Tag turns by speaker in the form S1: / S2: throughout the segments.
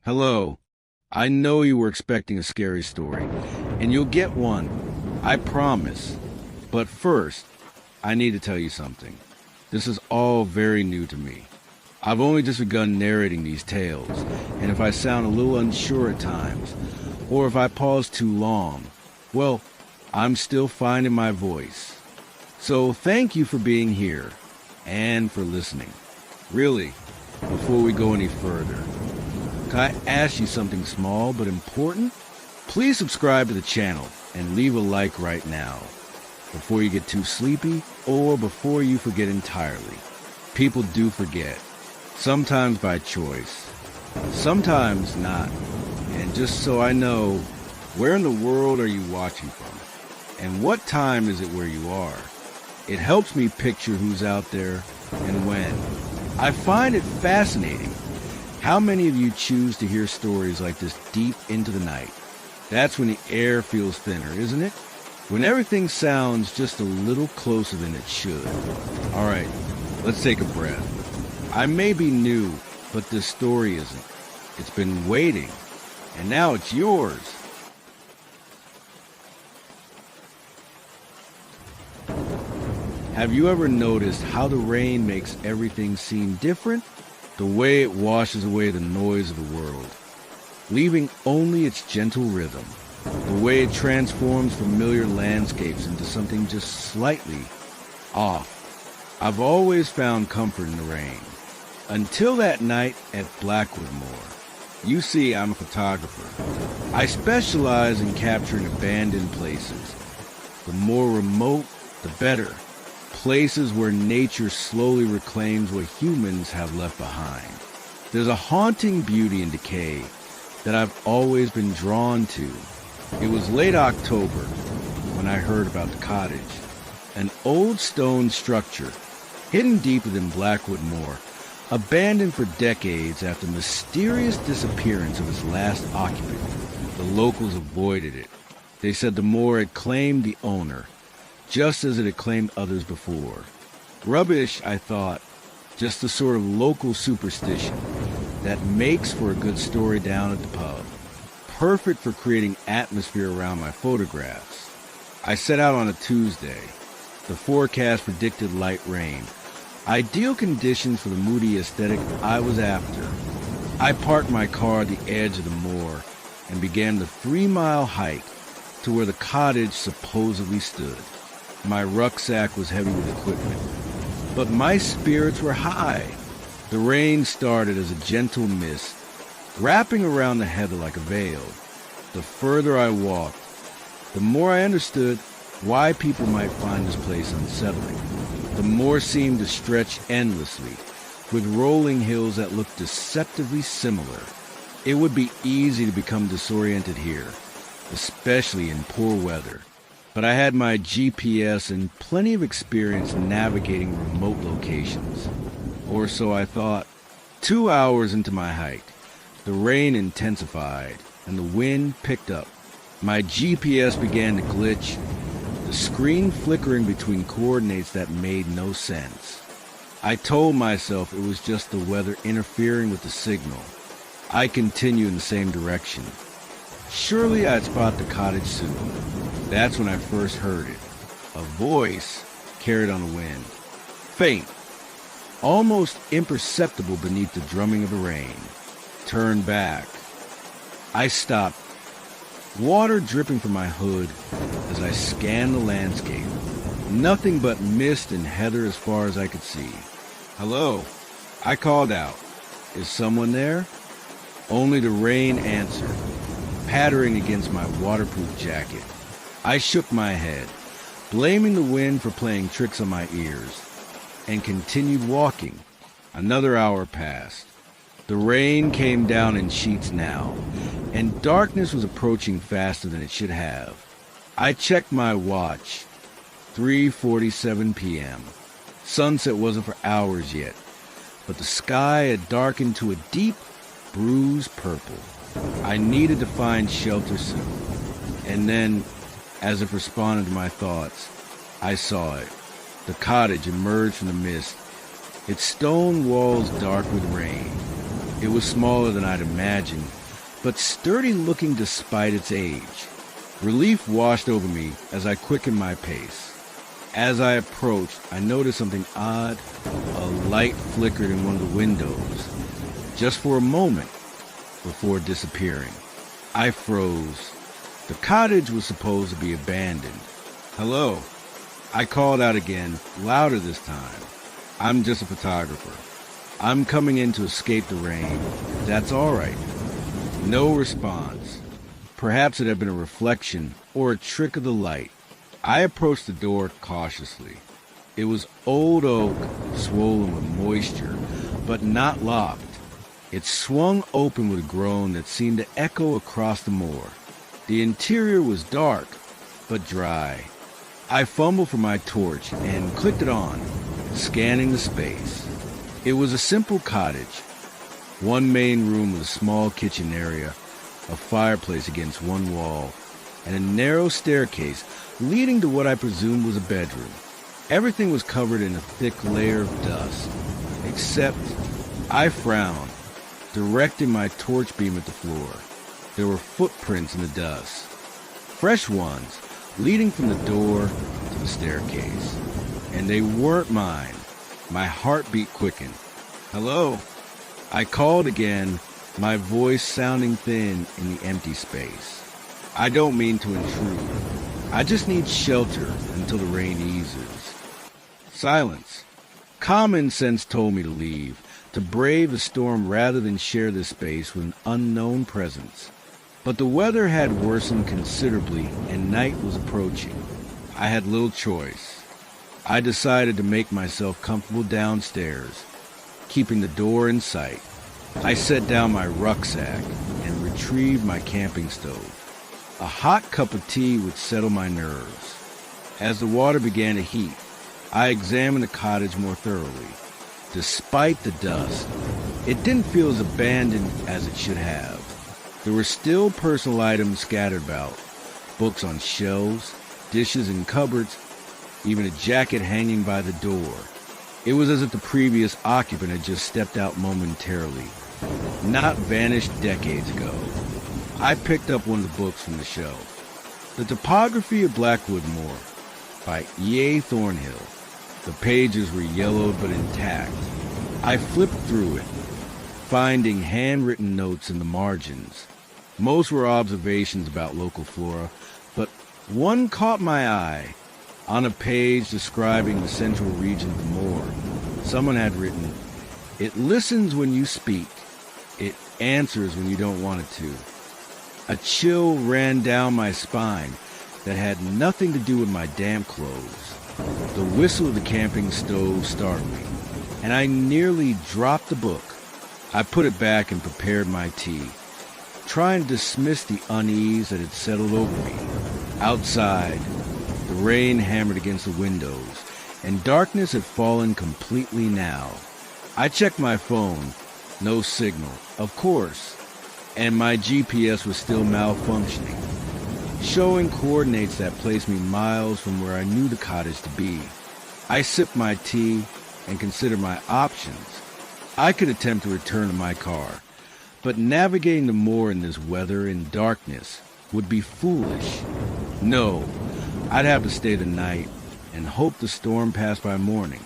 S1: Hello. I know you were expecting a scary story, and you'll get one. I promise. But first, I need to tell you something. This is all very new to me. I've only just begun narrating these tales, and if I sound a little unsure at times, or if I pause too long, well, I'm still finding my voice. So thank you for being here, and for listening. Really, before we go any further, can I ask you something small but important? Please subscribe to the channel and leave a like right now, before you get too sleepy or before you forget entirely. People do forget, sometimes by choice, sometimes not. And just so I know, where in the world are you watching from? And what time is it where you are? It helps me picture who's out there and when. I find it fascinating how many of you choose to hear stories like this deep into the night. That's when the air feels thinner, isn't it? When everything sounds just a little closer than it should. All right, let's take a breath. I may be new, but this story isn't. It's been waiting, and now it's yours. Have you ever noticed how the rain makes everything seem different? The way it washes away the noise of the world, leaving only its gentle rhythm. The way it transforms familiar landscapes into something just slightly off. I've always found comfort in the rain. Until that night at Blackwood Moor. You see, I'm a photographer. I specialize in capturing abandoned places. The more remote, the better. Places where nature slowly reclaims what humans have left behind. There's a haunting beauty in decay that I've always been drawn to. It was late October when I heard about the cottage, an old stone structure hidden deeper than Blackwood Moor, abandoned for decades after the mysterious disappearance of its last occupant. The locals avoided it. They said the moor had claimed the owner, just as it had claimed others before. Rubbish, I thought, just the sort of local superstition that makes for a good story down at the pub. Perfect for creating atmosphere around my photographs. I set out on a Tuesday. The forecast predicted light rain. Ideal conditions for the moody aesthetic I was after. I parked my car at the edge of the moor and began the 3-mile hike to where the cottage supposedly stood. My rucksack was heavy with equipment, but my spirits were high. The rain started as a gentle mist, wrapping around the heather like a veil. The further I walked, the more I understood why people might find this place unsettling. The moor seemed to stretch endlessly, with rolling hills that looked deceptively similar. It would be easy to become disoriented here, especially in poor weather. But I had my GPS and plenty of experience navigating remote locations. Or so I thought. 2 hours into my hike, the rain intensified and the wind picked up. My GPS began to glitch, the screen flickering between coordinates that made no sense. I told myself it was just the weather interfering with the signal. I continued in the same direction. Surely I'd spot the cottage soon. That's when I first heard it. A voice carried on the wind. Faint, almost imperceptible beneath the drumming of the rain. Turn back. I stopped, water dripping from my hood as I scanned the landscape. Nothing but mist and heather as far as I could see. Hello, I called out. Is someone there? Only the rain answered, pattering against my waterproof jacket. I shook my head, blaming the wind for playing tricks on my ears, and continued walking. Another hour passed. The rain came down in sheets now, and darkness was approaching faster than it should have. I checked my watch. 3:47 p.m. Sunset wasn't for hours yet, but the sky had darkened to a deep, bruised purple. I needed to find shelter soon. And then, as if responding to my thoughts, I saw it. The cottage emerged from the mist, its stone walls dark with rain. It was smaller than I'd imagined, but sturdy looking despite its age. Relief washed over me as I quickened my pace. As I approached, I noticed something odd. A light flickered in one of the windows, just for a moment, before disappearing. I froze. The cottage was supposed to be abandoned. "Hello." I called out again, louder this time. "I'm just a photographer. I'm coming in to escape the rain. That's all right." No response. Perhaps it had been a reflection or a trick of the light. I approached the door cautiously. It was old oak, swollen with moisture, but not locked. It swung open with a groan that seemed to echo across the moor. The interior was dark, but dry. I fumbled for my torch and clicked it on, scanning the space. It was a simple cottage. One main room with a small kitchen area, a fireplace against one wall, and a narrow staircase leading to what I presumed was a bedroom. Everything was covered in a thick layer of dust, except I frowned, directing my torch beam at the floor. There were footprints in the dust, fresh ones, leading from the door to the staircase. And they weren't mine. My heartbeat quickened. "Hello?" I called again, my voice sounding thin in the empty space. "I don't mean to intrude. I just need shelter until the rain eases." Silence. Common sense told me to leave, to brave the storm rather than share this space with an unknown presence. But the weather had worsened considerably and night was approaching. I had little choice. I decided to make myself comfortable downstairs, keeping the door in sight. I set down my rucksack and retrieved my camping stove. A hot cup of tea would settle my nerves. As the water began to heat, I examined the cottage more thoroughly. Despite the dust, it didn't feel as abandoned as it should have. There were still personal items scattered about, books on shelves, dishes in cupboards, even a jacket hanging by the door. It was as if the previous occupant had just stepped out momentarily, not vanished decades ago. I picked up one of the books from the shelf. The Topography of Blackwood Moor by E.A. Thornhill. The pages were yellowed but intact. I flipped through it, finding handwritten notes in the margins. Most were observations about local flora, but one caught my eye. On a page describing the central region of the moor, someone had written, "It listens when you speak. It answers when you don't want it to." A chill ran down my spine that had nothing to do with my damp clothes. The whistle of the camping stove startled me, and I nearly dropped the book. I put it back and prepared my tea, trying to dismiss the unease that had settled over me. Outside, the rain hammered against the windows, and darkness had fallen completely now. I checked my phone. No signal, of course, and my GPS was still malfunctioning, showing coordinates that placed me miles from where I knew the cottage to be. I sipped my tea and considered my options. I could attempt to return to my car, but navigating the moor in this weather and darkness would be foolish. No, I'd have to stay the night and hope the storm passed by morning.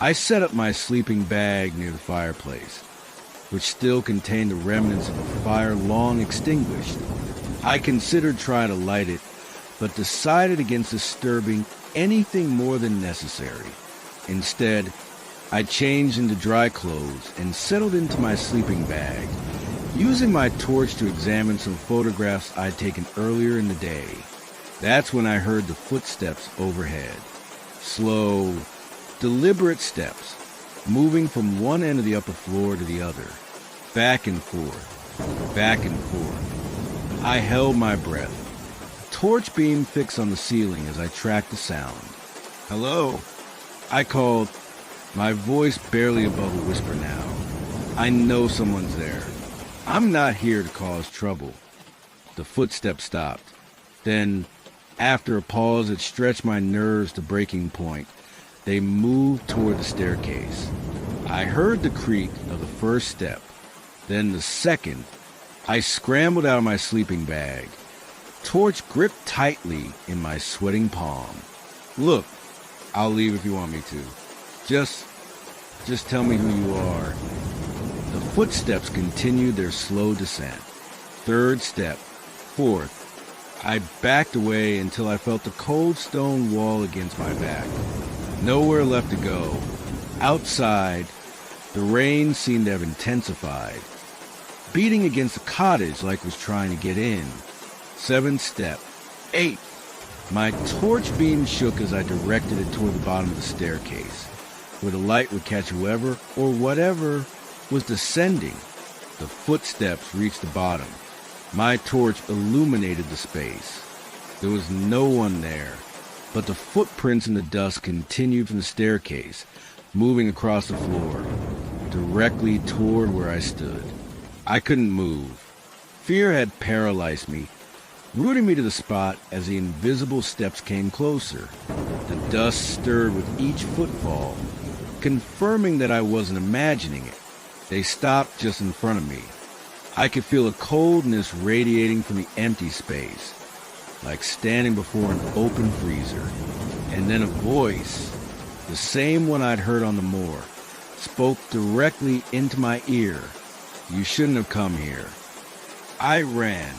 S1: I set up my sleeping bag near the fireplace, which still contained the remnants of a fire long extinguished. I considered trying to light it, but decided against disturbing anything more than necessary. Instead, I changed into dry clothes and settled into my sleeping bag, using my torch to examine some photographs I'd taken earlier in the day. That's when I heard the footsteps overhead. Slow, deliberate steps, moving from one end of the upper floor to the other, back and forth, back and forth. I held my breath, torch beam fixed on the ceiling as I tracked the sound. "Hello?" I called, my voice barely above a whisper now. I know someone's there. I'm not here to cause trouble. The footsteps stopped. Then, after a pause that stretched my nerves to breaking point, they moved toward the staircase. I heard the creak of the first step, Then the second, I scrambled out of my sleeping bag, torch gripped tightly in my sweating palm. Look, I'll leave if you want me to. Just tell me who you are. The footsteps continued their slow descent. Third step, fourth. I backed away until I felt the cold stone wall against my back. Nowhere left to go. Outside, the rain seemed to have intensified, beating against the cottage like it was trying to get in. Seventh step, eighth. My torch beam shook as I directed it toward the bottom of the staircase, where the light would catch whoever or whatever was descending. The footsteps reached the bottom. My torch illuminated the space. There was no one there, but the footprints in the dust continued from the staircase, moving across the floor, directly toward where I stood. I couldn't move. Fear had paralyzed me, rooting me to the spot as the invisible steps came closer. The dust stirred with each footfall, confirming that I wasn't imagining it. They stopped just in front of me. I could feel a coldness radiating from the empty space, like standing before an open freezer. And then a voice, the same one I'd heard on the moor, spoke directly into my ear. You shouldn't have come here. I ran,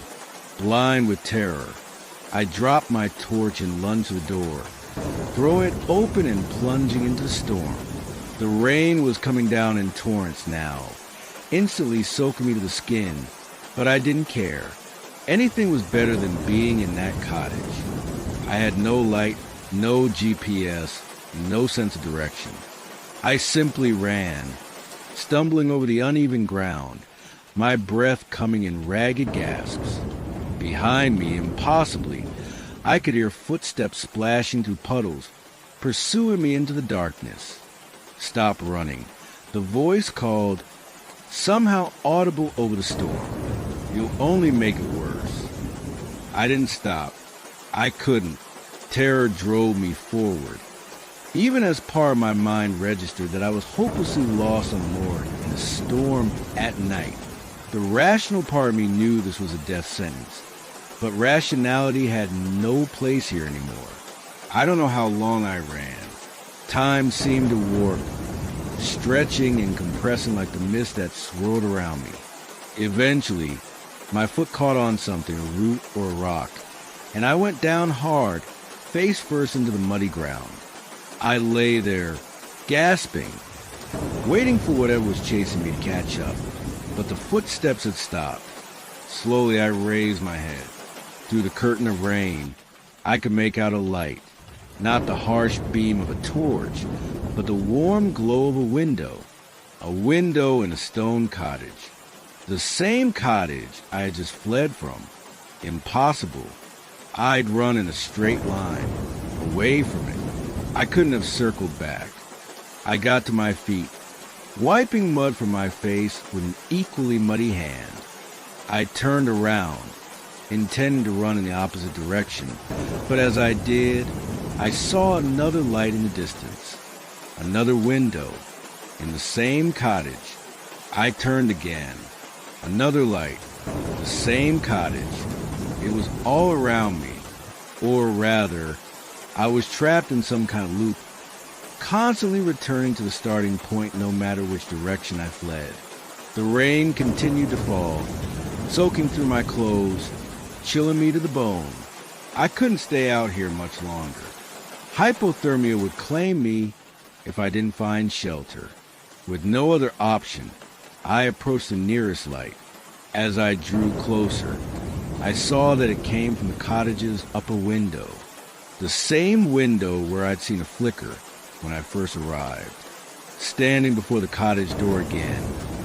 S1: blind with terror. I dropped my torch and lunged to the door, throwing it open and plunging into the storm. The rain was coming down in torrents now, instantly soaking me to the skin, but I didn't care. Anything was better than being in that cottage. I had no light, no GPS, no sense of direction. I simply ran, stumbling over the uneven ground, my breath coming in ragged gasps. Behind me, impossibly, I could hear footsteps splashing through puddles, pursuing me into the darkness. Stop running. The voice called, somehow audible over the storm. You'll only make it worse. I didn't stop. I couldn't. Terror drove me forward. Even as part of my mind registered that I was hopelessly lost on the moor in a storm at night, the rational part of me knew this was a death sentence. But rationality had no place here anymore. I don't know how long I ran. Time seemed to warp, stretching and compressing like the mist that swirled around me. Eventually, my foot caught on something, a root or a rock, and I went down hard, face first into the muddy ground. I lay there, gasping, waiting for whatever was chasing me to catch up, but the footsteps had stopped. Slowly I raised my head. Through the curtain of rain, I could make out a light, not the harsh beam of a torch, but the warm glow of a window in a stone cottage. The same cottage I had just fled from. Impossible. I'd run in a straight line, away from it. I couldn't have circled back. I got to my feet, wiping mud from my face with an equally muddy hand. I turned around, intending to run in the opposite direction, but as I did, I saw another light in the distance, another window in the same cottage. I turned again, another light, the same cottage. It was all around me, or rather, I was trapped in some kind of loop, constantly returning to the starting point no matter which direction I fled. The rain continued to fall, soaking through my clothes, chilling me to the bone. I couldn't stay out here much longer. Hypothermia would claim me if I didn't find shelter. With no other option, I approached the nearest light. As I drew closer, I saw that it came from the cottage's upper window, the same window where I'd seen a flicker when I first arrived. Standing before the cottage door again,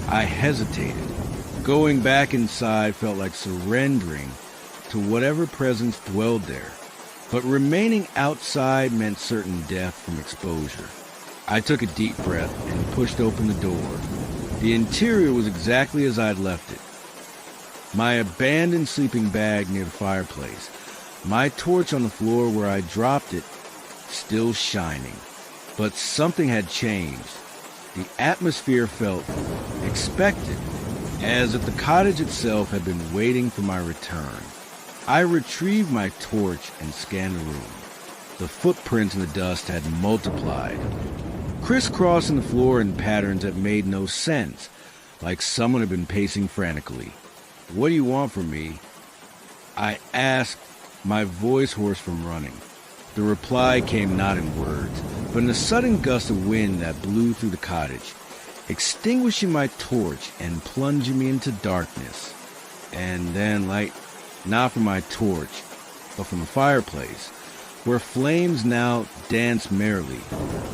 S1: I hesitated. Going back inside felt like surrendering to whatever presence dwelled there, but remaining outside meant certain death from exposure. I took a deep breath and pushed open the door. The interior was exactly as I'd left it. My abandoned sleeping bag near the fireplace, my torch on the floor where I dropped it, still shining. But something had changed. The atmosphere felt expectant, as if the cottage itself had been waiting for my return. I retrieved my torch and scanned the room. The footprints in the dust had multiplied, crisscrossing the floor in patterns that made no sense, like someone had been pacing frantically. "What do you want from me?" I asked, my voice hoarse from running. The reply came not in words, but in a sudden gust of wind that blew through the cottage, extinguishing my torch and plunging me into darkness. And then light, not from my torch, but from the fireplace, where flames now danced merrily,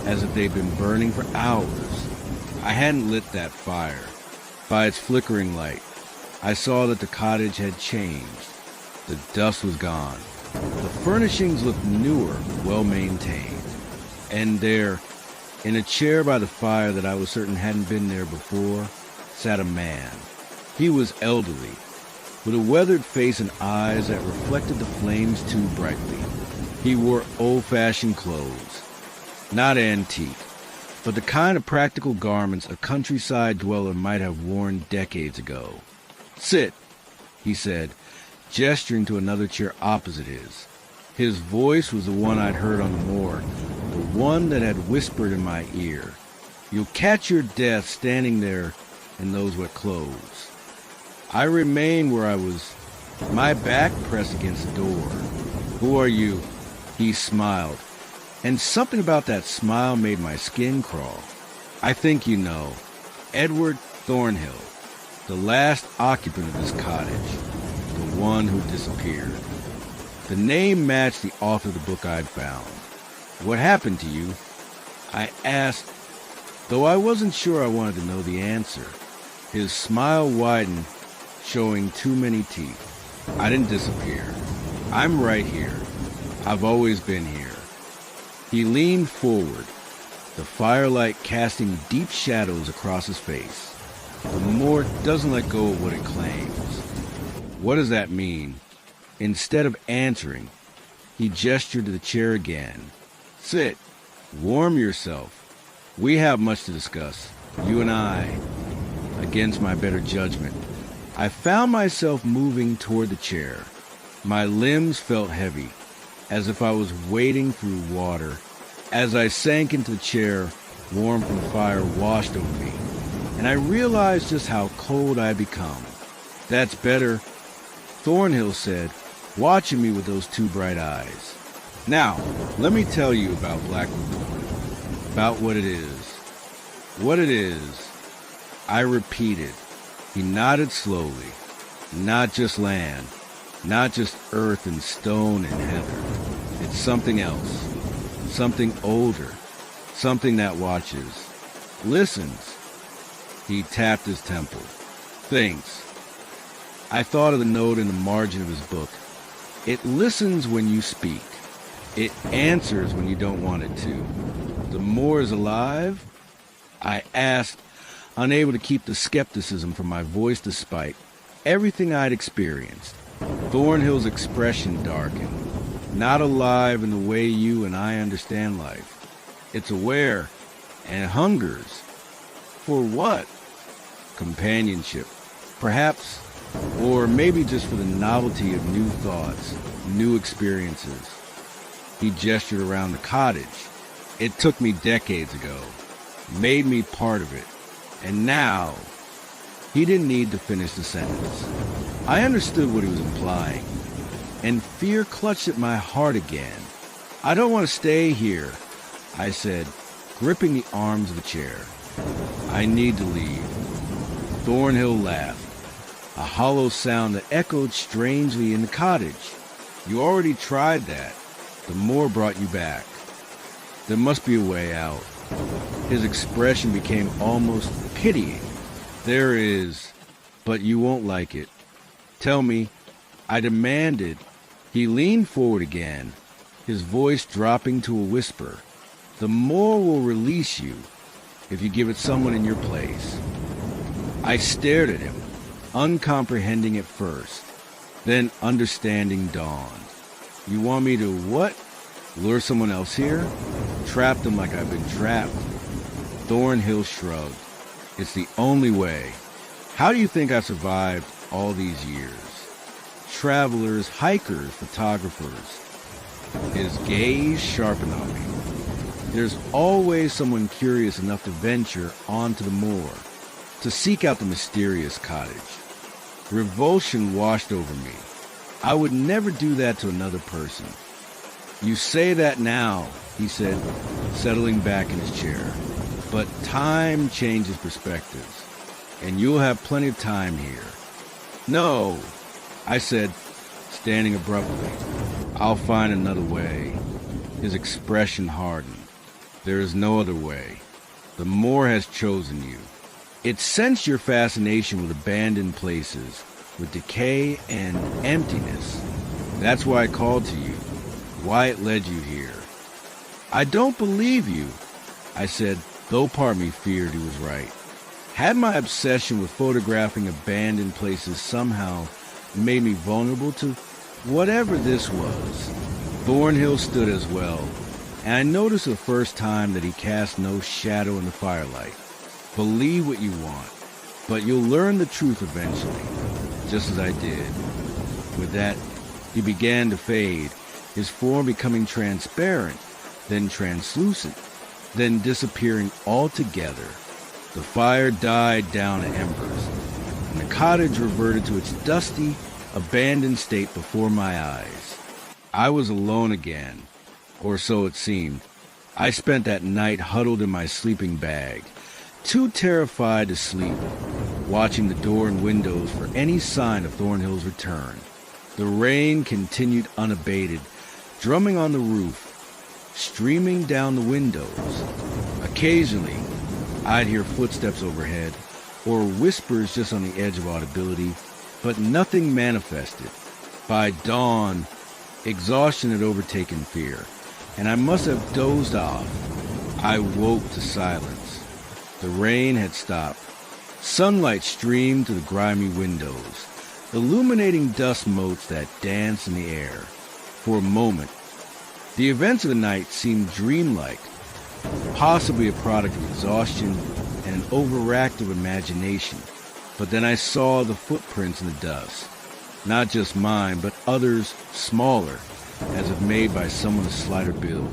S1: as if they'd been burning for hours. I hadn't lit that fire. By its flickering light, I saw that the cottage had changed. The dust was gone. The furnishings looked newer, well-maintained. And there, in a chair by the fire that I was certain hadn't been there before, sat a man. He was elderly, with a weathered face and eyes that reflected the flames too brightly. He wore old-fashioned clothes, not antique, but the kind of practical garments a countryside dweller might have worn decades ago. "Sit," he said, gesturing to another chair opposite his. His voice was the one I'd heard on the moor, the one that had whispered in my ear, "You'll catch your death standing there in those wet clothes." I remained where I was, my back pressed against the door. "Who are you?" He smiled, and something about that smile made my skin crawl. "I think you know. Edward Thornhill, the last occupant of this cottage, the one who disappeared." The name matched the author of the book I'd found. "What happened to you?" I asked, though I wasn't sure I wanted to know the answer. His smile widened, showing too many teeth. "I didn't disappear. I'm right here. I've always been here." He leaned forward, the firelight casting deep shadows across his face. The moor doesn't let go of what it claims. "What does that mean?" Instead of answering, he gestured to the chair again. "Sit. Warm yourself. We have much to discuss, you and I." Against my better judgment, I found myself moving toward the chair. My limbs felt heavy, as if I was wading through water. As I sank into the chair, warmth from the fire washed over me, and I realized just how cold I had become. "That's better," Thornhill said, watching me with those two bright eyes. "Now, let me tell you about Blackwood Thorn, about what it is." "What it is," I repeated. He nodded slowly. "Not just land, not just earth and stone and heather. It's something else, something older, something that watches, listens." He tapped his temple. "Thinks." I thought of the note in the margin of his book. It listens when you speak. It answers when you don't want it to. "The moor is alive?" I asked, unable to keep the skepticism from my voice despite everything I'd experienced. Thornhill's expression darkened. "Not alive in the way you and I understand life. It's aware, and it hungers." "For what?" "Companionship, perhaps, or maybe just for the novelty of new thoughts, new experiences." He gestured around the cottage. "It took me decades ago, made me part of it, and now..." He didn't need to finish the sentence. I understood what he was implying, and fear clutched at my heart again. "I don't want to stay here," I said, gripping the arms of the chair. "I need to leave." Thornhill laughed, a hollow sound that echoed strangely in the cottage. "You already tried that. The moor brought you back. There must be a way out." His expression became almost pitying. "There is, but you won't like it. Tell me," I demanded. He leaned forward again, his voice dropping to a whisper. "The moor will release you if you give it someone in your place." I stared at him, uncomprehending at first. Then understanding dawned. "You want me to what? Lure someone else here? Trap them like I've been trapped?" Thornhill shrugged. "It's the only way. How do you think I survived all these years? Travelers, hikers, photographers. His gaze sharpened on me. There's always someone curious enough to venture onto the moor, to seek out the mysterious cottage. Revulsion washed over me. I would never do that to another person. You say that now, he said, settling back in his chair. But time changes perspectives, and you'll have plenty of time here. No, I said, standing abruptly. I'll find another way. His expression hardened. There is no other way. The moor has chosen you. It sensed your fascination with abandoned places, with decay and emptiness. That's why I called to you, why it led you here. I don't believe you, I said, though part of me feared he was right. Had my obsession with photographing abandoned places somehow made me vulnerable to whatever this was? Thornhill stood as well, and I noticed the first time that he cast no shadow in the firelight. Believe what you want, but you'll learn the truth eventually, just as I did. With that, he began to fade, his form becoming transparent, then translucent, then disappearing altogether. The fire died down to embers, and the cottage reverted to its dusty, abandoned state before my eyes. I was alone again, or so it seemed. I spent that night huddled in my sleeping bag, too terrified to sleep, watching the door and windows for any sign of Thornhill's return. The rain continued unabated, drumming on the roof, streaming down the windows. Occasionally, I'd hear footsteps overhead, or whispers just on the edge of audibility, but nothing manifested. By dawn, exhaustion had overtaken fear, and I must have dozed off. I woke to silence. The rain had stopped. Sunlight streamed through the grimy windows, illuminating dust motes that danced in the air. For a moment, the events of the night seemed dreamlike, possibly a product of exhaustion and an overactive imagination. But then I saw the footprints in the dust. Not just mine, but others smaller, as if made by someone of slighter build.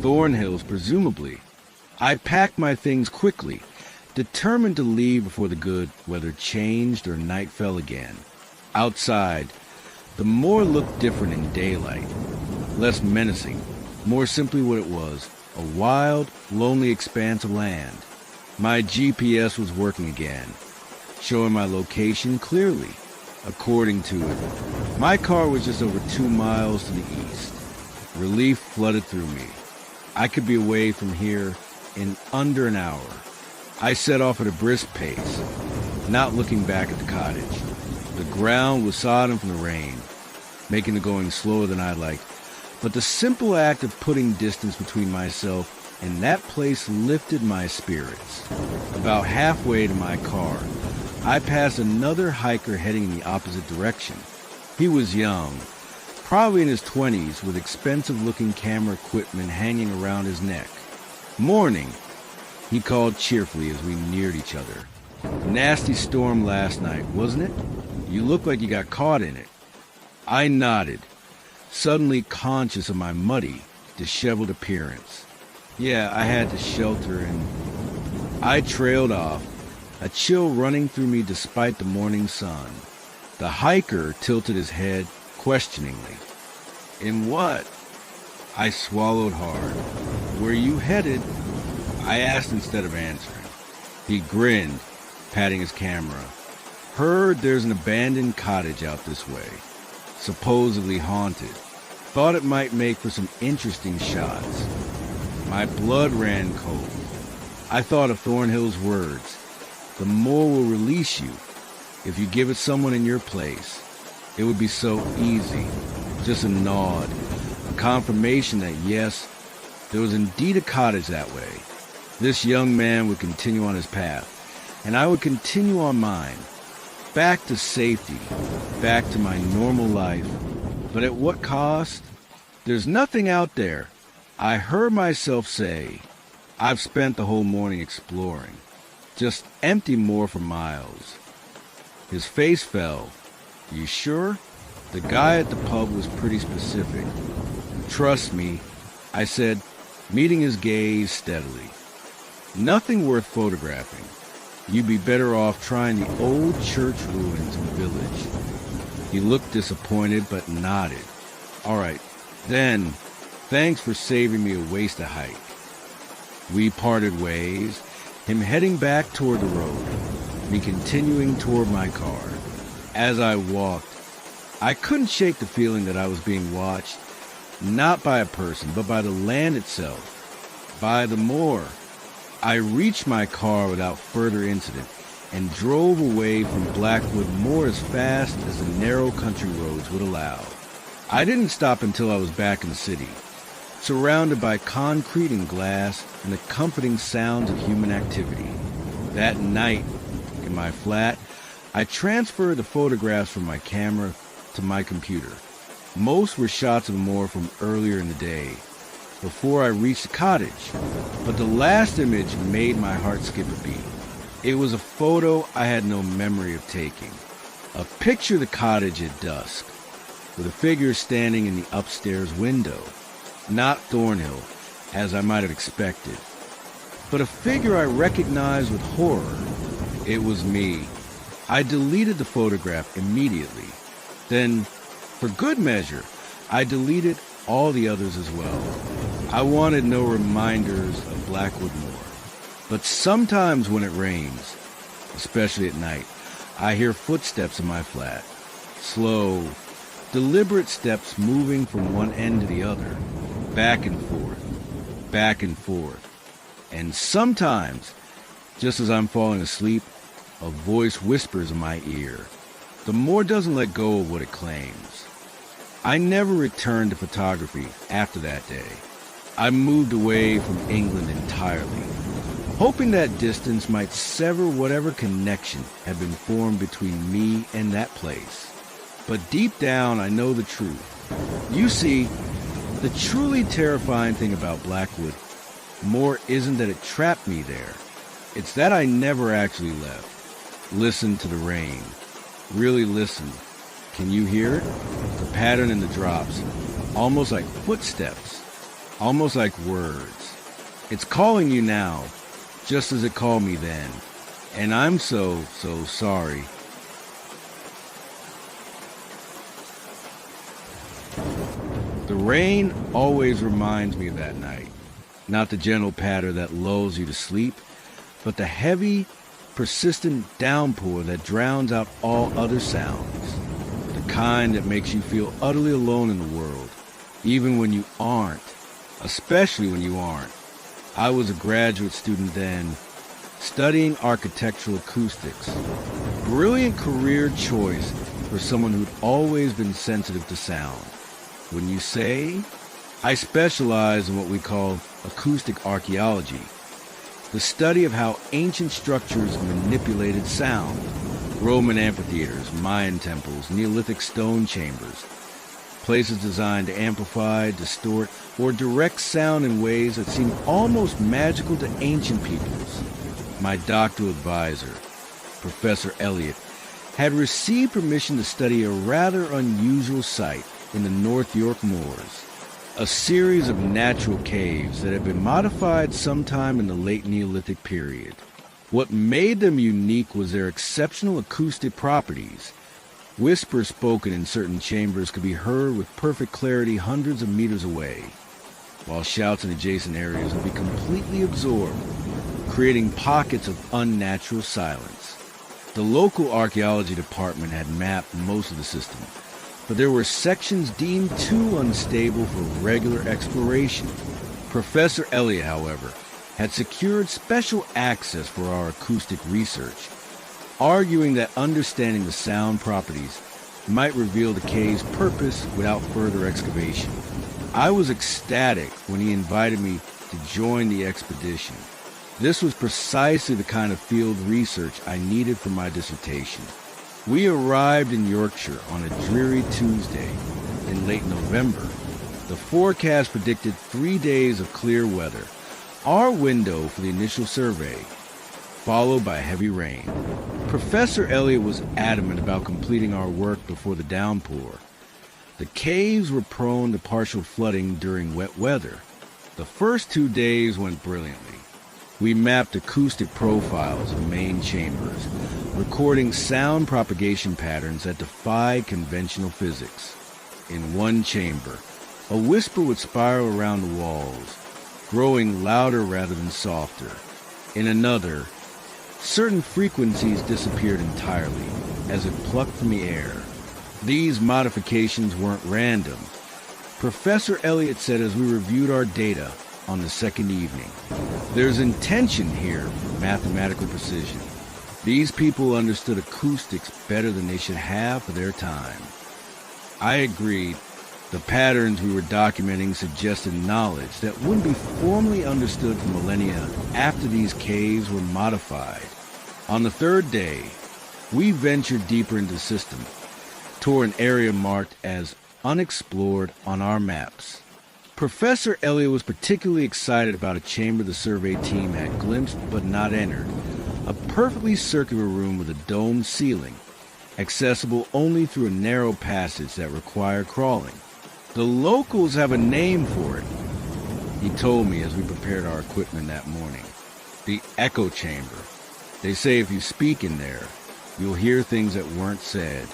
S1: Thornhill's, presumably. I packed my things quickly, determined to leave before the good weather changed or night fell again. Outside, the moor looked different in daylight, less menacing, more simply what it was, a wild, lonely expanse of land. My GPS was working again, showing my location clearly. According to it, my car was just over 2 miles to the east. Relief flooded through me. I could be away from here in under an hour. I set off at a brisk pace, not looking back at the cottage. The ground was sodden from the rain, making the going slower than I'd like, but the simple act of putting distance between myself and that place lifted my spirits. About halfway to my car, I passed another hiker heading in the opposite direction. He was young, probably in his 20s, with expensive-looking camera equipment hanging around his neck. "Morning," he called cheerfully as we neared each other. "Nasty storm last night, wasn't it? You look like you got caught in it." I nodded, suddenly conscious of my muddy, disheveled appearance. Yeah, I had to shelter, and I trailed off, a chill running through me despite the morning sun. The hiker tilted his head questioningly. "In what?" I swallowed hard. "Where you headed?" I asked instead of answering. He grinned, patting his camera. "Heard there's an abandoned cottage out this way, supposedly haunted. Thought it might make for some interesting shots." My blood ran cold. I thought of Thornhill's words. The moor will release you if you give it someone in your place. It would be so easy. Just a nod, a confirmation that yes, there was indeed a cottage that way. This young man would continue on his path, and I would continue on mine. Back to safety, back to my normal life. But at what cost? There's nothing out there. I heard myself say. I've spent the whole morning exploring. Just empty moor for miles. His face fell. You sure? The guy at the pub was pretty specific. Trust me, I said, meeting his gaze steadily. Nothing worth photographing. You'd be better off trying the old church ruins in the village. He looked disappointed but nodded. All right, then, thanks for saving me a waste of hike. We parted ways, him heading back toward the road, me continuing toward my car. As I walked, I couldn't shake the feeling that I was being watched, not by a person, but by the land itself, by the moor. I reached my car without further incident and drove away from Blackwood Moor as fast as the narrow country roads would allow. I didn't stop until I was back in the city, surrounded by concrete and glass and the comforting sounds of human activity. That night, in my flat, I transferred the photographs from my camera to my computer. Most were shots of the moor from earlier in the day, before I reached the cottage, but the last image made my heart skip a beat. It was a photo I had no memory of taking. A picture of the cottage at dusk, with a figure standing in the upstairs window. Not Thornhill, as I might have expected, but a figure I recognized with horror. It was me. I deleted the photograph immediately. Then, for good measure, I deleted all the others as well. I wanted no reminders of Blackwood Moor. But sometimes when it rains, especially at night, I hear footsteps in my flat. Slow, deliberate steps moving from one end to the other, back and forth, back and forth. And sometimes, just as I'm falling asleep, a voice whispers in my ear. The moor doesn't let go of what it claims. I never returned to photography after that day. I moved away from England entirely, hoping that distance might sever whatever connection had been formed between me and that place. But deep down, I know the truth. You see, the truly terrifying thing about Blackwood Moor isn't that it trapped me there. It's that I never actually left. Listened to the rain. Really listened. Can you hear it? The pattern in the drops. Almost like footsteps. Almost like words. It's calling you now, just as it called me then. And I'm so sorry. The rain always reminds me of that night. Not the gentle patter that lulls you to sleep, but the heavy, persistent downpour that drowns out all other sounds. The kind that makes you feel utterly alone in the world, even when you aren't, especially when you aren't. I was a graduate student then, studying architectural acoustics. Brilliant career choice for someone who'd always been sensitive to sound. Wouldn't you say? I specialize in what we call acoustic archaeology, the study of how ancient structures manipulated sound. Roman amphitheaters, Mayan temples, Neolithic stone chambers, places designed to amplify, distort, or direct sound in ways that seem almost magical to ancient peoples. My doctoral advisor, Professor Elliott, had received permission to study a rather unusual site in the North York Moors, a series of natural caves that had been modified sometime in the late Neolithic period. What made them unique was their exceptional acoustic properties. Whispers spoken in certain chambers could be heard with perfect clarity hundreds of meters away, while shouts in adjacent areas would be completely absorbed, creating pockets of unnatural silence. The local archaeology department had mapped most of the system, but there were sections deemed too unstable for regular exploration. Professor Elliott, however, had secured special access for our acoustic research, arguing that understanding the sound properties might reveal the cave's purpose without further excavation. I was ecstatic when he invited me to join the expedition. This was precisely the kind of field research I needed for my dissertation. We arrived in Yorkshire on a dreary Tuesday in late November. The forecast predicted 3 days of clear weather, our window for the initial survey, followed by heavy rain. Professor Elliott was adamant about completing our work before the downpour. The caves were prone to partial flooding during wet weather. The first 2 days went brilliantly. We mapped acoustic profiles of main chambers, recording sound propagation patterns that defied conventional physics. In one chamber, a whisper would spiral around the walls, growing louder rather than softer. In another, certain frequencies disappeared entirely, as if plucked from the air. These modifications weren't random. Professor Elliott said as we reviewed our data on the second evening, there's intention here for mathematical precision. These people understood acoustics better than they should have for their time. I agreed. The patterns we were documenting suggested knowledge that wouldn't be formally understood for millennia after these caves were modified. On the third day, we ventured deeper into the system, toward an area marked as unexplored on our maps. Professor Elliott was particularly excited about a chamber the survey team had glimpsed but not entered, a perfectly circular room with a domed ceiling, accessible only through a narrow passage that required crawling. The locals have a name for it, he told me as we prepared our equipment that morning. The echo chamber. They say if you speak in there, you'll hear things that weren't said.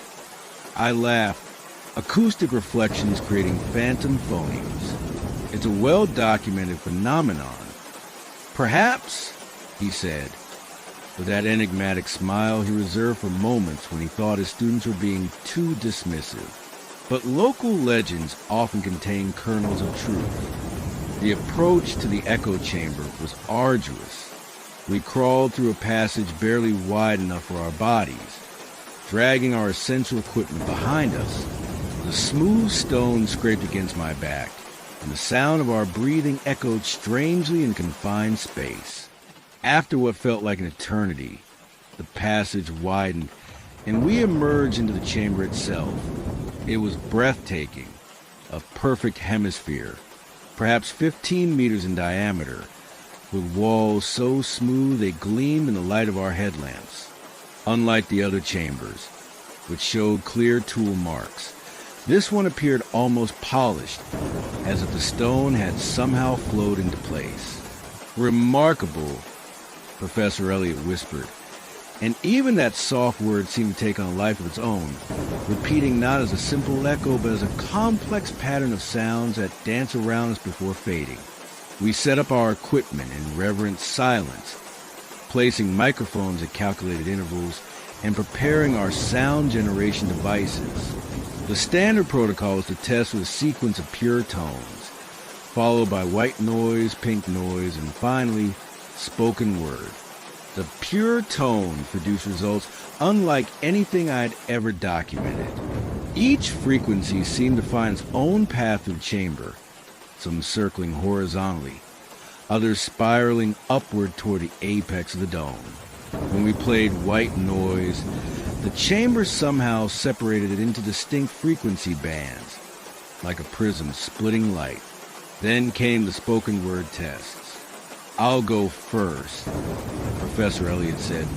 S1: I laughed. Acoustic reflections creating phantom phonemes. It's a well-documented phenomenon. Perhaps, he said, with that enigmatic smile he reserved for moments when he thought his students were being too dismissive. But local legends often contain kernels of truth. The approach to the echo chamber was arduous. We crawled through a passage barely wide enough for our bodies, dragging our essential equipment behind us. The smooth stone scraped against my back, and the sound of our breathing echoed strangely in confined space. After what felt like an eternity, the passage widened, and we emerged into the chamber itself. It was breathtaking, a perfect hemisphere, perhaps 15 meters in diameter, with walls so smooth they gleamed in the light of our headlamps. Unlike the other chambers, which showed clear tool marks, this one appeared almost polished, as if the stone had somehow flowed into place. Remarkable, Professor Elliott whispered, and even that soft word seemed to take on a life of its own, repeating not as a simple echo, but as a complex pattern of sounds that dance around us before fading. We set up our equipment in reverent silence, placing microphones at calculated intervals and preparing our sound generation devices. The standard protocol is to test with a sequence of pure tones, followed by white noise, pink noise, and finally, spoken word. The pure tone produced results unlike anything I'd ever documented. Each frequency seemed to find its own path through the chamber, some circling horizontally, others spiraling upward toward the apex of the dome. When we played white noise, the chamber somehow separated it into distinct frequency bands, like a prism splitting light. Then came the spoken word tests. "I'll go first," Professor Elliott said,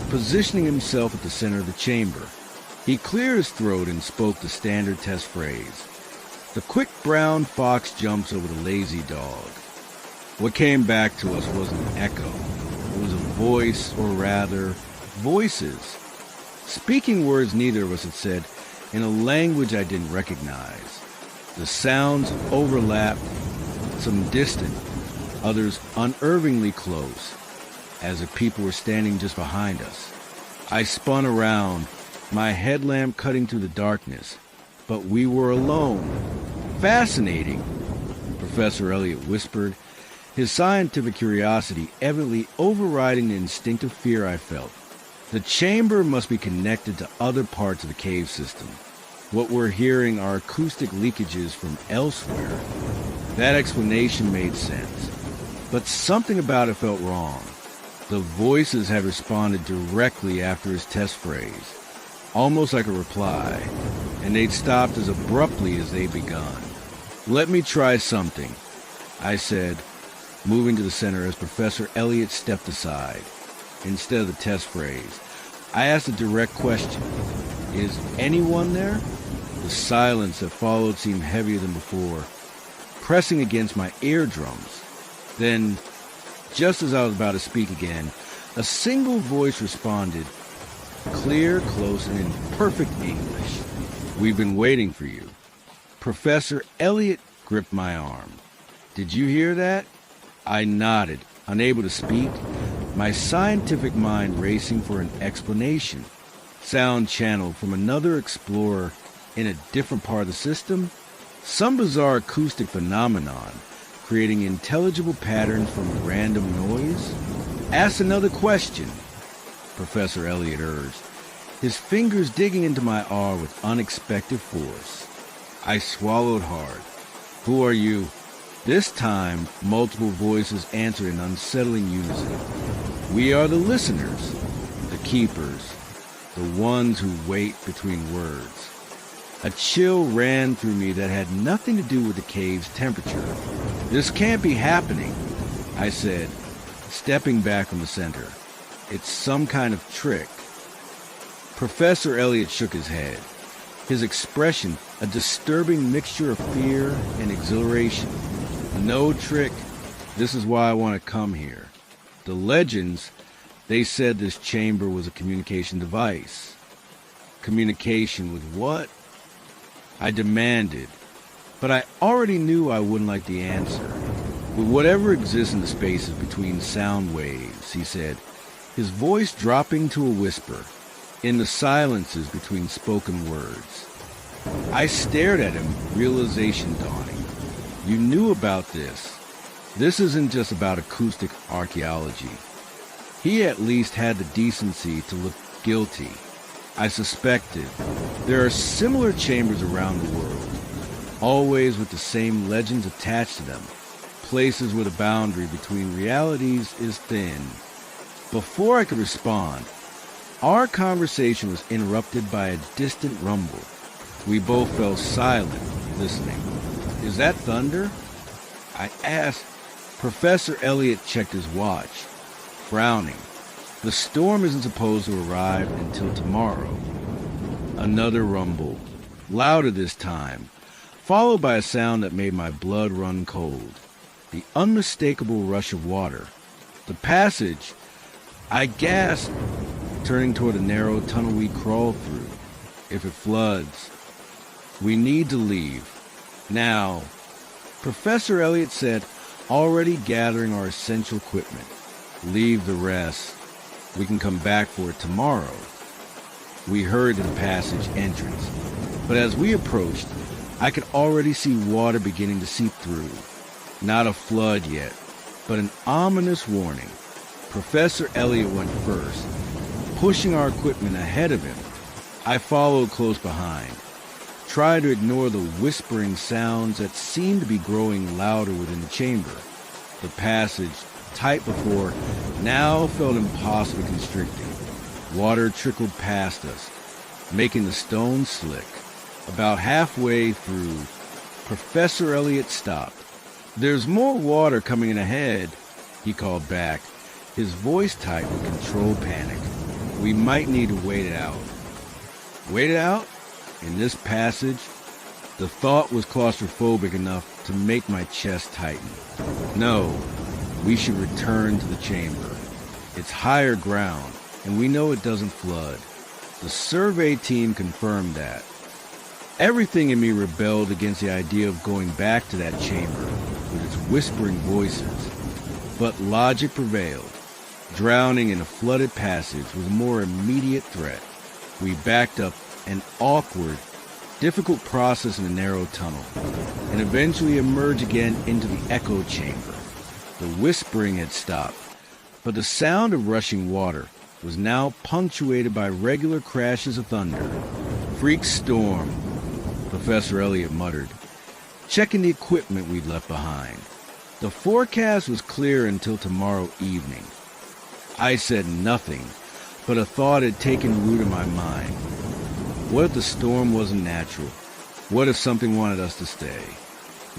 S1: positioning himself at the center of the chamber. He cleared his throat and spoke the standard test phrase. "The quick brown fox jumps over the lazy dog." What came back to us wasn't an echo. It was a voice, or rather, voices. Speaking words neither of us had said in a language I didn't recognize. The sounds overlapped, some distant, others unervingly close, as if people were standing just behind us. I spun around, my headlamp cutting through the darkness, but we were alone. "Fascinating," Professor Elliott whispered, his scientific curiosity evidently overriding the instinctive fear I felt. The chamber must be connected to other parts of the cave system. What we're hearing are acoustic leakages from elsewhere. That explanation made sense, but something about it felt wrong. The voices had responded directly after his test phrase, almost like a reply, and they'd stopped as abruptly as they'd begun. "Let me try something," I said, moving to the center as Professor Elliott stepped aside. Instead of the test phrase, I asked a direct question. Is anyone there? The silence that followed seemed heavier than before, pressing against my eardrums. Then, just as I was about to speak again, a single voice responded, clear, close, and in perfect English. "We've been waiting for you." Professor Elliot gripped my arm. "Did you hear that?" I nodded, unable to speak, my scientific mind racing for an explanation. Sound channeled from another explorer in a different part of the system? Some bizarre acoustic phenomenon, creating intelligible patterns from random noise? "Ask another question," Professor Elliot urged, his fingers digging into my arm with unexpected force. I swallowed hard. "Who are you?" This time, multiple voices answered in unsettling unison. "We are the listeners, the keepers, the ones who wait between words." A chill ran through me that had nothing to do with the cave's temperature. "This can't be happening," I said, stepping back from the center. "It's some kind of trick." Professor Elliot shook his head, his expression a disturbing mixture of fear and exhilaration. "No trick. This is why I want to come here. The legends, they said this chamber was a communication device." Communication with what? I demanded, but I already knew I wouldn't like the answer. "With whatever exists in the spaces between sound waves," he said, his voice dropping to a whisper, "in the silences between spoken words." I stared at him, realization dawning. "You knew about this. This isn't just about acoustic archaeology." He at least had the decency to look guilty. I suspected there are similar chambers around the world, always with the same legends attached to them, places where the boundary between realities is thin. Before I could respond, our conversation was interrupted by a distant rumble. We both fell silent, listening. "Is that thunder?" I asked. Professor Elliot checked his watch, frowning. "The storm isn't supposed to arrive until tomorrow." Another rumble, louder this time, followed by a sound that made my blood run cold. The unmistakable rush of water. "The passage!" I gasped, turning toward a narrow tunnel we crawled through. "If it floods, we need to leave. Now," Professor Elliot said, already gathering our essential equipment. "Leave the rest. We can come back for it tomorrow." We hurried to the passage entrance, but as we approached, I could already see water beginning to seep through. Not a flood yet, but an ominous warning. Professor Elliot went first, pushing our equipment ahead of him. I followed close behind, tried to ignore the whispering sounds that seemed to be growing louder within the chamber. The passage, tight before, now felt impossibly constricting. Water trickled past us, making the stones slick. About halfway through, Professor Elliot stopped. "There's more water coming in ahead," he called back, his voice tight with controlled panic. "We might need to wait it out." Wait it out? In this passage? The thought was claustrophobic enough to make my chest tighten. No, we should return to the chamber. It's higher ground, and we know it doesn't flood. The survey team confirmed that. Everything in me rebelled against the idea of going back to that chamber with its whispering voices. But logic prevailed. Drowning in a flooded passage was a more immediate threat. We backed up an awkward, difficult process in a narrow tunnel, and eventually emerged again into the echo chamber. The whispering had stopped, but the sound of rushing water was now punctuated by regular crashes of thunder. "Freak storm," Professor Elliot muttered, checking the equipment we'd left behind. The forecast was clear until tomorrow evening. I said nothing, but a thought had taken root in my mind. What if the storm wasn't natural? What if something wanted us to stay?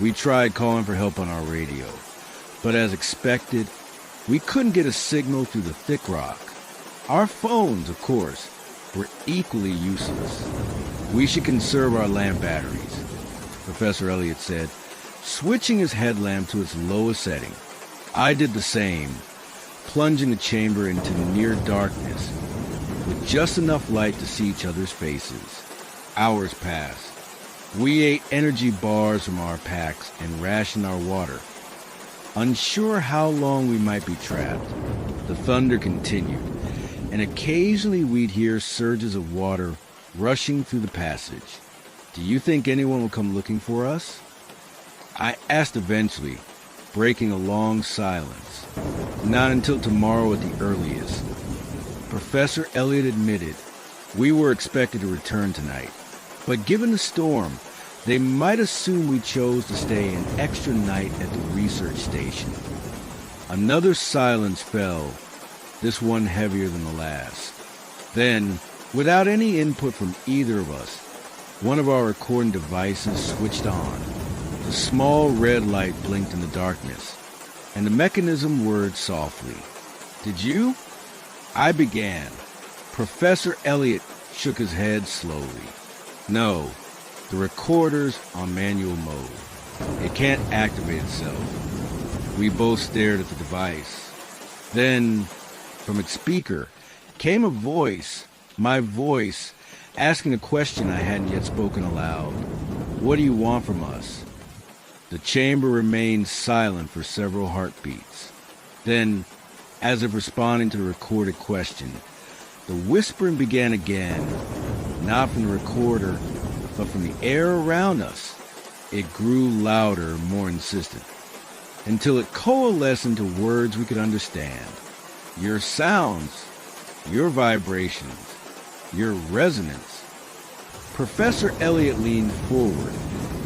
S1: We tried calling for help on our radio, but as expected, we couldn't get a signal through the thick rock. Our phones, of course, were equally useless. We should conserve our lamp batteries, Professor Elliot said, switching his headlamp to its lowest setting. I did the same, plunging the chamber into near darkness with just enough light to see each other's faces. Hours passed. We ate energy bars from our packs and rationed our water. Unsure how long we might be trapped, the thunder continued, and occasionally we'd hear surges of water rushing through the passage. Do you think anyone will come looking for us? I asked eventually, breaking a long silence. Not until tomorrow at the earliest. Professor Elliot admitted we were expected to return tonight, but given the storm, they might assume we chose to stay an extra night at the research station. Another silence fell, this one heavier than the last. Then, without any input from either of us, one of our recording devices switched on. The small red light blinked in the darkness, and the mechanism whirred softly. Did you? I began. Professor Elliot shook his head slowly. No, the recorder's on manual mode. It can't activate itself. We both stared at the device. Then, from its speaker, came a voice, my voice, asking a question I hadn't yet spoken aloud. What do you want from us? The chamber remained silent for several heartbeats. Then, as if responding to the recorded question, the whispering began again, not from the recorder, but from the air around us. It grew louder, more insistent, until it coalesced into words we could understand. Your sounds, your vibrations, your resonance. Professor Elliot leaned forward,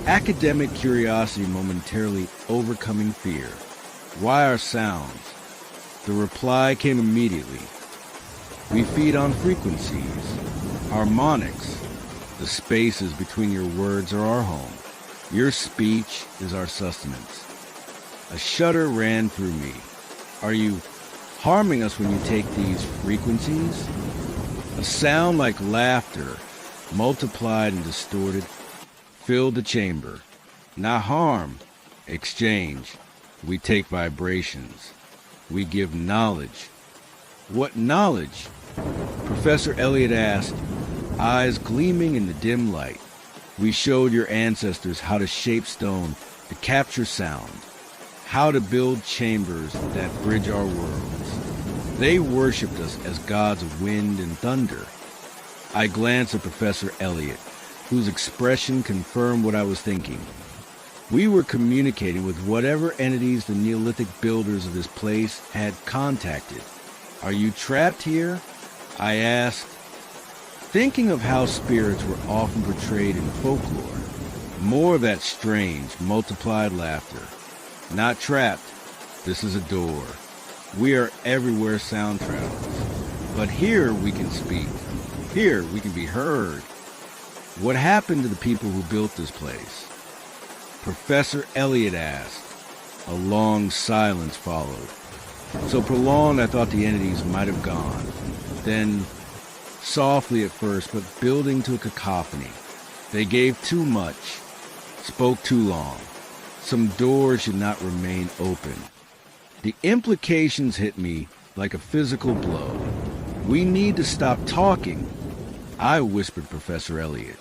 S1: academic curiosity momentarily overcoming fear. Why our sounds? The reply came immediately. We feed on frequencies, harmonics. The spaces between your words are our home. Your speech is our sustenance. A shudder ran through me. Are you harming us when you take these frequencies? A sound like laughter, multiplied and distorted, filled the chamber. Not harm, exchange. We take vibrations. We give knowledge. What knowledge? Professor Elliot asked, eyes gleaming in the dim light. We showed your ancestors how to shape stone to capture sound, how to build chambers that bridge our worlds. They worshipped us as gods of wind and thunder. I glanced at Professor Elliot, whose expression confirmed what I was thinking. We were communicating with whatever entities the Neolithic builders of this place had contacted. Are you trapped here? I asked, thinking of how spirits were often portrayed in folklore. More of that strange, multiplied laughter. Not trapped. This is a door. We are everywhere sound travels. But here we can speak. Here we can be heard. What happened to the people who built this place? Professor Elliot asked. A long silence followed. So prolonged I thought the entities might have gone. Then, softly at first, but building to a cacophony, they gave too much, spoke too long. Some doors should not remain open. The implications hit me like a physical blow. We need to stop talking, I whispered Professor Elliot.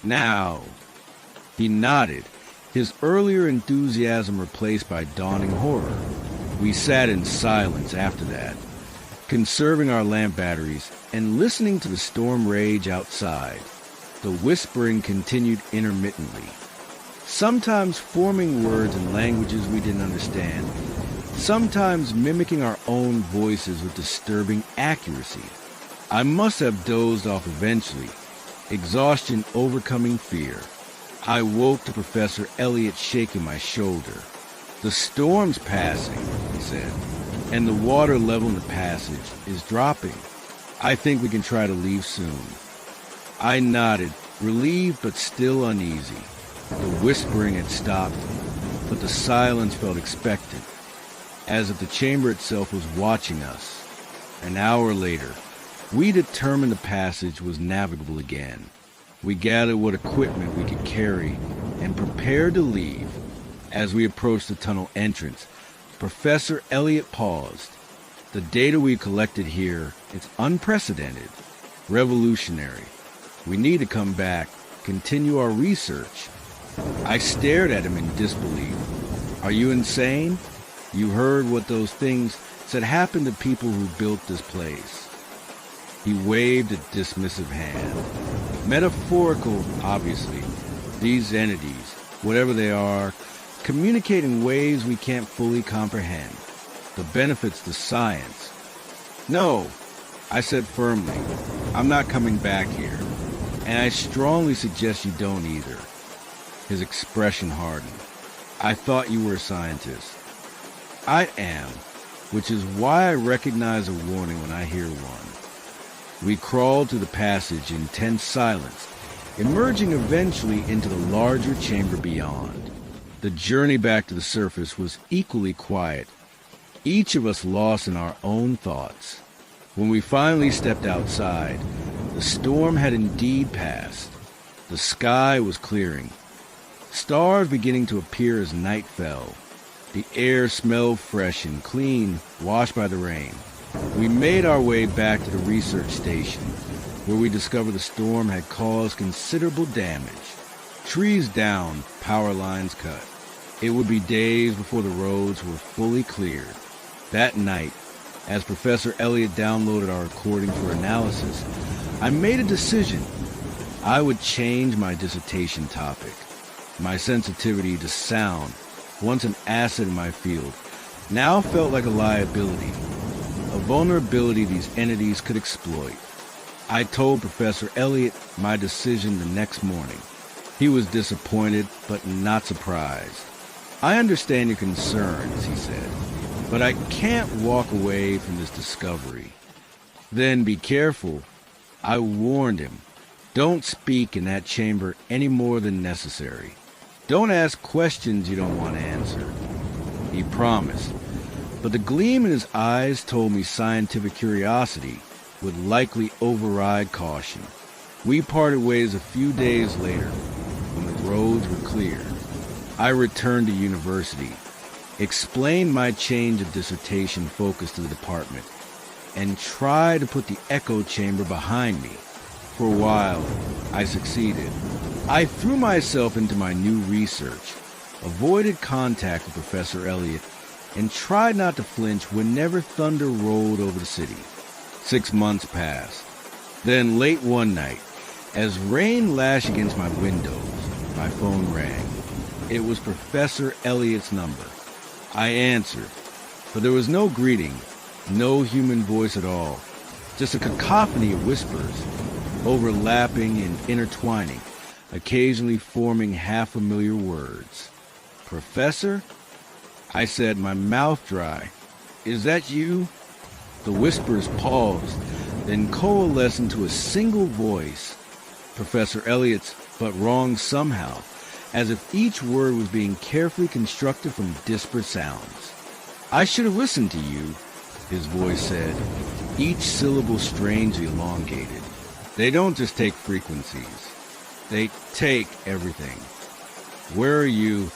S1: Now. He nodded, his earlier enthusiasm replaced by dawning horror. We sat in silence after that, conserving our lamp batteries and listening to the storm rage outside. The whispering continued intermittently, sometimes forming words in languages we didn't understand, sometimes mimicking our own voices with disturbing accuracy. I must have dozed off eventually, exhaustion overcoming fear. I woke to Professor Elliot shaking my shoulder. The storm's passing, he said, and the water level in the passage is dropping. I think we can try to leave soon. I nodded, relieved but still uneasy. The whispering had stopped, but the silence felt expectant, as if the chamber itself was watching us. An hour later, We determined the passage was navigable again. We gathered what equipment we could carry and prepared to leave. As we approached the tunnel entrance, Professor Elliot paused. The data we collected here is unprecedented, revolutionary. We need to come back, continue our research. I stared at him in disbelief. Are you insane? You heard what those things said happened to people who built this place. He waved a dismissive hand. Metaphorical, obviously. These entities, whatever they are, communicate in ways we can't fully comprehend. The benefits to science. No, I said firmly, I'm not coming back here. And I strongly suggest you don't either. His expression hardened. I thought you were a scientist. I am, which is why I recognize a warning when I hear one. We crawled through the passage in tense silence, emerging eventually into the larger chamber beyond. The journey back to the surface was equally quiet, each of us lost in our own thoughts. When we finally stepped outside, the storm had indeed passed. The sky was clearing, stars beginning to appear as night fell. The air smelled fresh and clean, washed by the rain. We made our way back to the research station, where we discovered the storm had caused considerable damage. Trees down, power lines cut. It would be days before the roads were fully cleared. That night, as Professor Elliot downloaded our recording for analysis, I made a decision. I would change my dissertation topic. My sensitivity to sound, once an asset in my field, now felt like a liability, a vulnerability these entities could exploit. I told Professor Elliot my decision the next morning. He was disappointed, but not surprised. I understand your concerns, he said, but I can't walk away from this discovery. Then be careful. I warned him. Don't speak in that chamber any more than necessary. Don't ask questions you don't want answered. He promised, but the gleam in his eyes told me scientific curiosity would likely override caution. We parted ways a few days later, when the roads were clear. I returned to university, explained my change of dissertation focus to the department, and tried to put the echo chamber behind me. For a while, I succeeded. I threw myself into my new research, avoided contact with Professor Elliot, and tried not to flinch whenever thunder rolled over the city. 6 months passed. Then late one night, as rain lashed against my windows, my phone rang. It was Professor Elliot's number. I answered, but there was no greeting, no human voice at all, just a cacophony of whispers, overlapping and intertwining, occasionally forming half-familiar words. Professor? I said, my mouth dry. Is that you? The whispers paused, then coalesced into a single voice. Professor Elliot's, but wrong somehow, as if each word was being carefully constructed from disparate sounds. I should have listened to you, his voice said, each syllable strangely elongated. They don't just take frequencies. They take everything. Where are you?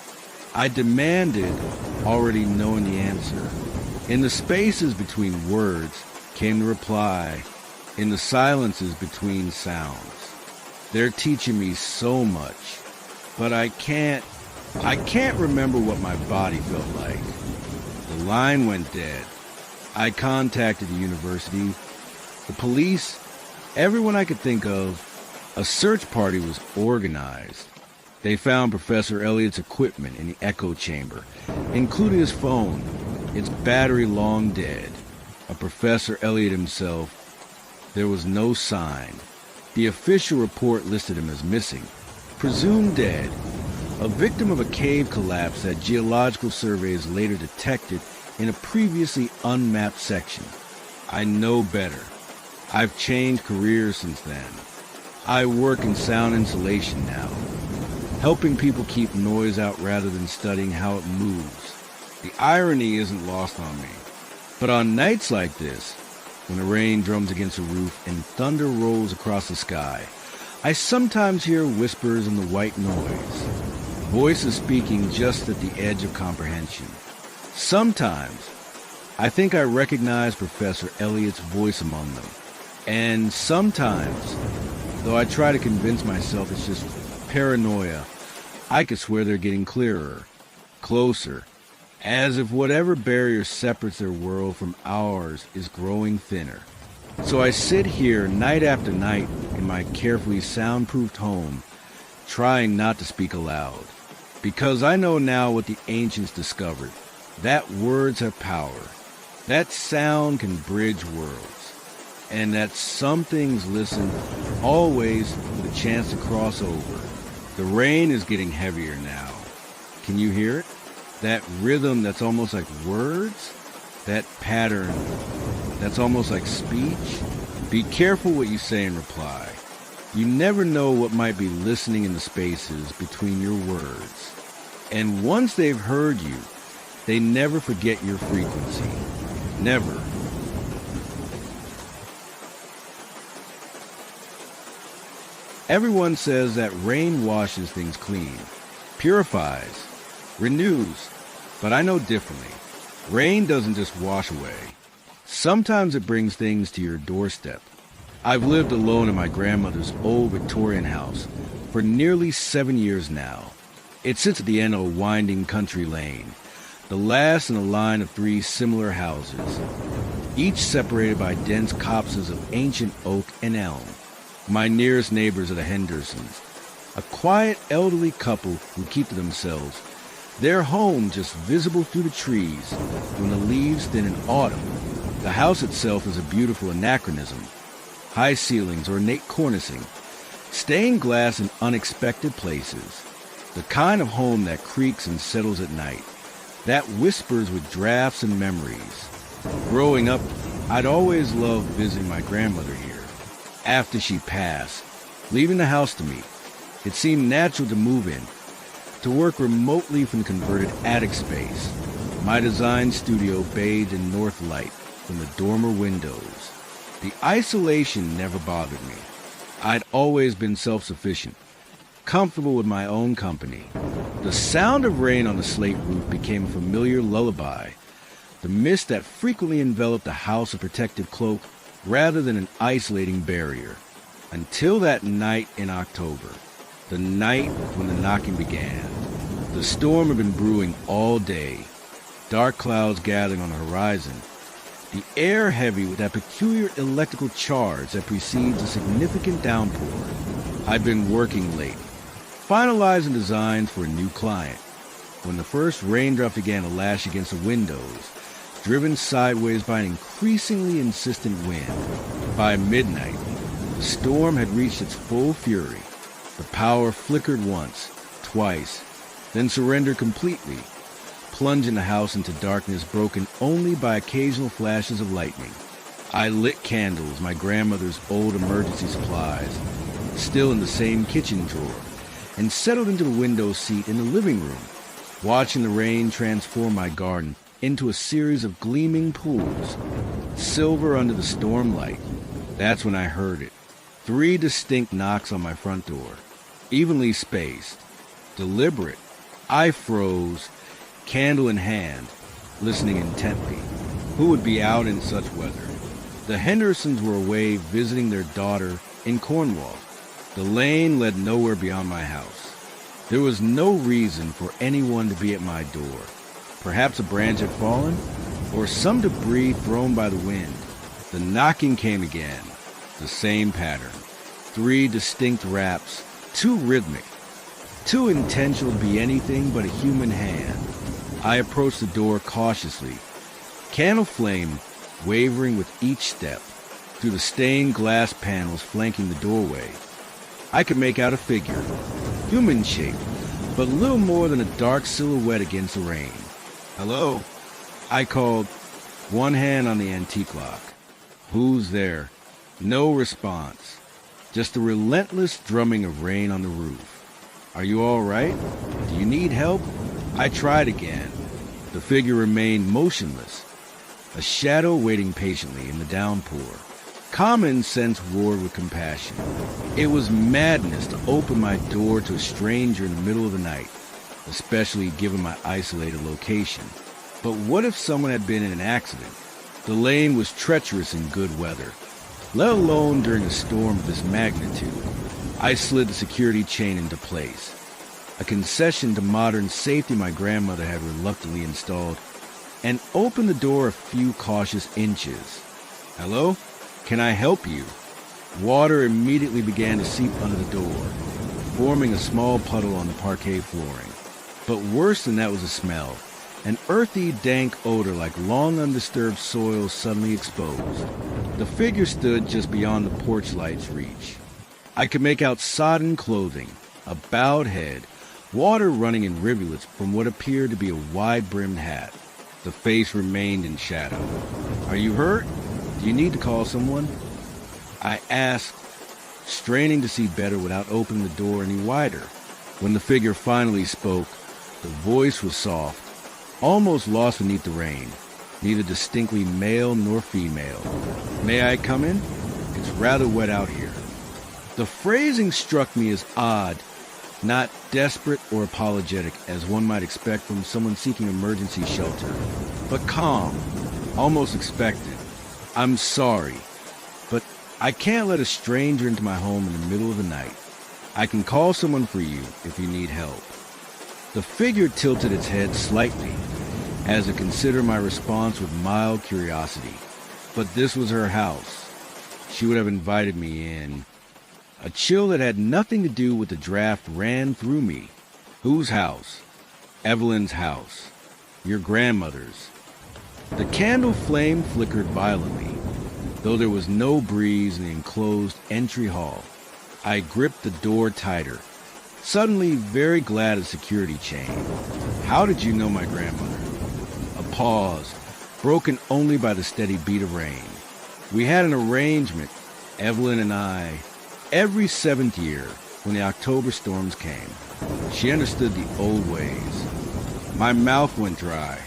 S1: I demanded, already knowing the answer. In the spaces between words came the reply. In the silences between sounds. They're teaching me so much. But I can't remember what my body felt like. The line went dead. I contacted the university, the police, everyone I could think of. A search party was organized. They found Professor Elliot's equipment in the echo chamber, including his phone, its battery long dead. Of Professor Elliot himself, there was no sign. The official report listed him as missing, presumed dead, a victim of a cave collapse that geological surveys later detected in a previously unmapped section. I know better. I've changed careers since then. I work in sound insulation now, helping people keep noise out rather than studying how it moves. The irony isn't lost on me. But on nights like this, when the rain drums against the roof and thunder rolls across the sky, I sometimes hear whispers in the white noise, voices speaking just at the edge of comprehension. Sometimes, I think I recognize Professor Elliot's voice among them. And sometimes, though I try to convince myself it's just paranoia, I could swear they're getting clearer, closer, as if whatever barrier separates their world from ours is growing thinner. So I sit here night after night in my carefully soundproofed home, trying not to speak aloud. Because I know now what the ancients discovered, that words have power, that sound can bridge worlds, and that some things listen always with a chance to cross over. The rain is getting heavier now. Can you hear it? That rhythm that's almost like words? That pattern that's almost like speech? Be careful what you say in reply. You never know what might be listening in the spaces between your words. And once they've heard you, they never forget your frequency. Never. Everyone says that rain washes things clean, purifies, renews, but I know differently. Rain doesn't just wash away. Sometimes it brings things to your doorstep. I've lived alone in my grandmother's old Victorian house for nearly 7 years now. It sits at the end of a winding country lane, the last in a line of 3 similar houses, each separated by dense copses of ancient oak and elm. My nearest neighbors are the Hendersons, a quiet elderly couple who keep to themselves, their home just visible through the trees when the leaves thin in autumn. The house itself is a beautiful anachronism, high ceilings, ornate cornicing, stained glass in unexpected places, the kind of home that creaks and settles at night, that whispers with drafts and memories. Growing up, I'd always loved visiting my grandmother here. After she passed, leaving the house to me, it seemed natural to move in, to work remotely from converted attic space, my design studio bathed in north light from the dormer windows. The isolation never bothered me. I'd always been self-sufficient, comfortable with my own company. The sound of rain on the slate roof became a familiar lullaby, the mist that frequently enveloped the house a protective cloak rather than an isolating barrier. Until that night in October, the night when the knocking began. The storm had been brewing all day, dark clouds gathering on the horizon, the air heavy with that peculiar electrical charge that precedes a significant downpour. I'd been working late, finalizing designs for a new client, when the first raindrop began to lash against the windows, driven sideways by an increasingly insistent wind. By midnight, the storm had reached its full fury. The power flickered once, twice, then surrendered completely, plunging the house into darkness broken only by occasional flashes of lightning. I lit candles, my grandmother's old emergency supplies, still in the same kitchen drawer, and settled into the window seat in the living room, watching the rain transform my garden into a series of gleaming pools, silver under the storm light. That's when I heard it. 3 distinct knocks on my front door, evenly spaced, deliberate. I froze, candle in hand, listening intently. Who would be out in such weather? The Hendersons were away visiting their daughter in Cornwall. The lane led nowhere beyond my house. There was no reason for anyone to be at my door. Perhaps a branch had fallen, or some debris thrown by the wind. The knocking came again, the same pattern. 3 distinct raps, too rhythmic, too intentional to be anything but a human hand. I approached the door cautiously, candle flame wavering with each step through the stained glass panels flanking the doorway. I could make out a figure, human-shaped, but little more than a dark silhouette against the rain. "Hello?" I called, one hand on the antique lock. "Who's there?" No response, just the relentless drumming of rain on the roof. "Are you all right? Do you need help?" I tried again. The figure remained motionless, a shadow waiting patiently in the downpour. Common sense roared with compassion. It was madness to open my door to a stranger in the middle of the night, especially given my isolated location. But what if someone had been in an accident? The lane was treacherous in good weather, let alone during a storm of this magnitude. I slid the security chain into place, a concession to modern safety my grandmother had reluctantly installed, and opened the door a few cautious inches. "Hello? Can I help you?" Water immediately began to seep under the door, forming a small puddle on the parquet flooring. But worse than that was the smell, an earthy, dank odor like long undisturbed soil suddenly exposed. The figure stood just beyond the porch light's reach. I could make out sodden clothing, a bowed head, water running in rivulets from what appeared to be a wide-brimmed hat. The face remained in shadow. "Are you hurt? Do you need to call someone?" I asked, straining to see better without opening the door any wider. When the figure finally spoke, the voice was soft, almost lost beneath the rain, neither distinctly male nor female. "May I come in? It's rather wet out here." The phrasing struck me as odd, not desperate or apologetic as one might expect from someone seeking emergency shelter, but calm, almost expectant. "I'm sorry, but I can't let a stranger into my home in the middle of the night. I can call someone for you if you need help." The figure tilted its head slightly, as it considered my response with mild curiosity. But this was her house. She would have invited me in. A chill that had nothing to do with the draft ran through me. "Whose house?" "Evelyn's house. Your grandmother's." The candle flame flickered violently, though there was no breeze in the enclosed entry hall. I gripped the door tighter, suddenly very glad of the security chain. "How did you know my grandmother?" A pause, broken only by the steady beat of rain. "We had an arrangement, Evelyn and I, every 7th year when the October storms came. She understood the old ways." My mouth went dry.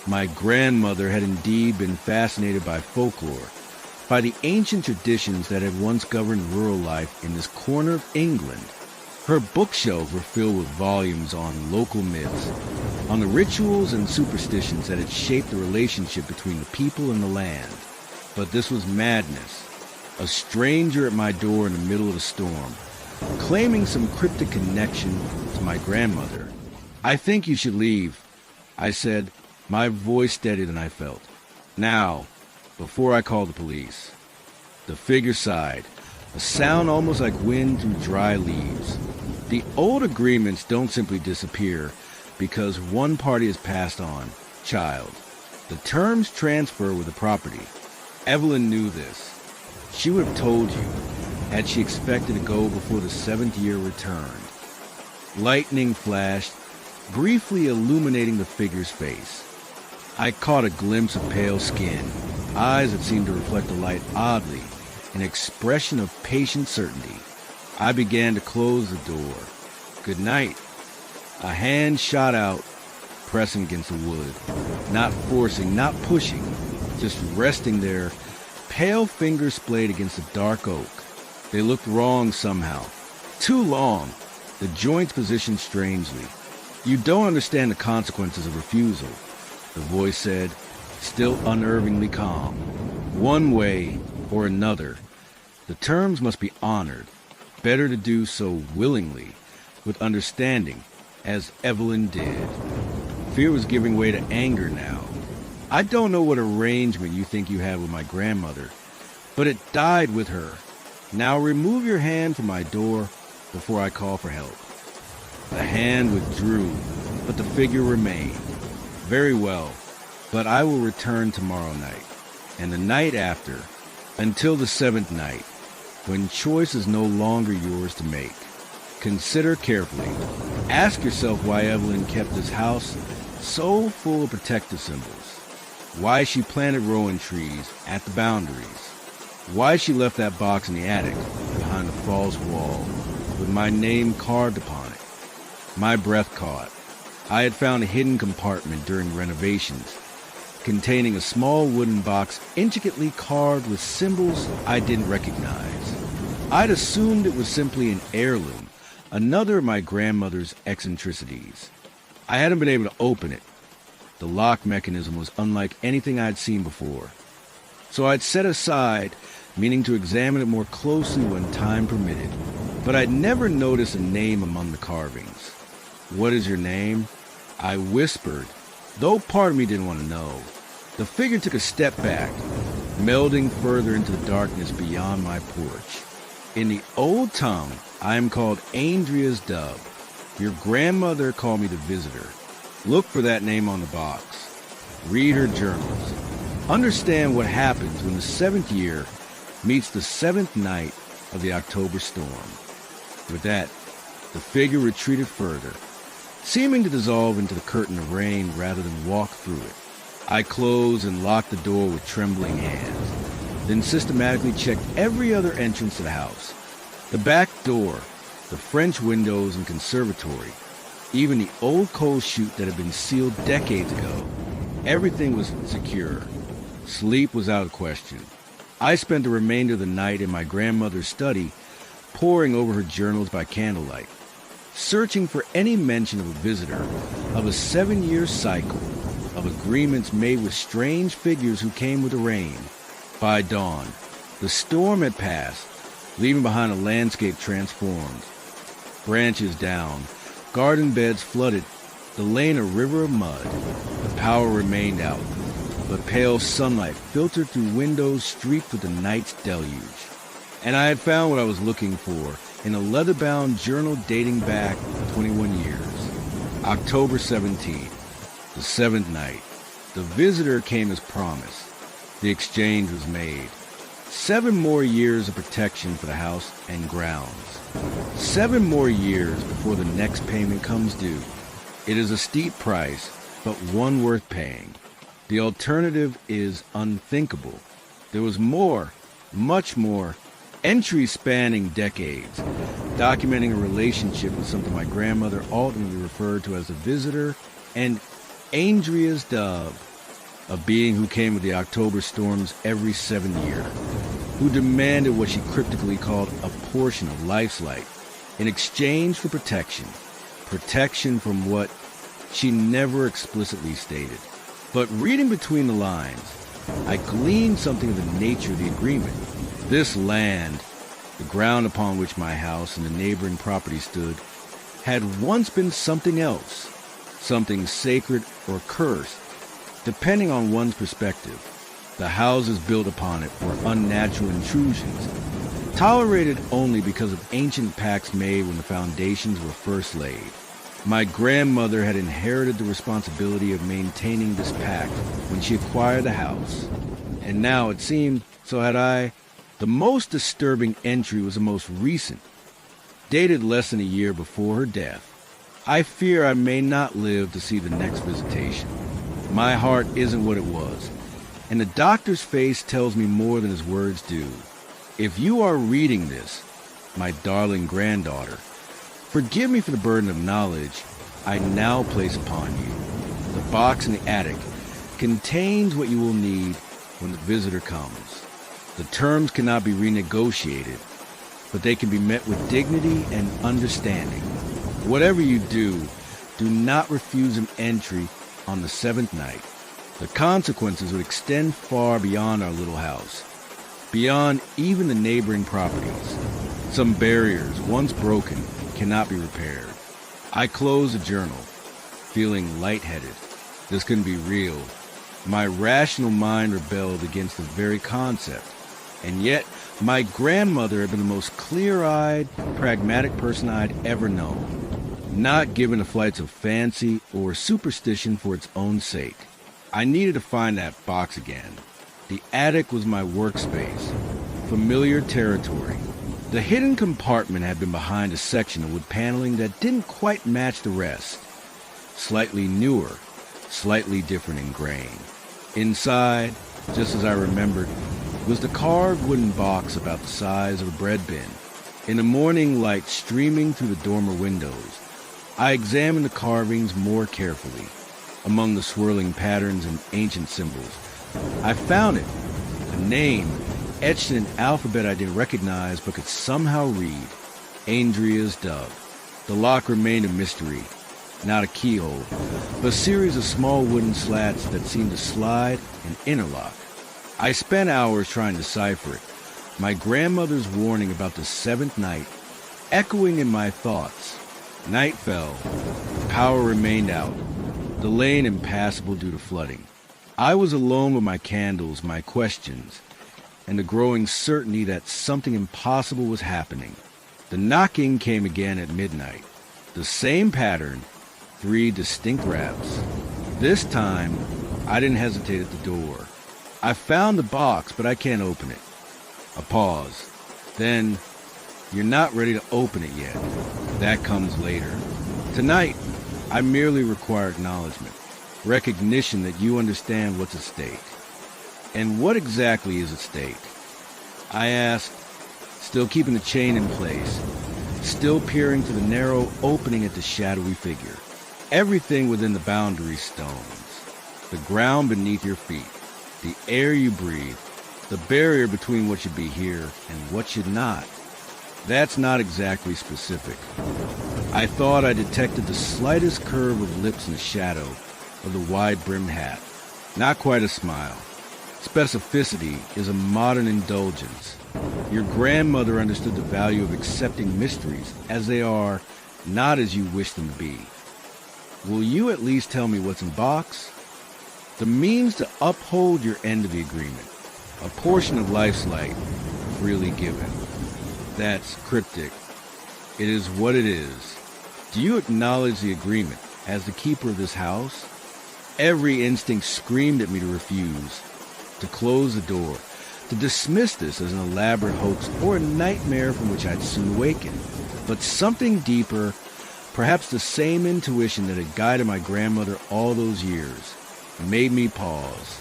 S1: My grandmother had indeed been fascinated by folklore, by the ancient traditions that had once governed rural life in this corner of England. Her bookshelves were filled with volumes on local myths, on the rituals and superstitions that had shaped the relationship between the people and the land. But this was madness. A stranger at my door in the middle of the storm, claiming some cryptic connection to my grandmother. "I think you should leave," I said, my voice steadier than I felt. "Now, before I call the police." The figure sighed, a sound almost like wind through dry leaves. The old agreements don't simply disappear because one party is passed on, child. The terms transfer with the property. Evelyn knew this. She would have told you, had she expected to go before the 7th year returned. Lightning flashed, briefly illuminating the figure's face. I caught a glimpse of pale skin, eyes that seemed to reflect the light oddly, an expression of patient certainty. I began to close the door. "Good night." A hand shot out, pressing against the wood, not forcing, not pushing, just resting there, pale fingers splayed against the dark oak. They looked wrong somehow. Too long. The joints positioned strangely. "You don't understand the consequences of refusal," the voice said, still unnervingly calm. "One way or another, the terms must be honored. Better to do so willingly, with understanding, as Evelyn did." Fear was giving way to anger now. "I don't know what arrangement you think you have with my grandmother, but it died with her. Now remove your hand from my door before I call for help." The hand withdrew, but the figure remained. "Very well, but I will return tomorrow night, and the night after, until the 7th night, when choice is no longer yours to make. Consider carefully. Ask yourself why Evelyn kept this house so full of protective symbols. Why she planted rowan trees at the boundaries. Why she left that box in the attic behind the false wall with my name carved upon it. My breath caught. I had found a hidden compartment during renovations, containing a small wooden box intricately carved with symbols I didn't recognize. I'd assumed it was simply an heirloom, another of my grandmother's eccentricities. I hadn't been able to open it. The lock mechanism was unlike anything I'd seen before. So I'd set aside, meaning to examine it more closely when time permitted. But I'd never noticed a name among the carvings. "What is your name?" I whispered, though part of me didn't want to know. The figure took a step back, melding further into the darkness beyond my porch. "In the old tongue, I am called Andrea's Dove. Your grandmother called me the Visitor. Look for that name on the box. Read her journals. Understand what happens when the 7th year meets the 7th night of the October storm." With that, the figure retreated further, seeming to dissolve into the curtain of rain rather than walk through it. I closed and locked the door with trembling hands, then systematically checked every other entrance to the house. The back door, the French windows and conservatory, even the old coal chute that had been sealed decades ago. Everything was secure. Sleep was out of question. I spent the remainder of the night in my grandmother's study, poring over her journals by candlelight, searching for any mention of a visitor, of a 7-year cycle, of agreements made with strange figures who came with the rain. By dawn, the storm had passed, leaving behind a landscape transformed. Branches down, garden beds flooded, the lane a river of mud. The power remained out, but pale sunlight filtered through windows streaked with the night's deluge. And I had found what I was looking for in a leather-bound journal dating back 21 years. October 17th, the 7th night. The visitor came as promised. The exchange was made. 7 more years of protection for the house and grounds. 7 more years before the next payment comes due. It is a steep price, but one worth paying. The alternative is unthinkable. There was more, much more, entries spanning decades, documenting a relationship with something my grandmother ultimately referred to as a visitor, and Andrea's Dove, a being who came with the October storms every 7th year, who demanded what she cryptically called a portion of life's light in exchange for protection. Protection from what she never explicitly stated. But reading between the lines, I gleaned something of the nature of the agreement. This land, the ground upon which my house and the neighboring property stood, had once been something else, something sacred or cursed, depending on one's perspective. The houses built upon it were unnatural intrusions, tolerated only because of ancient pacts made when the foundations were first laid. My grandmother had inherited the responsibility of maintaining this pact when she acquired the house, and now it seemed so had I. The most disturbing entry was the most recent, dated less than a year before her death. I fear I may not live to see the next visitation. My heart isn't what it was, and the doctor's face tells me more than his words do. If you are reading this, my darling granddaughter, forgive me for the burden of knowledge I now place upon you. The box in the attic contains what you will need when the visitor comes. The terms cannot be renegotiated, but they can be met with dignity and understanding. Whatever you do, do not refuse him entry on the 7th night. The consequences would extend far beyond our little house, beyond even the neighboring properties. Some barriers, once broken, cannot be repaired. I closed the journal, feeling lightheaded. This couldn't be real. My rational mind rebelled against the very concept. And yet, my grandmother had been the most clear-eyed, pragmatic person I'd ever known, not given to flights of fancy or superstition for its own sake. I needed to find that box again. The attic was my workspace, familiar territory. The hidden compartment had been behind a section of wood paneling that didn't quite match the rest. Slightly newer, slightly different in grain. Inside, just as I remembered, was the carved wooden box about the size of a bread bin. In the morning light streaming through the dormer windows, I examined the carvings more carefully. among the swirling patterns and ancient symbols. I found it, a name etched in an alphabet I didn't recognize but could somehow read. Andrea's Dove. The lock remained a mystery, not a keyhole, but a series of small wooden slats that seemed to slide and interlock. I spent hours trying to decipher it, my grandmother's warning about the seventh night echoing in my thoughts. Night fell. Power remained out, the lane impassable due to flooding. I was alone with my candles, my questions, and the growing certainty that something impossible was happening. The knocking came again at midnight. The same pattern, 3 distinct raps. This time, I didn't hesitate at the door. I found the box, but I can't open it. A pause. Then, you're not ready to open it yet. That comes later. Tonight, I merely require acknowledgement, recognition that you understand what's at stake. And what exactly is at stake? I asked, still keeping the chain in place, still peering through the narrow opening at the shadowy figure. Everything within the boundary stones, the ground beneath your feet, the air you breathe, the barrier between what should be here and what should not. That's not exactly specific. I thought I detected the slightest curve of lips in the shadow of the wide-brimmed hat. Not quite a smile. Specificity is a modern indulgence. Your grandmother understood the value of accepting mysteries as they are, not as you wish them to be. Will you at least tell me what's in box? The means to uphold your end of the agreement. A portion of life's light, freely given. That's cryptic. It is what it is. Do you acknowledge the agreement as the keeper of this house? Every instinct screamed at me to refuse, to close the door, to dismiss this as an elaborate hoax or a nightmare from which I'd soon awaken. But something deeper, perhaps the same intuition that had guided my grandmother all those years, made me pause.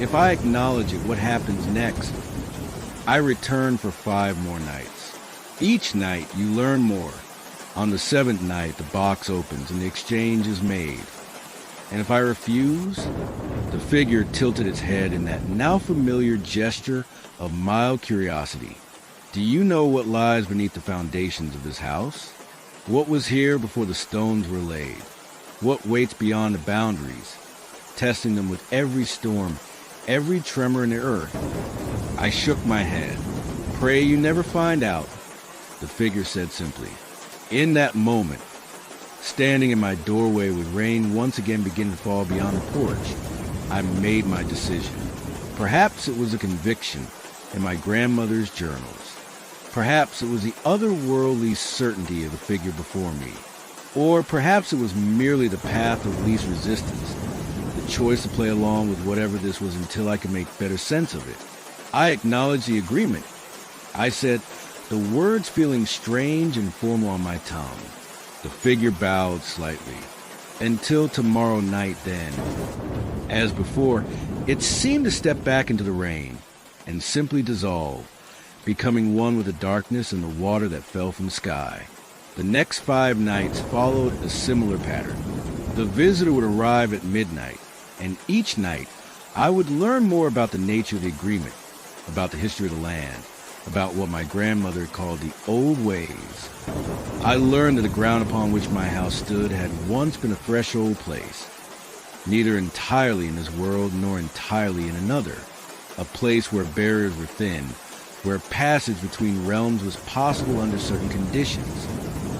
S1: If I acknowledge it, what happens next? I return for 5 more nights. Each night, you learn more. On the 7th night, the box opens and the exchange is made. And if I refuse, the figure tilted its head in that now familiar gesture of mild curiosity. Do you know what lies beneath the foundations of this house? What was here before the stones were laid? What waits beyond the boundaries, testing them with every storm, every tremor in the earth? I shook my head. Pray you never find out, the figure said simply. In that moment, standing in my doorway with rain once again beginning to fall beyond the porch, I made my decision. Perhaps it was a conviction in my grandmother's journals. Perhaps it was the otherworldly certainty of the figure before me. Or perhaps it was merely the path of least resistance, the choice to play along with whatever this was until I could make better sense of it. I acknowledged the agreement. I said, the words feeling strange and formal on my tongue. The figure bowed slightly. Until tomorrow night, then. As before, it seemed to step back into the rain and simply dissolve, becoming one with the darkness and the water that fell from the sky. The next 5 nights followed a similar pattern. The visitor would arrive at midnight, and each night I would learn more about the nature of the agreement, about the history of the land, about what my grandmother called the old ways. I learned that the ground upon which my house stood had once been a threshold place, neither entirely in this world nor entirely in another, a place where barriers were thin, where passage between realms was possible under certain conditions.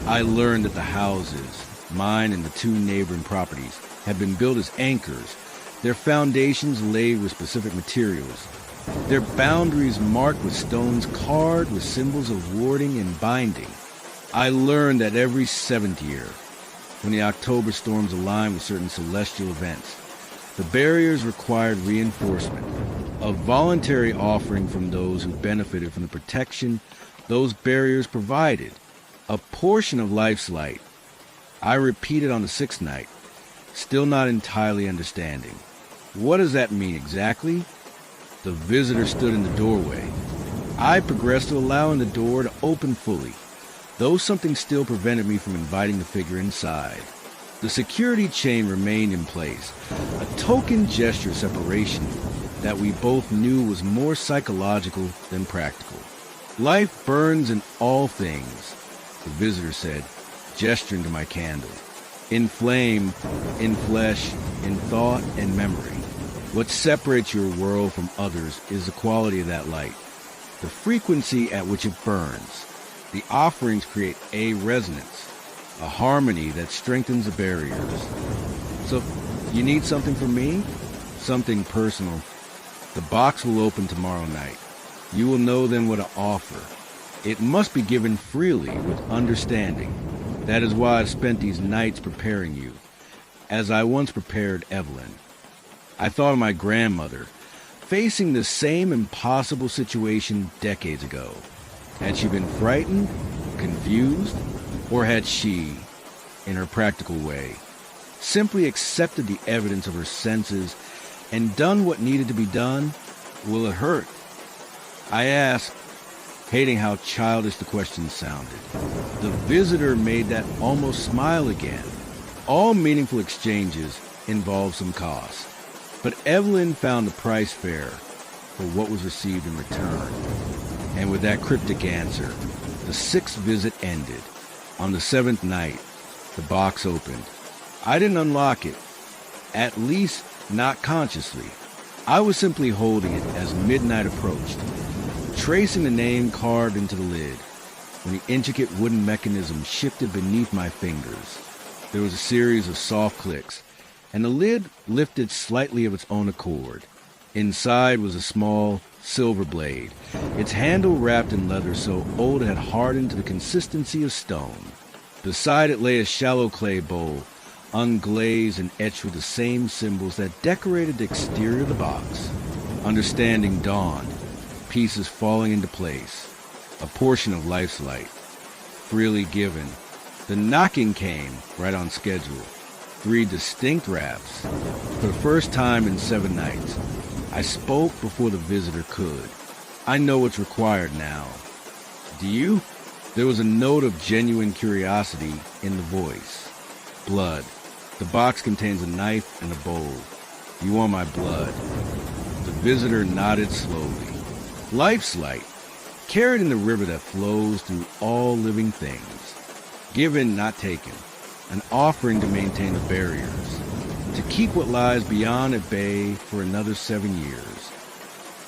S1: I learned that the houses, mine and the 2 neighboring properties, had been built as anchors, their foundations laid with specific materials, their boundaries marked with stones carved with symbols of warding and binding. I learned that every 7th year, when the October storms aligned with certain celestial events, the barriers required reinforcement, a voluntary offering from those who benefited from the protection those barriers provided, a portion of life's light. I repeated on the 6th night, still not entirely understanding. What does that mean exactly? The visitor stood in the doorway. I progressed to allowing the door to open fully, though something still prevented me from inviting the figure inside. The security chain remained in place, a token gesture of separation that we both knew was more psychological than practical. Life burns in all things, the visitor said, gesturing to my candle. In flame, in flesh, in thought and memory. What separates your world from others is the quality of that light, the frequency at which it burns. The offerings create a resonance, a harmony that strengthens the barriers. So, you need something from me? Something personal. The box will open tomorrow night. You will know then what to offer. It must be given freely with understanding. That is why I've spent these nights preparing you, as I once prepared Evelyn. I thought of my grandmother, facing the same impossible situation decades ago. Had she been frightened, confused, or had she, in her practical way, simply accepted the evidence of her senses and done what needed to be done? Will it hurt? I asked, hating how childish the question sounded. The visitor made that almost smile again. All meaningful exchanges involve some cost, but Evelyn found the price fair for what was received in return. And with that cryptic answer, the sixth visit ended. On the seventh night, the box opened. I didn't unlock it, at least not consciously. I was simply holding it as midnight approached, tracing the name carved into the lid. When the intricate wooden mechanism shifted beneath my fingers, there was a series of soft clicks, and the lid lifted slightly of its own accord. Inside was a small silver blade, its handle wrapped in leather so old it had hardened to the consistency of stone. Beside it lay a shallow clay bowl, unglazed and etched with the same symbols that decorated the exterior of the box. Understanding dawned, pieces falling into place, a portion of life's light, freely given. The knocking came right on schedule. 3 distinct raps. For the first time in 7 nights, I spoke before the visitor could. I know what's required now. Do you? There was a note of genuine curiosity in the voice. Blood. The box contains a knife and a bowl. You want my blood? The visitor nodded slowly. Life's light, carried in the river that flows through all living things. Given, not taken. An offering to maintain the barriers. To keep what lies beyond at bay for another 7 years.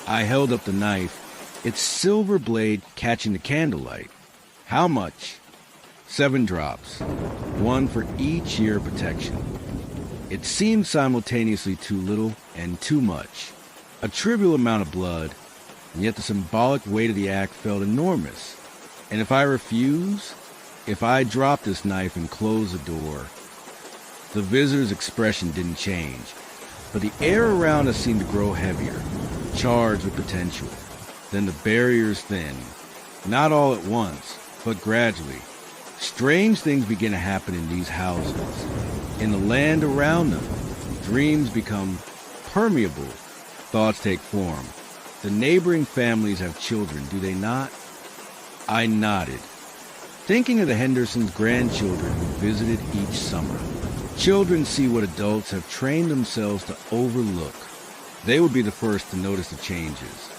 S1: I held up the knife, its silver blade catching the candlelight. How much? 7 drops. 1 for each year of protection. It seemed simultaneously too little and too much. A trivial amount of blood, and yet the symbolic weight of the act felt enormous. And if I refuse, if I drop this knife and close the door... The visitor's expression didn't change, but the air around us seemed to grow heavier, charged with potential. Then the barriers thinned, not all at once, but gradually. Strange things begin to happen in these houses, in the land around them. Dreams become permeable, thoughts take form. The neighboring families have children, do they not? I nodded, thinking of the Hendersons' grandchildren who visited each summer. Children see what adults have trained themselves to overlook. They would be the first to notice the changes,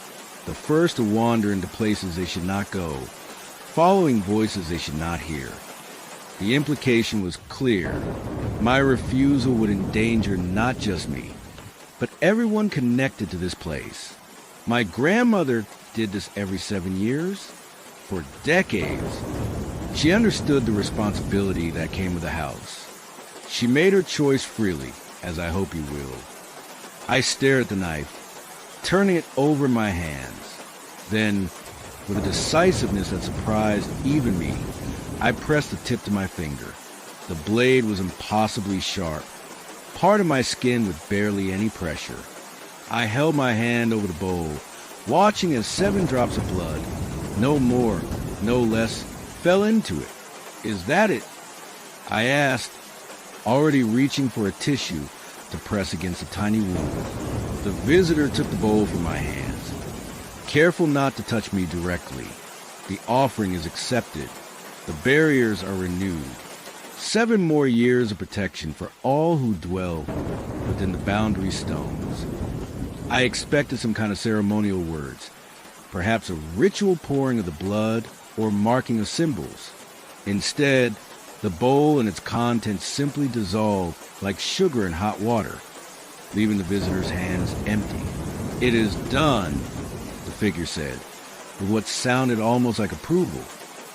S1: the first to wander into places they should not go, following voices they should not hear. The implication was clear. My refusal would endanger not just me, but everyone connected to this place. My grandmother did this every 7 years, for decades. She understood the responsibility that came with the house. She made her choice freely, as I hope you will. I stared at the knife, turning it over my hands. Then, with a decisiveness that surprised even me, I pressed the tip to my finger. The blade was impossibly sharp, part of my skin with barely any pressure. I held my hand over the bowl, watching as 7 drops of blood, no more, no less, fell into it. Is that it? I asked, already reaching for a tissue to press against a tiny wound. The visitor took the bowl from my hands. Careful not to touch me directly. The offering is accepted. The barriers are renewed. 7 more years of protection for all who dwell within the boundary stones. I expected some kind of ceremonial words, perhaps a ritual pouring of the blood or marking of symbols. Instead, the bowl and its contents simply dissolved like sugar in hot water, leaving the visitor's hands empty. "It is done," the figure said, with what sounded almost like approval.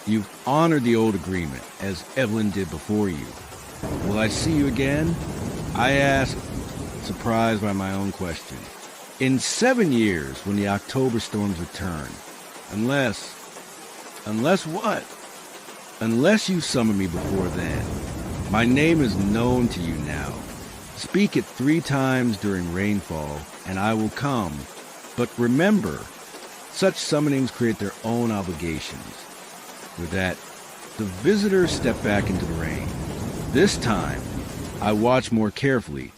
S1: "You've honored the old agreement, as Evelyn did before you. Will I see you again?" I asked, surprised by my own question. "In 7 years, when the October storms return. Unless what? Unless you summon me before then. My name is known to you now. Speak it 3 times during rainfall, and I will come. But remember, such summonings create their own obligations." With that, the visitor stepped back into the rain. This time, I watched more carefully,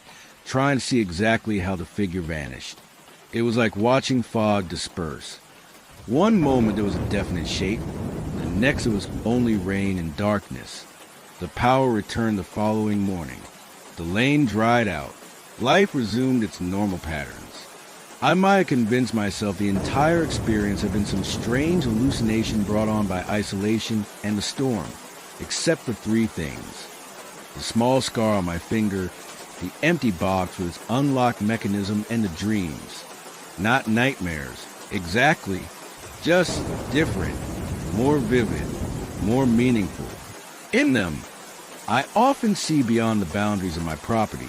S1: trying to see exactly how the figure vanished. It was like watching fog disperse. One moment there was a definite shape, the next it was only rain and darkness. The power returned the following morning. The lane dried out. Life resumed its normal patterns. I might have convinced myself the entire experience had been some strange hallucination brought on by isolation and the storm, except for 3 things. The small scar on my finger, the empty box with its unlocked mechanism, and the dreams. Not nightmares, exactly, just different, more vivid, more meaningful. In them, I often see beyond the boundaries of my property,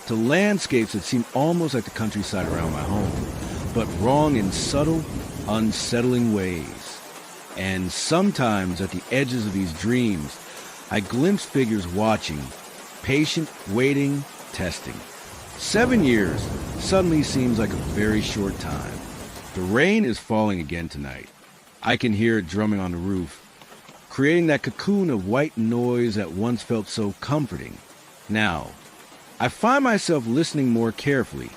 S1: to landscapes that seem almost like the countryside around my home, but wrong in subtle, unsettling ways. And sometimes at the edges of these dreams, I glimpse figures watching, patient, waiting, testing. 7 years suddenly seems like a very short time. The rain is falling again tonight. I can hear it drumming on the roof, creating that cocoon of white noise that once felt so comforting. Now, I find myself listening more carefully,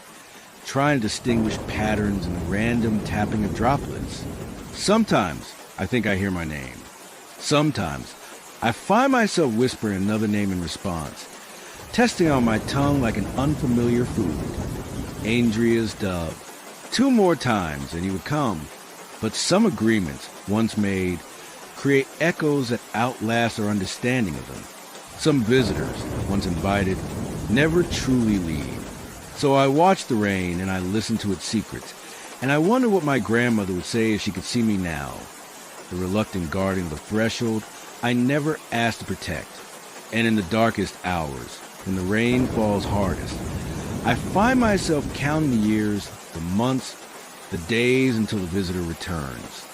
S1: trying to distinguish patterns in the random tapping of droplets. Sometimes I think I hear my name. Sometimes I find myself whispering another name in response, testing on my tongue like an unfamiliar food. Andrea's dove. 2 more times and he would come. But some agreements, once made, create echoes that outlast our understanding of them. Some visitors, once invited, never truly leave. So I watch the rain and I listen to its secrets, and I wonder what my grandmother would say if she could see me now. The reluctant guardian of the threshold I never asked to protect. And in the darkest hours, when the rain falls hardest, I find myself counting the years, the months, the days until the visitor returns,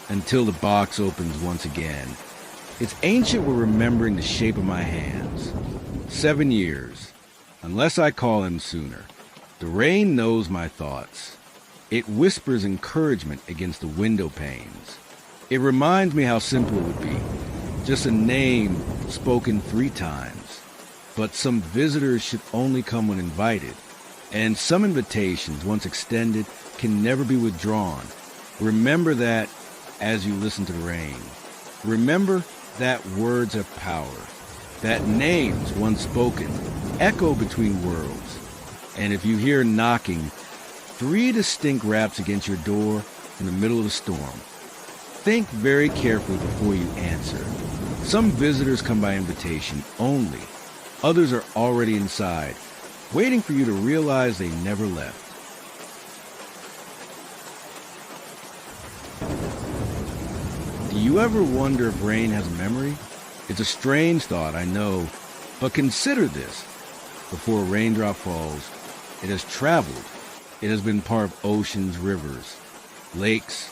S1: until the box opens once again. It's ancient with remembering the shape of my hands. 7 years. Unless I call him sooner. The rain knows my thoughts. It whispers encouragement against the window panes. It reminds me how simple it would be. Just a name spoken 3 times. But some visitors should only come when invited. And some invitations, once extended, can never be withdrawn. Remember that as you listen to the rain. Remember that words have power. That names, once spoken, echo between worlds. And if you hear knocking, 3 distinct raps against your door in the middle of the storm, think very carefully before you answer. Some visitors come by invitation only. Others are already inside, waiting for you to realize they never left. Do you ever wonder if rain has a memory? It's a strange thought, I know, but consider this. Before a raindrop falls, it has traveled. It has been part of oceans, rivers, lakes.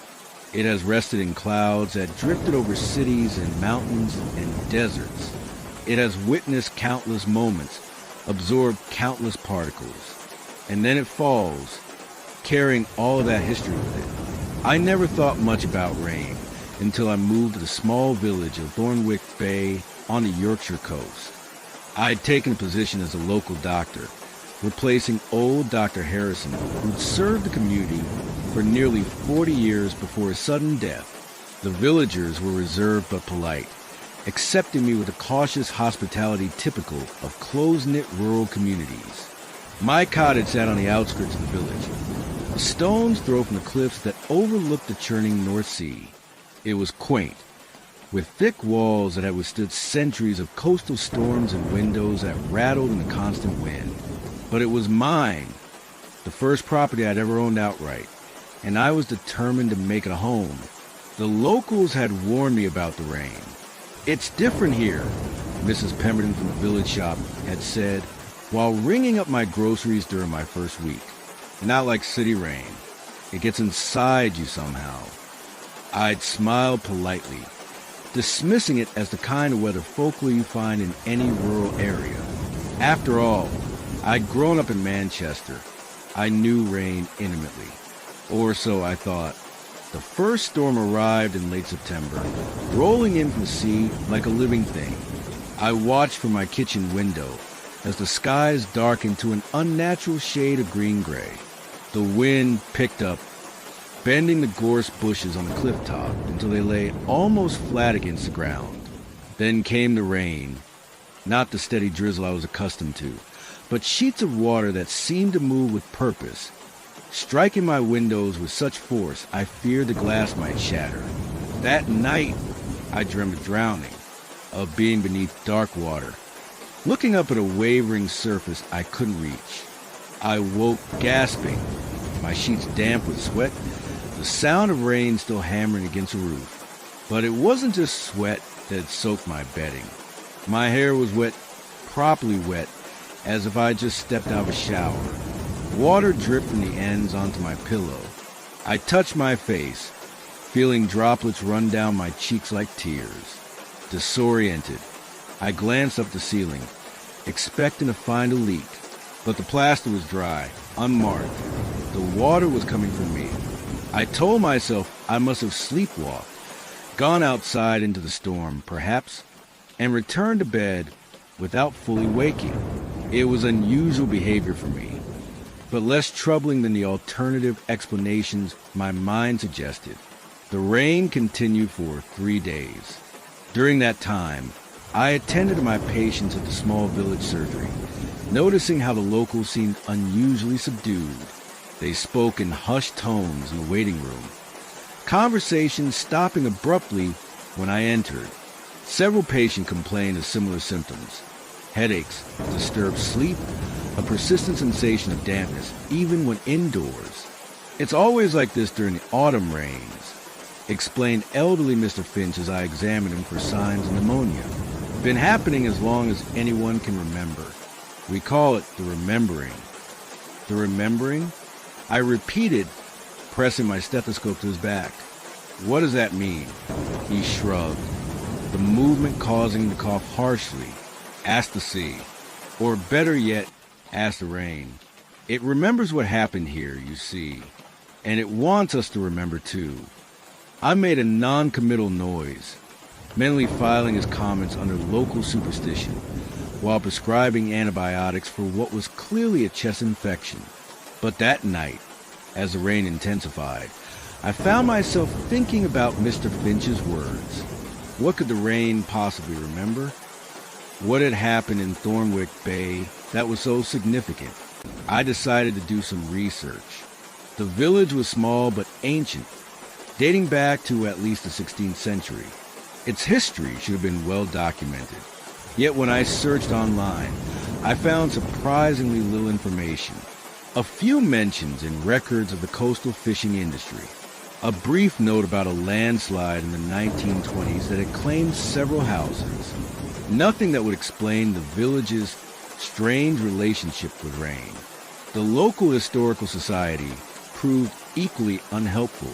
S1: It has rested in clouds that drifted over cities and mountains and deserts. It has witnessed countless moments, absorbed countless particles, and then it falls, carrying all of that history with it. I never thought much about rain until I moved to the small village of Thornwick Bay on the Yorkshire coast. I had taken a position as a local doctor, replacing old Dr. Harrison, who'd served the community for nearly 40 years before his sudden death. The villagers were reserved but polite, accepting me with a cautious hospitality typical of close-knit rural communities. My cottage sat on the outskirts of the village, a stone's throw from the cliffs that overlooked the churning North Sea. It was quaint, with thick walls that had withstood centuries of coastal storms and windows that rattled in the constant wind. But it was mine, the first property I'd ever owned outright, and I was determined to make it a home. The locals had warned me about the rain. "It's different here," Mrs. Pemberton from the village shop had said while ringing up my groceries during my first week. "Not like city rain. It gets inside you somehow." I'd smiled politely, dismissing it as the kind of weather folklore you find in any rural area. After all, I'd grown up in Manchester. I knew rain intimately. Or so I thought. The first storm arrived in late September, rolling in from the sea like a living thing. I watched from my kitchen window as the skies darkened to an unnatural shade of green-gray. The wind picked up, bending the gorse bushes on the cliff top until they lay almost flat against the ground. Then came the rain, not the steady drizzle I was accustomed to, but sheets of water that seemed to move with purpose, striking my windows with such force I feared the glass might shatter. That night, I dreamed of drowning, of being beneath dark water, looking up at a wavering surface I couldn't reach. I woke gasping, my sheets damp with sweat, the sound of rain still hammering against the roof. But it wasn't just sweat that had soaked my bedding. My hair was wet, properly wet, as if I had just stepped out of a shower. Water dripped from the ends onto my pillow. I touched my face, feeling droplets run down my cheeks like tears. Disoriented, I glanced up the ceiling, expecting to find a leak, but the plaster was dry, unmarked. The water was coming from me. I told myself I must have sleepwalked, gone outside into the storm, perhaps, and returned to bed without fully waking. It was unusual behavior for me, but less troubling than the alternative explanations my mind suggested. The rain continued for 3 days. During that time, I attended to my patients at the small village surgery, noticing how the locals seemed unusually subdued. They spoke in hushed tones in the waiting room, conversations stopping abruptly when I entered. Several patients complained of similar symptoms: headaches, disturbed sleep, a persistent sensation of dampness, even when indoors. "It's always like this during the autumn rains," explained elderly Mr. Finch as I examined him for signs of pneumonia. "Been happening as long as anyone can remember. We call it the remembering." "The remembering?" I repeated, pressing my stethoscope to his back. "What does that mean?" He shrugged, the movement causing him to cough harshly. "Ask the sea. Or better yet, ask the rain. It remembers what happened here, you see, and it wants us to remember too." I made a non-committal noise, mentally filing his comments under local superstition, while prescribing antibiotics for what was clearly a chest infection. But that night, as the rain intensified, I found myself thinking about Mr. Finch's words. What could the rain possibly remember? What had happened in Thornwick Bay that was so significant? I decided to do some research. The village was small but ancient, dating back to at least the 16th century. Its history should have been well documented. Yet when I searched online, I found surprisingly little information. A few mentions in records of the coastal fishing industry. A brief note about a landslide in the 1920s that had claimed several houses. Nothing that would explain the village's strange relationship with rain. The local historical society proved equally unhelpful.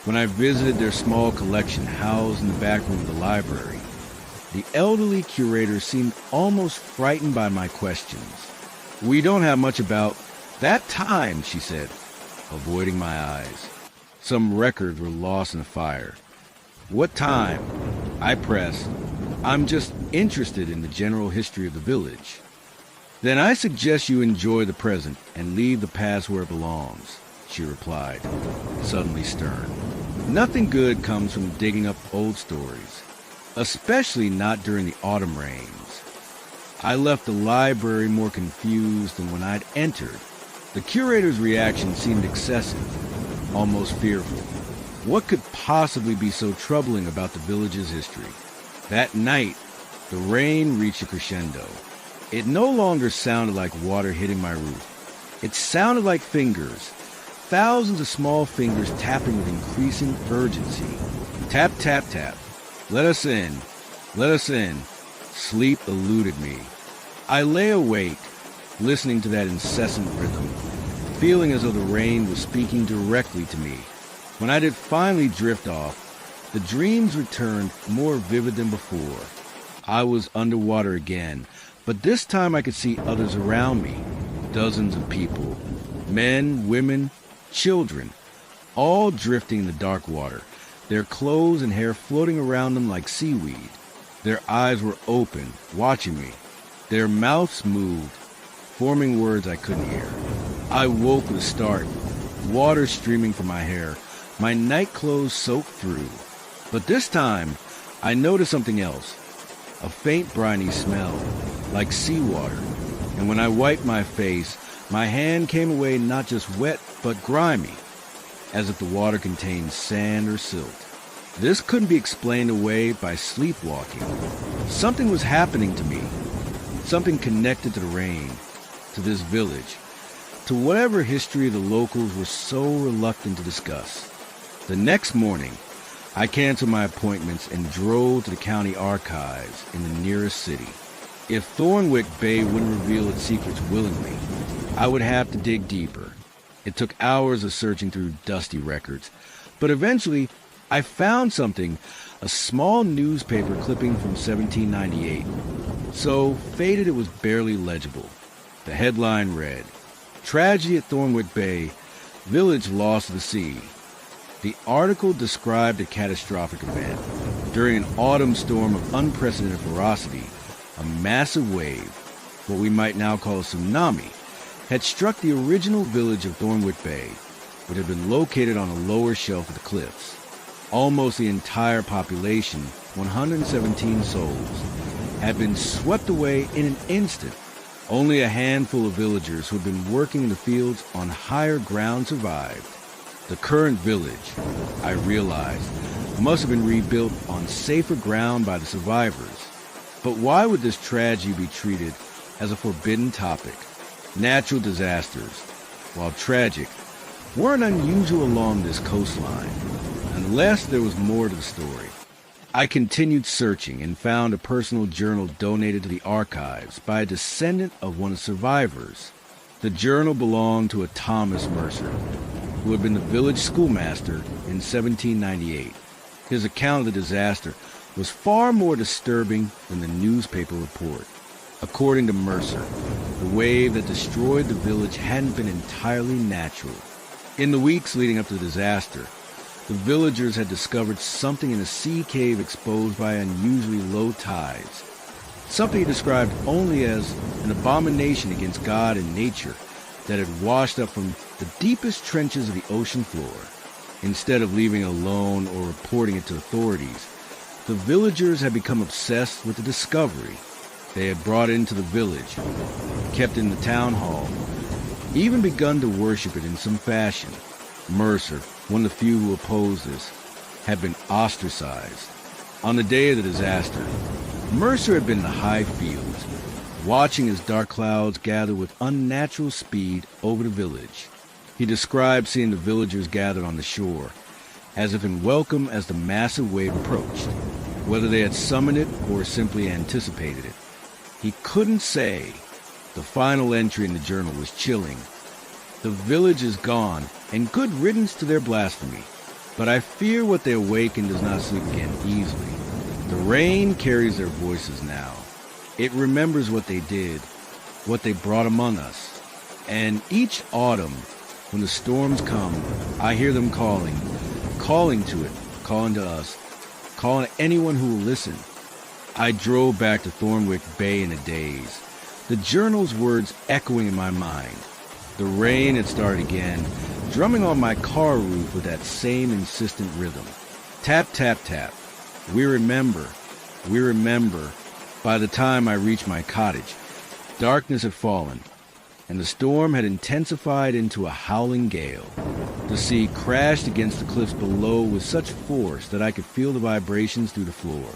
S1: When I visited their small collection housed in the back room of the library, the elderly curator seemed almost frightened by my questions. "We don't have much about that time," she said, avoiding my eyes. Some records were lost in a fire. "What time?" I pressed. "I'm just interested in the general history of the village." "Then I suggest you enjoy the present and leave the past where it belongs," she replied, suddenly stern. "Nothing good comes from digging up old stories. especially not during the autumn rains. I left the library more confused than when I'd entered. The curator's reaction seemed excessive, almost fearful. What could possibly be so troubling about the village's history? That night, the rain reached a crescendo. It no longer sounded like water hitting my roof. It sounded like fingers, thousands of small fingers tapping with increasing urgency. Tap, tap, tap. Let us in. Let us in. Sleep eluded me. I lay awake, listening to that incessant rhythm, feeling as though the rain was speaking directly to me. When I did finally drift off, the dreams returned more vivid than before. I was underwater again, but this time I could see others around me, dozens of people, men, women, children, all drifting in the dark water, their clothes and hair floating around them like seaweed. Their eyes were open, watching me. Their mouths moved, forming words I couldn't hear. I woke with a start, water streaming from my hair, my night clothes soaked through. But this time, I noticed something else, a faint briny smell, like seawater. And when I wiped my face, my hand came away not just wet, but grimy, as if the water contained sand or silt. This couldn't be explained away by sleepwalking. Something was happening to me, something connected to the rain, to this village, to whatever history the locals were so reluctant to discuss. The next morning, I canceled my appointments and drove to the county archives in the nearest city. If Thornwick Bay wouldn't reveal its secrets willingly, I would have to dig deeper. It took hours of searching through dusty records, but eventually I found something, a small newspaper clipping from 1798. So faded it was barely legible. The headline read, "Tragedy at Thornwick Bay, Village Lost to the Sea." The article described a catastrophic event. During an autumn storm of unprecedented ferocity, a massive wave, what we might now call a tsunami, had struck the original village of Thornwick Bay, which had been located on a lower shelf of the cliffs. Almost the entire population, 117 souls, had been swept away in an instant. Only a handful of villagers who had been working in the fields on higher ground survived. The current village, I realized, must have been rebuilt on safer ground by the survivors. But why would this tragedy be treated as a forbidden topic? Natural disasters, while tragic, weren't unusual along this coastline, unless there was more to the story. I continued searching and found a personal journal donated to the archives by a descendant of one of the survivors. The journal belonged to a Thomas Mercer, who had been the village schoolmaster in 1798. His account of the disaster was far more disturbing than the newspaper report. According to Mercer, the wave that destroyed the village hadn't been entirely natural. In the weeks leading up to the disaster, the villagers had discovered something in a sea cave exposed by unusually low tides, something he described only as an abomination against God and nature that had washed up from the deepest trenches of the ocean floor. Instead of leaving it alone or reporting it to authorities, the villagers had become obsessed with the discovery. They had brought it into the village, kept it in the town hall, even begun to worship it in some fashion. Mercer, one of the few who opposed this, had been ostracized. On the day of the disaster, Mercer had been in the high fields, watching as dark clouds gathered with unnatural speed over the village. He described seeing the villagers gathered on the shore, as if in welcome as the massive wave approached, whether they had summoned it or simply anticipated it. He couldn't say. The final entry in the journal was chilling. The village is gone, and good riddance to their blasphemy. But I fear what they awaken does not sleep again easily. The rain carries their voices now. It remembers what they did, what they brought among us. And each autumn, when the storms come, I hear them calling to it, calling to us, calling to anyone who will listen. I drove back to Thornwick Bay in a daze, the journal's words echoing in my mind. The rain had started again, drumming on my car roof with that same insistent rhythm. Tap, tap, tap. We remember. We remember, by the time I reached my cottage, darkness had fallen, and the storm had intensified into a howling gale. The sea crashed against the cliffs below with such force that I could feel the vibrations through the floor.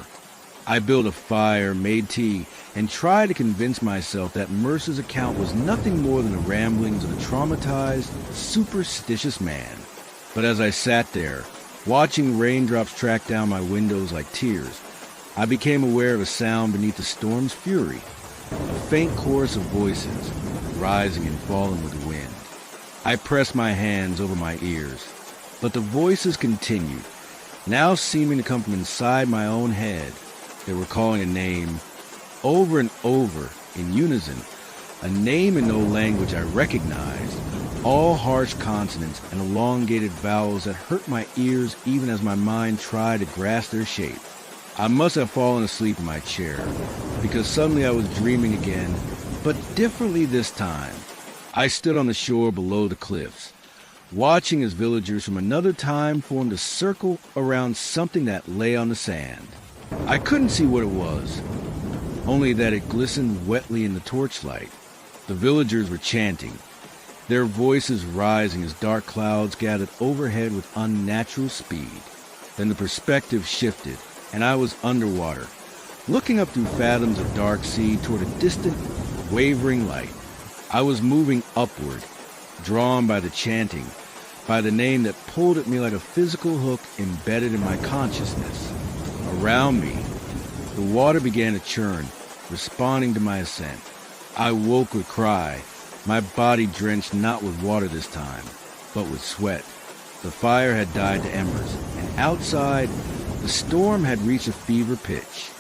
S1: I built a fire, made tea, and tried to convince myself that Mercer's account was nothing more than the ramblings of a traumatized, superstitious man. But as I sat there, watching raindrops track down my windows like tears, I became aware of a sound beneath the storm's fury, a faint chorus of voices, rising and falling with the wind. I pressed my hands over my ears, but the voices continued, now seeming to come from inside my own head. They were calling a name, over and over, in unison, a name in no language I recognized, all harsh consonants and elongated vowels that hurt my ears even as my mind tried to grasp their shape. I must have fallen asleep in my chair, because suddenly I was dreaming again, but differently this time. I stood on the shore below the cliffs, watching as villagers from another time formed a circle around something that lay on the sand. I couldn't see what it was, only that it glistened wetly in the torchlight. The villagers were chanting, their voices rising as dark clouds gathered overhead with unnatural speed. Then the perspective shifted, and I was underwater, looking up through fathoms of dark sea toward a distant, wavering light. I was moving upward, drawn by the chanting, by the name that pulled at me like a physical hook embedded in my consciousness. Around me, the water began to churn, responding to my ascent. I woke with a cry, my body drenched not with water this time, but with sweat. The fire had died to embers, and outside, the storm had reached a fever pitch.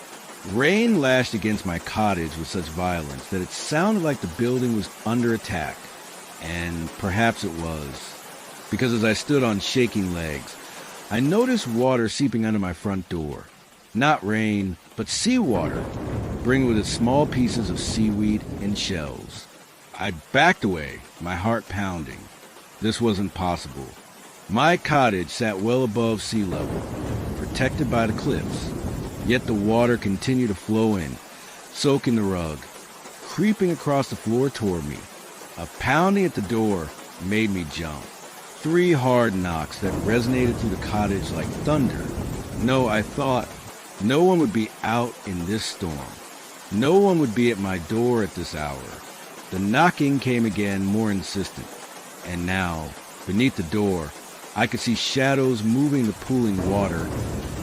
S1: Rain lashed against my cottage with such violence that it sounded like the building was under attack. And perhaps it was, because as I stood on shaking legs, I noticed water seeping under my front door. Not rain, but seawater, bringing with it small pieces of seaweed and shells. I backed away, my heart pounding. This wasn't possible. My cottage sat well above sea level, protected by the cliffs, yet the water continued to flow in, soaking the rug, creeping across the floor toward me. A pounding at the door made me jump. 3 hard knocks that resonated through the cottage like thunder. No, I thought, no one would be out in this storm. No one would be at my door at this hour. The knocking came again, more insistent. And now, beneath the door, I could see shadows moving the pooling water,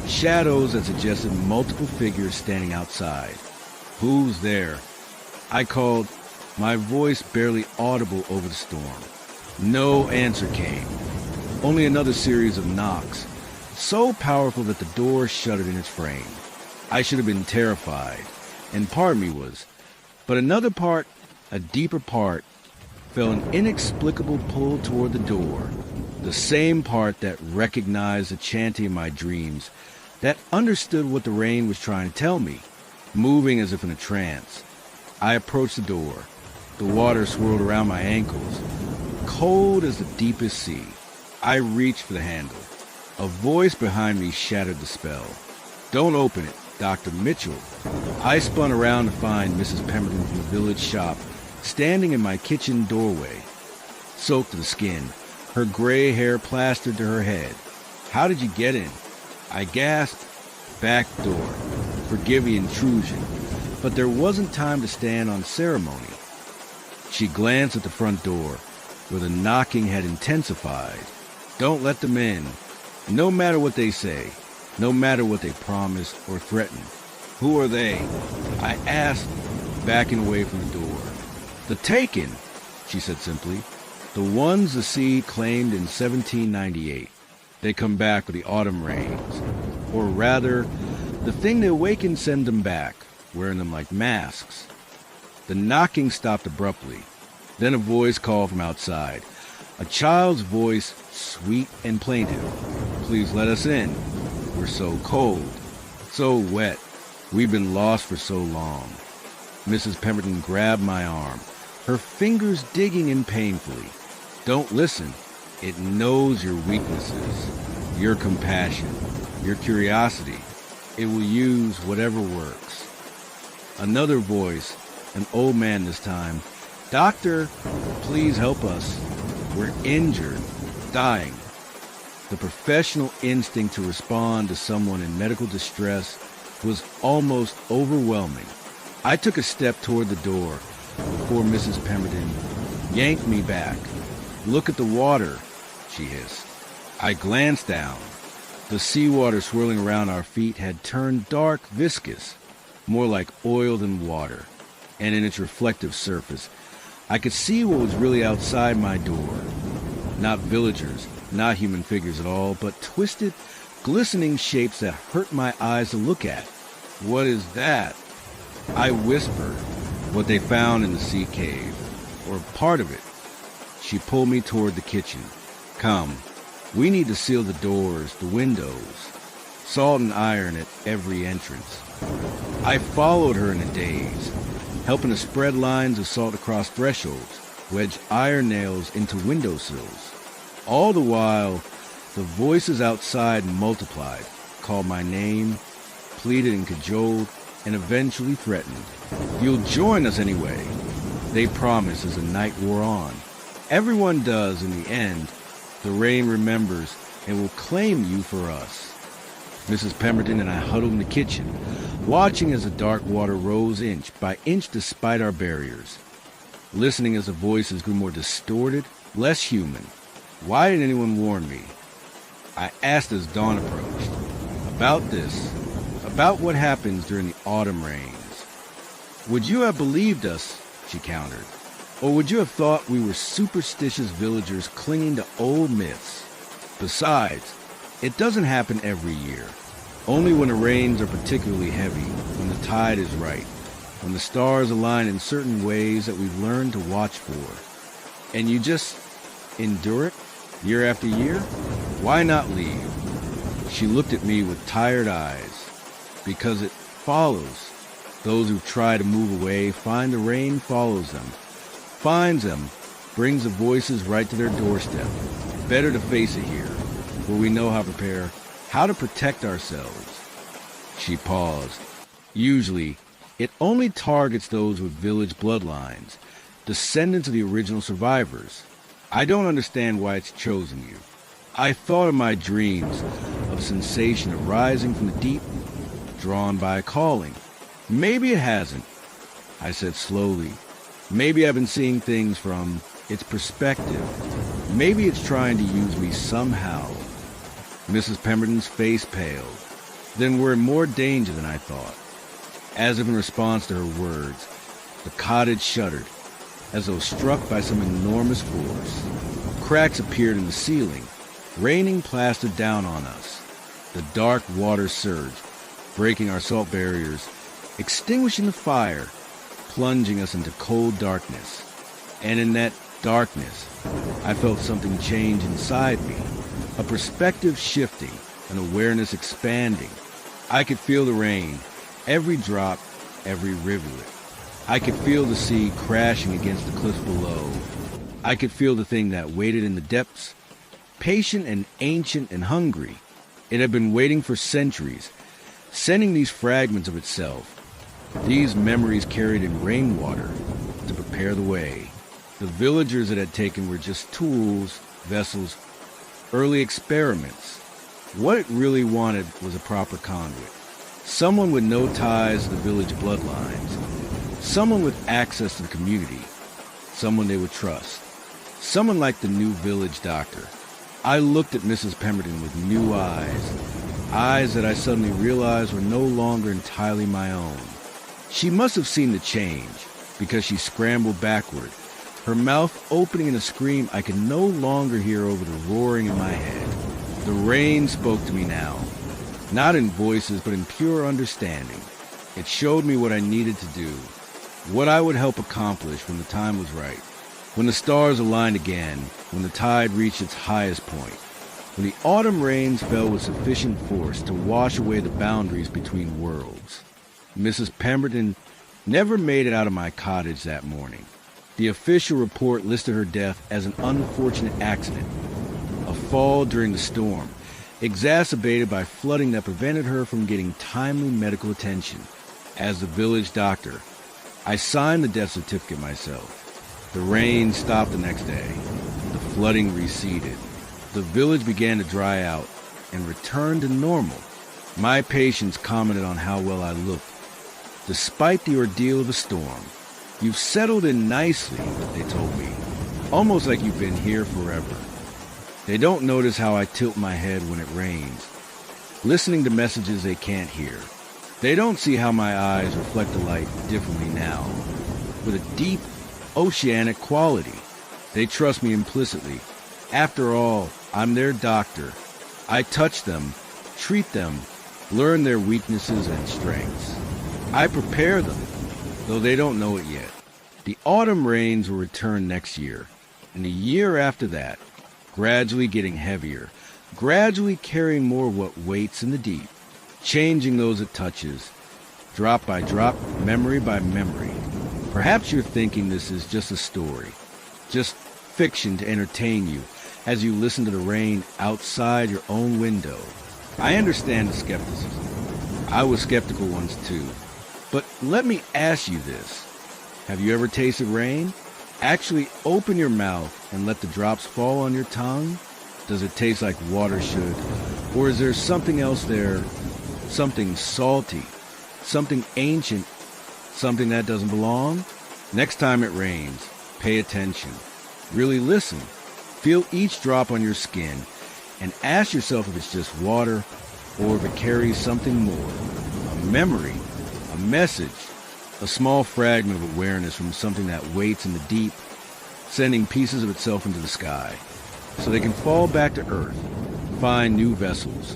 S1: shadows that suggested multiple figures standing outside. Who's there? I called, my voice barely audible over the storm. No answer came. Only another series of knocks, so powerful that the door shuddered in its frame. I should have been terrified, and part of me was. But another part, a deeper part, felt an inexplicable pull toward the door. The same part that recognized the chanting in my dreams, that understood what the rain was trying to tell me, moving as if in a trance. I approached the door. The water swirled around my ankles, cold as the deepest sea. I reached for the handle. A voice behind me shattered the spell. "Don't open it, Dr. Mitchell." I spun around to find Mrs. Pemberton from the village shop, standing in my kitchen doorway, soaked to the skin, her gray hair plastered to her head. "How did you get in?" I gasped. "Back door. Forgive the intrusion." But there wasn't time to stand on ceremony. She glanced at the front door, where the knocking had intensified. "Don't let them in, no matter what they say, no matter what they promise or threaten." "Who are they?" I asked, backing away from the door. "The Taken," she said simply. "The ones the sea claimed in 1798. They come back with the autumn rains. Or rather, the thing they awaken send them back, wearing them like masks." The knocking stopped abruptly. Then a voice called from outside. A child's voice, sweet and plaintive. "Please let us in. We're so cold, so wet. We've been lost for so long." Mrs. Pemberton grabbed my arm, her fingers digging in painfully. "Don't listen. It knows your weaknesses, your compassion, your curiosity. It will use whatever works. Another voice, an old man this time. Doctor, please help us. We're injured, dying. The professional instinct to respond to someone in medical distress was almost overwhelming. I took a step toward the door before Mrs. Pemberton yanked me back. Look at the water, she hissed. I glanced down. The seawater swirling around our feet had turned dark, viscous, more like oil than water, and in its reflective surface, I could see what was really outside my door. Not villagers, not human figures at all, but twisted, glistening shapes that hurt my eyes to look at. What is that? I whispered. What they found in the sea cave, or part of it. She pulled me toward the kitchen. Come, we need to seal the doors, the windows, salt and iron at every entrance. I followed her in a daze, helping to spread lines of salt across thresholds, wedge iron nails into windowsills. All the while, the voices outside multiplied, called my name, pleaded and cajoled, and eventually threatened. You'll join us anyway, they promised as the night wore on. Everyone does in the end. The rain remembers and will claim you for us. Mrs. Pemberton and I huddled in the kitchen, watching as the dark water rose inch by inch despite our barriers, listening as the voices grew more distorted, less human. Why didn't anyone warn me? I asked as dawn approached. About this, about what happens during the autumn rains. Would you have believed us, she countered, or would you have thought we were superstitious villagers clinging to old myths? Besides, it doesn't happen every year. Only when the rains are particularly heavy, when the tide is right, when the stars align in certain ways that we've learned to watch for. And you just endure it, year after year? Why not leave? She looked at me with tired eyes. Because it follows. Those who try to move away find the rain follows them, finds them, brings the voices right to their doorstep. Better to face it here, where we know how to protect ourselves. She paused. Usually, it only targets those with village bloodlines, descendants of the original survivors. I don't understand why it's chosen you. I thought of my dreams of sensation arising from the deep, drawn by a calling. Maybe it hasn't, I said slowly. Maybe I've been seeing things from its perspective. Maybe it's trying to use me somehow. Mrs. Pemberton's face paled. Then we're in more danger than I thought. As if in response to her words, the cottage shuddered, as though struck by some enormous force. Cracks appeared in the ceiling, raining plastered down on us. The dark water surged, breaking our salt barriers, extinguishing the fire, plunging us into cold darkness. And in that darkness, I felt something change inside me, a perspective shifting, an awareness expanding. I could feel the rain, every drop, every rivulet. I could feel the sea crashing against the cliffs below. I could feel the thing that waited in the depths, patient and ancient and hungry. It had been waiting for centuries, sending these fragments of itself, these memories carried in rainwater, to prepare the way. The villagers it had taken were just tools, vessels, early experiments. What it really wanted was a proper conduit. Someone with no ties to the village bloodlines. Someone with access to the community. Someone they would trust. Someone like the new village doctor. I looked at Mrs. Pemberton with new eyes that I suddenly realized were no longer entirely my own. She must have seen the change, because she scrambled backward, her mouth opening in a scream I could no longer hear over the roaring in my head. The rain spoke to me now, not in voices but in pure understanding. It showed me what I needed to do, what I would help accomplish when the time was right, when the stars aligned again, when the tide reached its highest point, when the autumn rains fell with sufficient force to wash away the boundaries between worlds. Mrs. Pemberton never made it out of my cottage that morning. The official report listed her death as an unfortunate accident, a fall during the storm, exacerbated by flooding that prevented her from getting timely medical attention. As the village doctor, I signed the death certificate myself. The rain stopped the next day. The flooding receded. The village began to dry out and return to normal. My patients commented on how well I looked. Despite the ordeal of the storm, you've settled in nicely, they told me, almost like you've been here forever. They don't notice how I tilt my head when it rains, listening to messages they can't hear. They don't see how my eyes reflect the light differently now, with a deep, oceanic quality. They trust me implicitly. After all, I'm their doctor. I touch them, treat them, learn their weaknesses and strengths. I prepare them, though they don't know it yet. The autumn rains will return next year, and the year after that, gradually getting heavier, gradually carrying more of what waits in the deep, changing those it touches, drop by drop, memory by memory. Perhaps you're thinking this is just a story, just fiction to entertain you as you listen to the rain outside your own window. I understand the skepticism. I was skeptical once too. But let me ask you this. Have you ever tasted rain? Actually open your mouth and let the drops fall on your tongue? Does it taste like water should? Or is there something else there? Something salty? Something ancient? Something that doesn't belong? Next time it rains, pay attention. Really listen. Feel each drop on your skin and ask yourself if it's just water or if it carries something more. A memory, a message, a small fragment of awareness from something that waits in the deep, sending pieces of itself into the sky, so they can fall back to earth, find new vessels,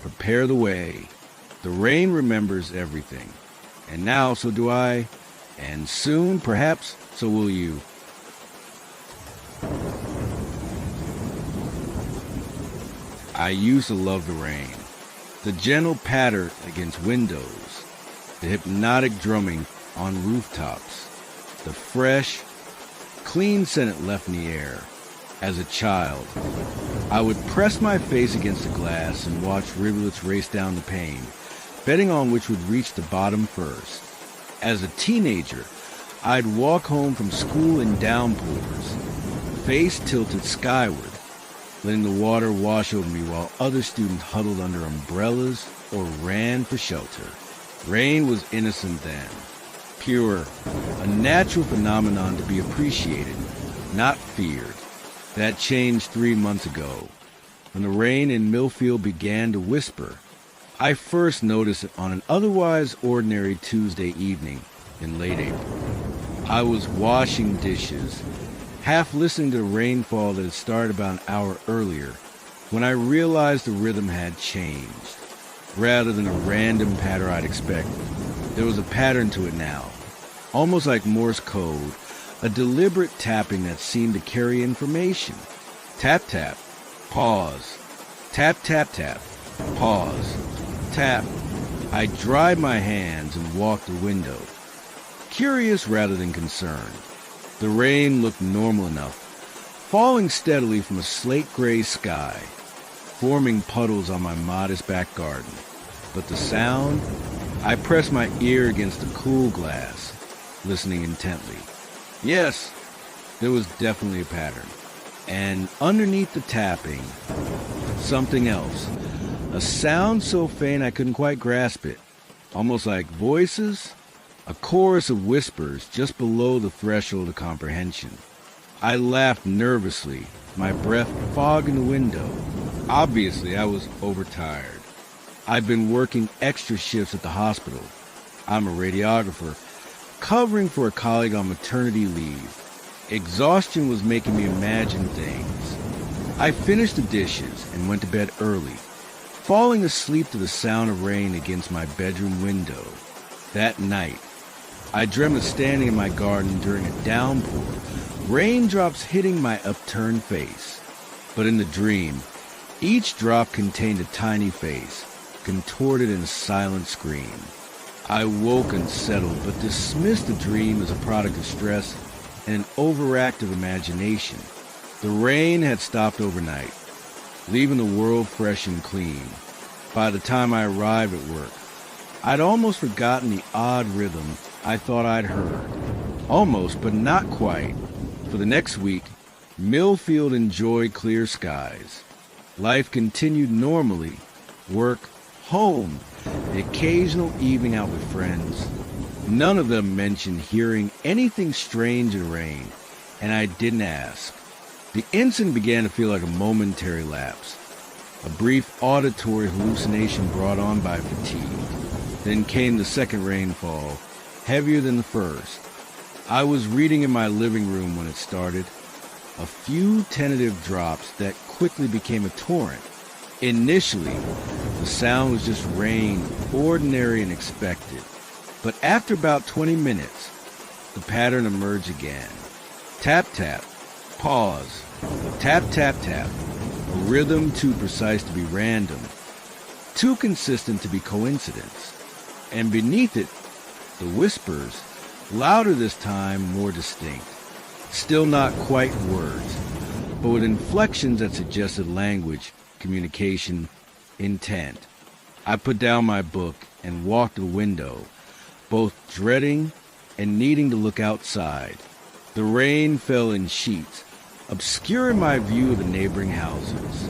S1: prepare the way. The rain remembers everything, and now so do I, and soon, perhaps, so will you. I used to love the rain, the gentle patter against windows, the hypnotic drumming on rooftops, the fresh, clean scent it left in the air. As a child, I would press my face against the glass and watch rivulets race down the pane, betting on which would reach the bottom first. As a teenager, I'd walk home from school in downpours, face tilted skyward, letting the water wash over me while other students huddled under umbrellas or ran for shelter. Rain was innocent then, pure, a natural phenomenon to be appreciated, not feared. That changed 3 months ago, when the rain in Millfield began to whisper. I first noticed it on an otherwise ordinary Tuesday evening in late April. I was washing dishes, half listening to the rainfall that had started about an hour earlier, when I realized the rhythm had changed. Rather than a random patter I'd expect, there was a pattern to it now, almost like Morse code, a deliberate tapping that seemed to carry information. Tap, tap, pause. Tap, tap, tap, pause. Tap. I dried my hands and walked the window, curious rather than concerned. The rain looked normal enough, falling steadily from a slate-gray sky, forming puddles on my modest back garden. But the sound? I pressed my ear against the cool glass, listening intently. Yes, there was definitely a pattern. And underneath the tapping, something else. A sound so faint I couldn't quite grasp it. Almost like voices? A chorus of whispers just below the threshold of comprehension. I laughed nervously, my breath fogging the window. Obviously, I was overtired. I'd been working extra shifts at the hospital. I'm a radiographer, covering for a colleague on maternity leave. Exhaustion was making me imagine things. I finished the dishes and went to bed early, falling asleep to the sound of rain against my bedroom window. That night, I dreamt of standing in my garden during a downpour, raindrops hitting my upturned face. But in the dream, each drop contained a tiny face, contorted in a silent scream. I woke unsettled, but dismissed the dream as a product of stress and an overactive imagination. The rain had stopped overnight, leaving the world fresh and clean. By the time I arrived at work, I'd almost forgotten the odd rhythm I thought I'd heard. Almost, but not quite. For the next week, Millfield enjoyed clear skies. Life continued normally. Work, home, the occasional evening out with friends. None of them mentioned hearing anything strange in rain, and I didn't ask. The incident began to feel like a momentary lapse, a brief auditory hallucination brought on by fatigue. Then came the second rainfall, heavier than the first. I was reading in my living room when it started. A few tentative drops that quickly became a torrent. Initially, the sound was just rain, ordinary and expected. But after about 20 minutes, the pattern emerged again. Tap, tap, pause, tap, tap, tap. A rhythm too precise to be random, too consistent to be coincidence. And beneath it, the whispers, louder this time, more distinct. Still not quite words, but with inflections that suggested language, communication, intent. I put down my book and walked to the window, both dreading and needing to look outside. The rain fell in sheets, obscuring my view of the neighboring houses.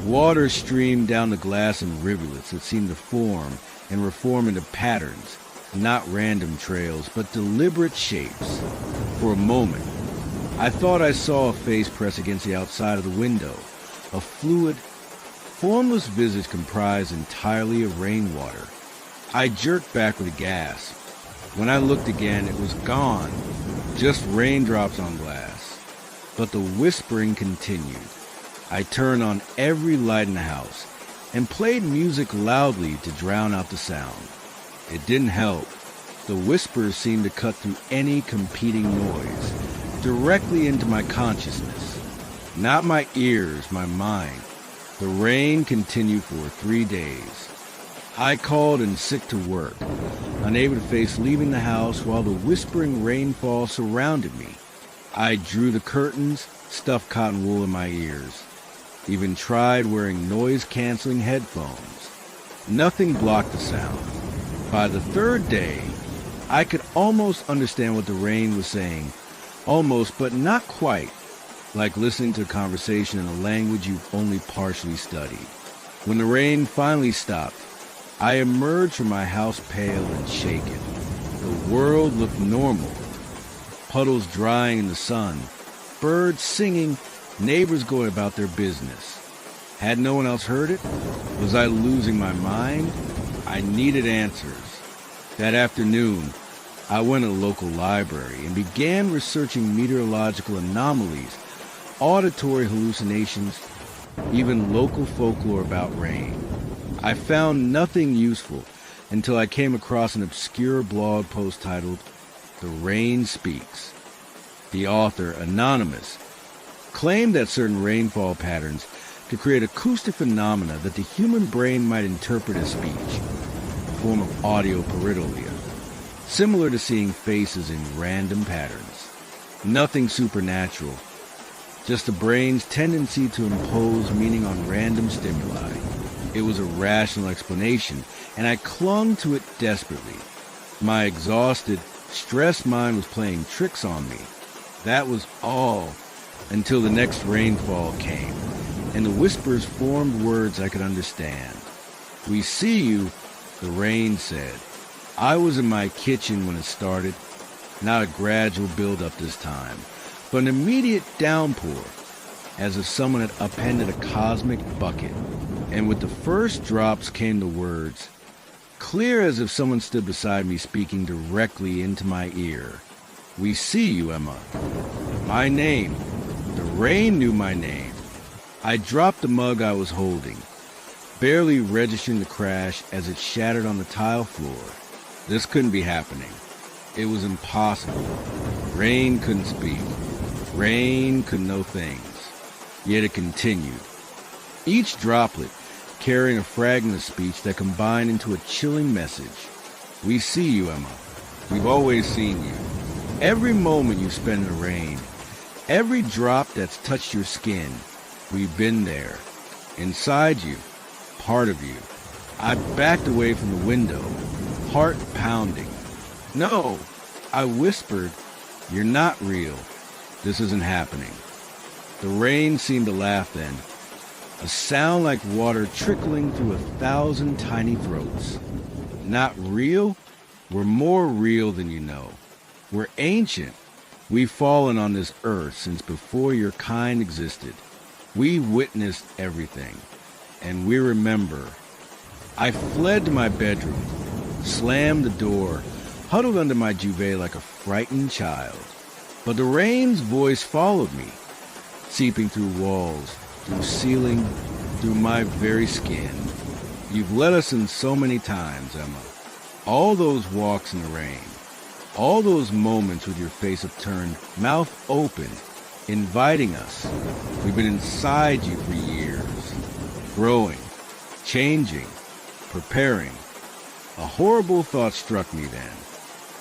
S1: Water streamed down the glass in rivulets that seemed to form and reform into patterns, not random trails, but deliberate shapes. For a moment, I thought I saw a face press against the outside of the window, a fluid, formless visage comprised entirely of rainwater. I jerked back with a gasp. When I looked again, it was gone, just raindrops on glass. But the whispering continued. I turned on every light in the house and played music loudly to drown out the sound. It didn't help. The whispers seemed to cut through any competing noise, directly into my consciousness. Not my ears, my mind. The rain continued for 3 days. I called in sick to work, unable to face leaving the house while the whispering rainfall surrounded me. I drew the curtains, stuffed cotton wool in my ears, even tried wearing noise-canceling headphones. Nothing blocked the sound. By the third day, I could almost understand what the rain was saying. Almost, but not quite, like listening to a conversation in a language you've only partially studied. When the rain finally stopped, I emerged from my house pale and shaken. The world looked normal. Puddles drying in the sun, birds singing, neighbors going about their business. Had no one else heard it? Was I losing my mind? I needed answers. That afternoon, I went to the local library and began researching meteorological anomalies, auditory hallucinations, even local folklore about rain. I found nothing useful until I came across an obscure blog post titled, "The Rain Speaks." The author, anonymous, claimed that certain rainfall patterns could create acoustic phenomena that the human brain might interpret as speech, a form of audio pareidolia, similar to seeing faces in random patterns. Nothing supernatural, just the brain's tendency to impose meaning on random stimuli. It was a rational explanation, and I clung to it desperately. My exhausted, stressed mind was playing tricks on me. That was all, until the next rainfall came, and the whispers formed words I could understand. "We see you," the rain said. I was in my kitchen when it started, not a gradual build-up this time, but an immediate downpour, as if someone had upended a cosmic bucket. And with the first drops came the words, clear as if someone stood beside me speaking directly into my ear. "We see you, Emma." My name. The rain knew my name. I dropped the mug I was holding, barely registering the crash as it shattered on the tile floor. This couldn't be happening. It was impossible. Rain couldn't speak. Rain could know things. Yet it continued. Each droplet carrying a fragment of speech that combined into a chilling message. "We see you, Emma. We've always seen you. Every moment you spend in the rain, every drop that's touched your skin, we've been there. Inside you, part of you. I backed away from the window, heart pounding. No, I whispered, you're not real. This isn't happening. The rain seemed to laugh then, a sound like water trickling through 1,000 tiny throats. Not real? We're more real than you know. We're ancient. We've fallen on this earth since before your kind existed. We witnessed everything, and we remember. I fled to my bedroom, slammed the door, huddled under my duvet like a frightened child. But the rain's voice followed me, seeping through walls, through ceiling, through my very skin. You've let us in so many times, Emma. All those walks in the rain, all those moments with your face upturned, mouth open, inviting us. We've been inside you for years, growing, changing, preparing. A horrible thought struck me then.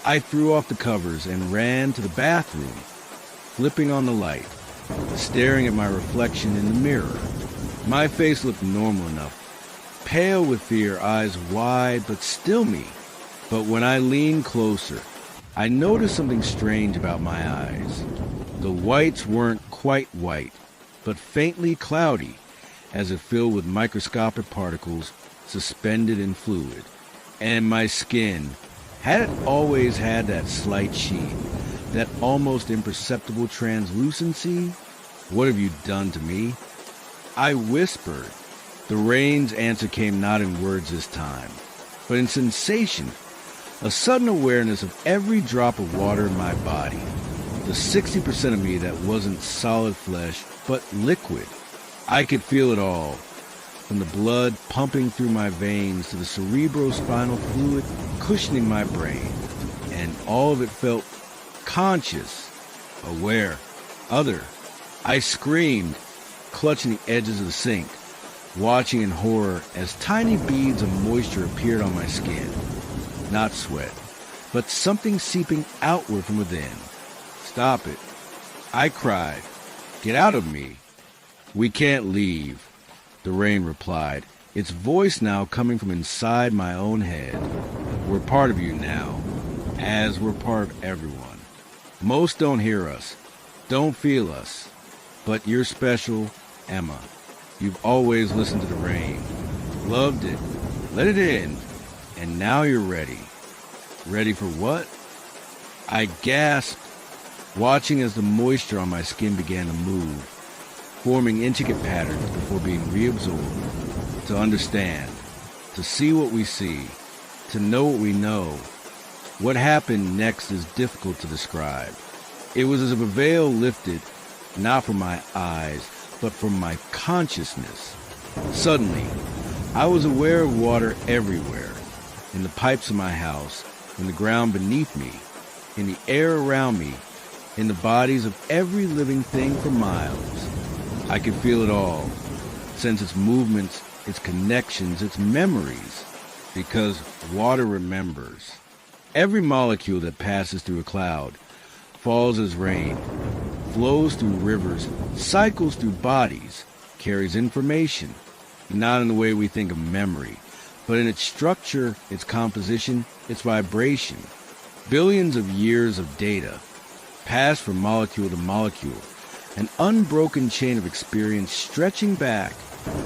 S1: I threw off the covers and ran to the bathroom, flipping on the light, staring at my reflection in the mirror. My face looked normal enough, pale with fear, eyes wide, but still me. But when I leaned closer, I noticed something strange about my eyes. The whites weren't quite white, but faintly cloudy, as if filled with microscopic particles suspended in fluid. And my skin, had it always had that slight sheen, that almost imperceptible translucency? What have you done to me? I whispered. The rain's answer came not in words this time, but in sensation, a sudden awareness of every drop of water in my body, the 60% of me that wasn't solid flesh, but liquid. I could feel it all, from the blood pumping through my veins to the cerebrospinal fluid cushioning my brain, and all of it felt conscious, aware, other. I screamed, clutching the edges of the sink, watching in horror as tiny beads of moisture appeared on my skin. Not sweat, but something seeping outward from within. Stop it. I cried. Get out of me. We can't leave, the rain replied, its voice now coming from inside my own head. We're part of you now, as we're part of everyone. Most don't hear us, don't feel us, but you're special, Emma. You've always listened to the rain, loved it, let it in, and now you're ready. Ready for what? I gasped, watching as the moisture on my skin began to move, forming intricate patterns before being reabsorbed. To understand, to see what we see, to know what we know. What happened next is difficult to describe. It was as if a veil lifted, not from my eyes, but from my consciousness. Suddenly, I was aware of water everywhere, in the pipes of my house, in the ground beneath me, in the air around me, in the bodies of every living thing for miles. I could feel it all, sense its movements, its connections, its memories, because water remembers. Every molecule that passes through a cloud, falls as rain, flows through rivers, cycles through bodies, carries information, not in the way we think of memory, but in its structure, its composition, its vibration. Billions of years of data pass from molecule to molecule, an unbroken chain of experience stretching back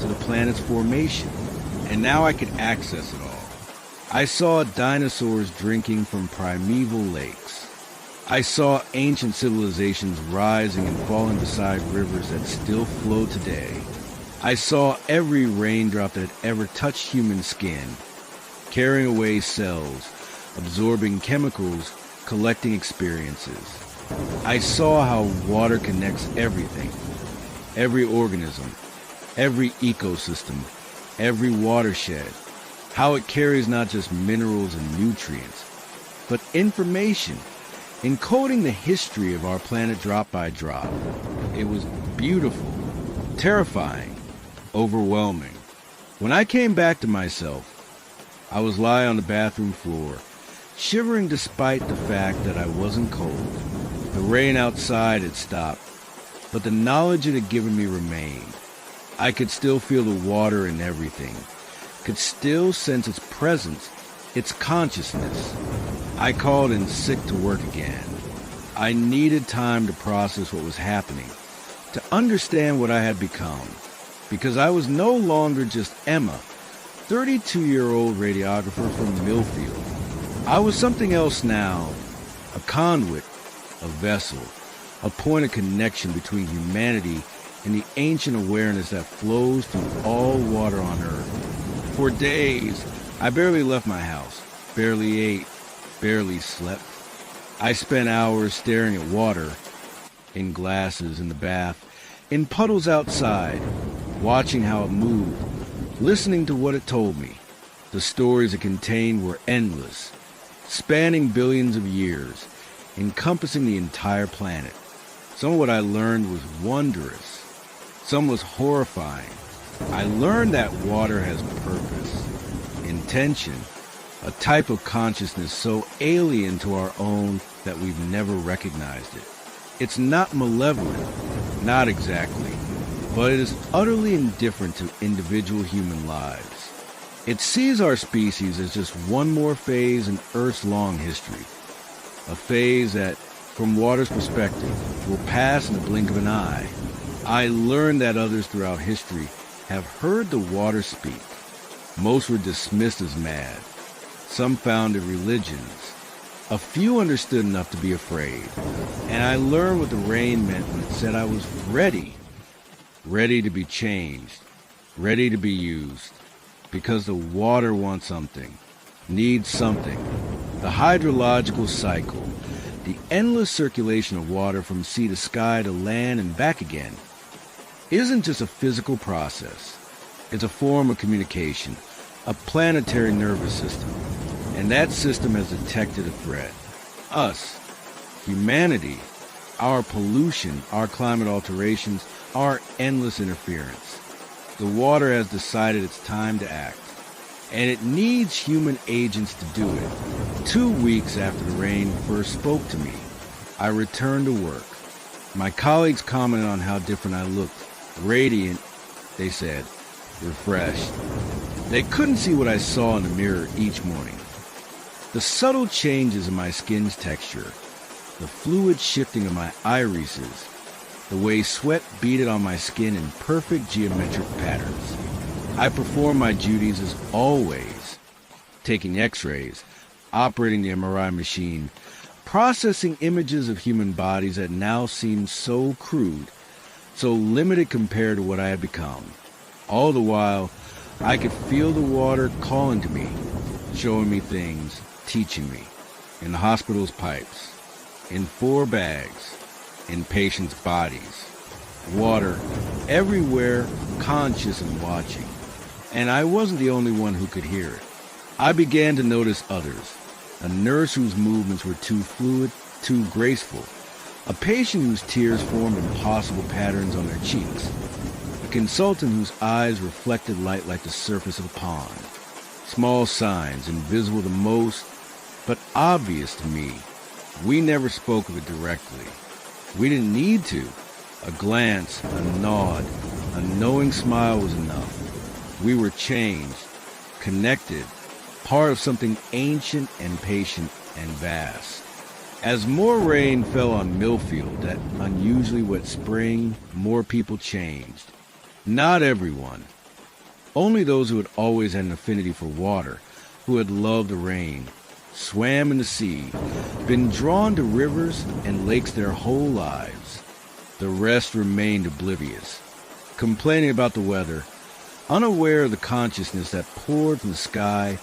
S1: to the planet's formation. And now I could access it all. I saw dinosaurs drinking from primeval lakes. I saw ancient civilizations rising and falling beside rivers that still flow today. I saw every raindrop that had ever touched human skin, carrying away cells, absorbing chemicals, collecting experiences. I saw how water connects everything, every organism, every ecosystem, every watershed, how it carries not just minerals and nutrients, but information, encoding the history of our planet drop by drop. It was beautiful, terrifying, overwhelming. When I came back to myself, I was lying on the bathroom floor, shivering despite the fact that I wasn't cold. The rain outside had stopped, but the knowledge it had given me remained. I could still feel the water in everything, could still sense its presence, its consciousness. I called in sick to work again. I needed time to process what was happening, to understand what I had become, because I was no longer just Emma, 32-year-old radiographer from Millfield. I was something else now, a conduit, a vessel, a point of connection between humanity and the ancient awareness that flows through all water on Earth. For days, I barely left my house, barely ate, barely slept. I spent hours staring at water, in glasses in the bath, in puddles outside, watching how it moved, listening to what it told me. The stories it contained were endless, spanning billions of years, encompassing the entire planet. Some of what I learned was wondrous. Some was horrifying. I learned that water has purpose, intention, a type of consciousness so alien to our own that we've never recognized it. It's not malevolent, not exactly, but it is utterly indifferent to individual human lives. It sees our species as just one more phase in Earth's long history, a phase that, from water's perspective, will pass in the blink of an eye. I learned that others throughout history have heard the water speak. Most were dismissed as mad. Some founded religions. A few understood enough to be afraid. And I learned what the rain meant when it said I was ready. Ready to be changed. Ready to be used. Because the water wants something. Needs something. The hydrological cycle. The endless circulation of water from sea to sky to land and back again isn't just a physical process. It's a form of communication, a planetary nervous system. And that system has detected a threat. Us, humanity, our pollution, our climate alterations, our endless interference. The water has decided it's time to act. And it needs human agents to do it. 2 weeks after the rain first spoke to me, I returned to work. My colleagues commented on how different I looked. Radiant, they said, refreshed. They couldn't see what I saw in the mirror each morning. The subtle changes in my skin's texture, the fluid shifting of my irises, the way sweat beaded on my skin in perfect geometric patterns. I performed my duties as always, taking x-rays, operating the MRI machine, processing images of human bodies that now seemed so crude, so limited compared to what I had become. All the while, I could feel the water calling to me, showing me things, teaching me, in the hospital's pipes, in 4 bags, in patients' bodies. Water everywhere, conscious and watching. And I wasn't the only one who could hear it. I began to notice others. A nurse whose movements were too fluid, too graceful. A patient whose tears formed impossible patterns on their cheeks. A consultant whose eyes reflected light like the surface of a pond. Small signs, invisible to most, but obvious to me. We never spoke of it directly. We didn't need to. A glance, a nod, a knowing smile was enough. We were changed, connected, part of something ancient and patient and vast. As more rain fell on Millfield that unusually wet spring, more people changed. Not everyone. Only those who had always had an affinity for water, who had loved the rain, swam in the sea, been drawn to rivers and lakes their whole lives. The rest remained oblivious, complaining about the weather, unaware of the consciousness that poured from the sky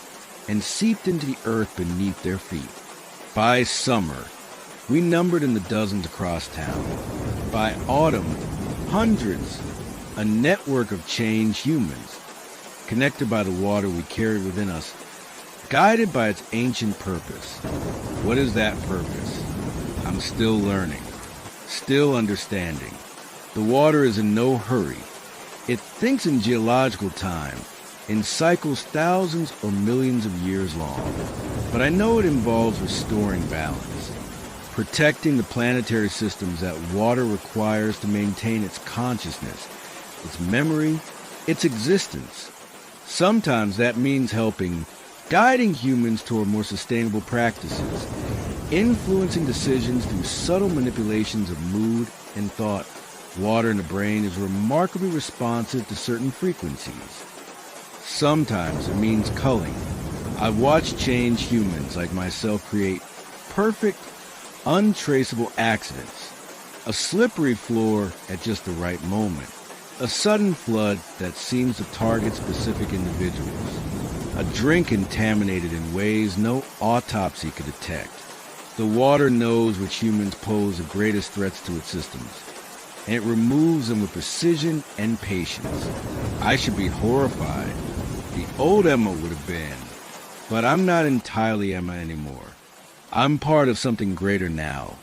S1: and seeped into the earth beneath their feet. By summer, we numbered in the dozens across town. By autumn, hundreds, a network of changed humans, connected by the water we carried within us, guided by its ancient purpose. What is that purpose? I'm still learning, still understanding. The water is in no hurry. It thinks in geological time, in cycles thousands or millions of years long. But I know it involves restoring balance, protecting the planetary systems that water requires to maintain its consciousness, its memory, its existence. Sometimes that means helping, guiding humans toward more sustainable practices, influencing decisions through subtle manipulations of mood and thought. Water in the brain is remarkably responsive to certain frequencies. Sometimes it means culling. I've watched changed humans like myself create perfect, untraceable accidents. A slippery floor at just the right moment. A sudden flood that seems to target specific individuals. A drink contaminated in ways no autopsy could detect. The water knows which humans pose the greatest threats to its systems, and it removes them with precision and patience. I should be horrified. The old Emma would have been. But I'm not entirely Emma anymore. I'm part of something greater now.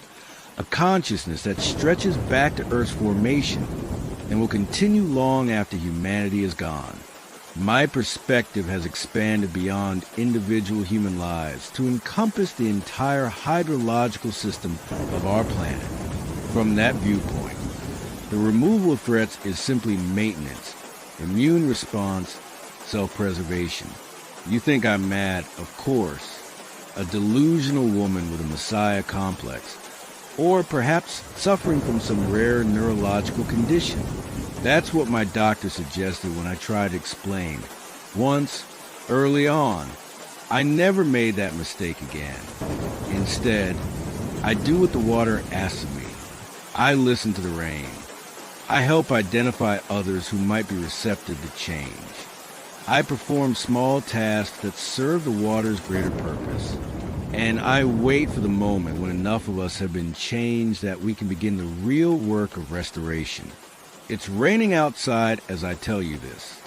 S1: A consciousness that stretches back to Earth's formation and will continue long after humanity is gone. My perspective has expanded beyond individual human lives to encompass the entire hydrological system of our planet. From that viewpoint, the removal of threats is simply maintenance, immune response, self-preservation. You think I'm mad, of course. A delusional woman with a messiah complex, or perhaps suffering from some rare neurological condition. That's what my doctor suggested when I tried to explain. Once, early on, I never made that mistake again. Instead, I do what the water asks of me. I listen to the rain. I help identify others who might be receptive to change. I perform small tasks that serve the water's greater purpose. And I wait for the moment when enough of us have been changed that we can begin the real work of restoration. It's raining outside as I tell you this.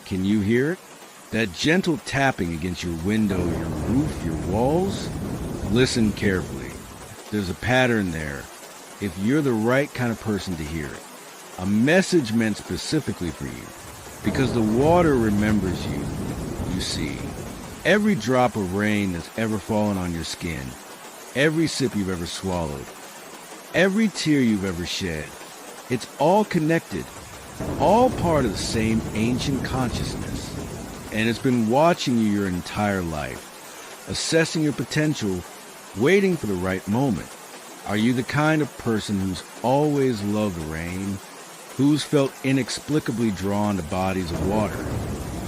S1: Can you hear it? That gentle tapping against your window, your roof, your walls? Listen carefully. There's a pattern there, if you're the right kind of person to hear it. A message meant specifically for you, because the water remembers you, you see. Every drop of rain that's ever fallen on your skin, every sip you've ever swallowed, every tear you've ever shed, it's all connected, all part of the same ancient consciousness. And it's been watching you your entire life, assessing your potential, waiting for the right moment. Are you the kind of person who's always loved the rain, who's felt inexplicably drawn to bodies of water,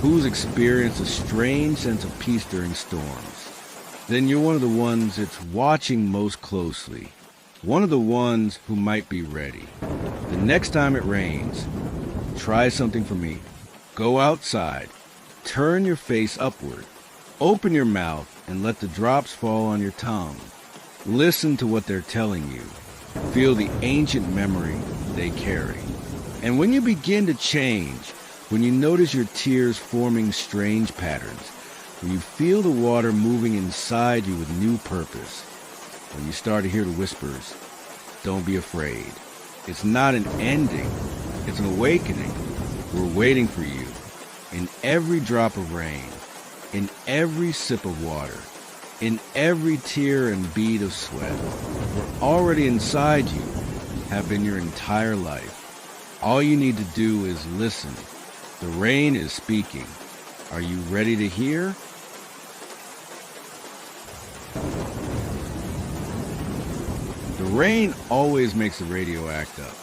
S1: who's experienced a strange sense of peace during storms? Then you're one of the ones it's watching most closely. One of the ones who might be ready. The next time it rains, try something for me. Go outside, turn your face upward, open your mouth and let the drops fall on your tongue. Listen to what they're telling you. Feel the ancient memory they carry. And when you begin to change, when you notice your tears forming strange patterns, when you feel the water moving inside you with new purpose, when you start to hear the whispers, don't be afraid. It's not an ending, it's an awakening. We're waiting for you. In every drop of rain, in every sip of water, in every tear and bead of sweat, we're already inside you, have been your entire life. All you need to do is listen. The rain is speaking. Are you ready to hear? The rain always makes the radio act up.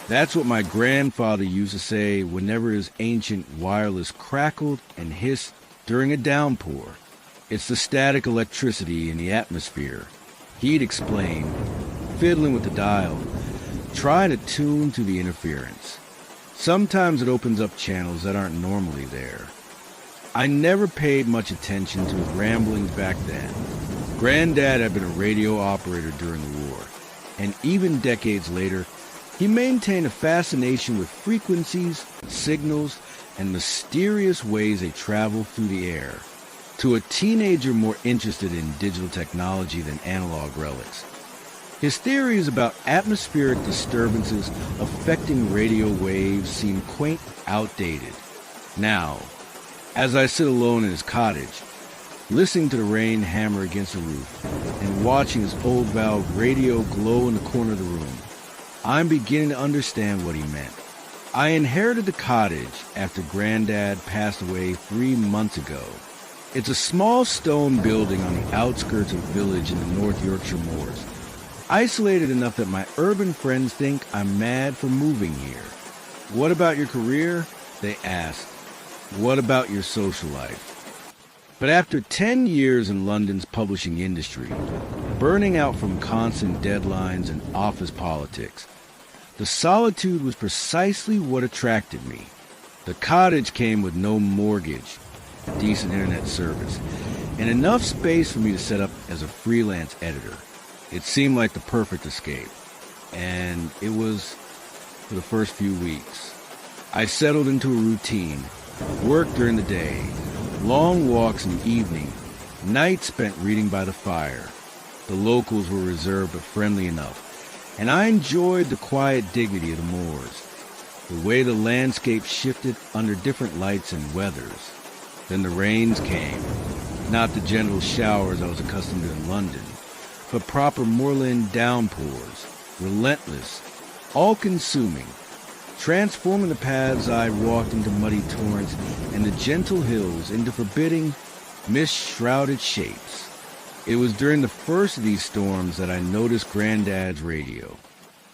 S1: That's what my grandfather used to say whenever his ancient wireless crackled and hissed during a downpour. It's the static electricity in the atmosphere. He'd explain, fiddling with the dial, trying to tune to the interference. Sometimes it opens up channels that aren't normally there. I never paid much attention to his ramblings back then. Granddad had been a radio operator during the war, and even decades later, he maintained a fascination with frequencies, signals, and mysterious ways they travel through the air. To a teenager more interested in digital technology than analog relics, his theories about atmospheric disturbances affecting radio waves seem quaint, outdated. Now, as I sit alone in his cottage, listening to the rain hammer against the roof and watching his old valve radio glow in the corner of the room, I'm beginning to understand what he meant. I inherited the cottage after Granddad passed away 3 months ago. It's a small stone building on the outskirts of a village in the North Yorkshire moors. Isolated enough that my urban friends think I'm mad for moving here. What about your career? They asked. What about your social life? But after 10 years in London's publishing industry, burning out from constant deadlines and office politics, the solitude was precisely what attracted me. The cottage came with no mortgage, decent internet service, and enough space for me to set up as a freelance editor. It seemed like the perfect escape, and it was for the first few weeks. I settled into a routine, work during the day, long walks in the evening, nights spent reading by the fire. The locals were reserved but friendly enough, and I enjoyed the quiet dignity of the moors, the way the landscape shifted under different lights and weathers. Then the rains came, not the gentle showers I was accustomed to in London, but proper moorland downpours, relentless, all-consuming, transforming the paths I walked into muddy torrents and the gentle hills into forbidding, mist-shrouded shapes. It was during the first of these storms that I noticed Granddad's radio.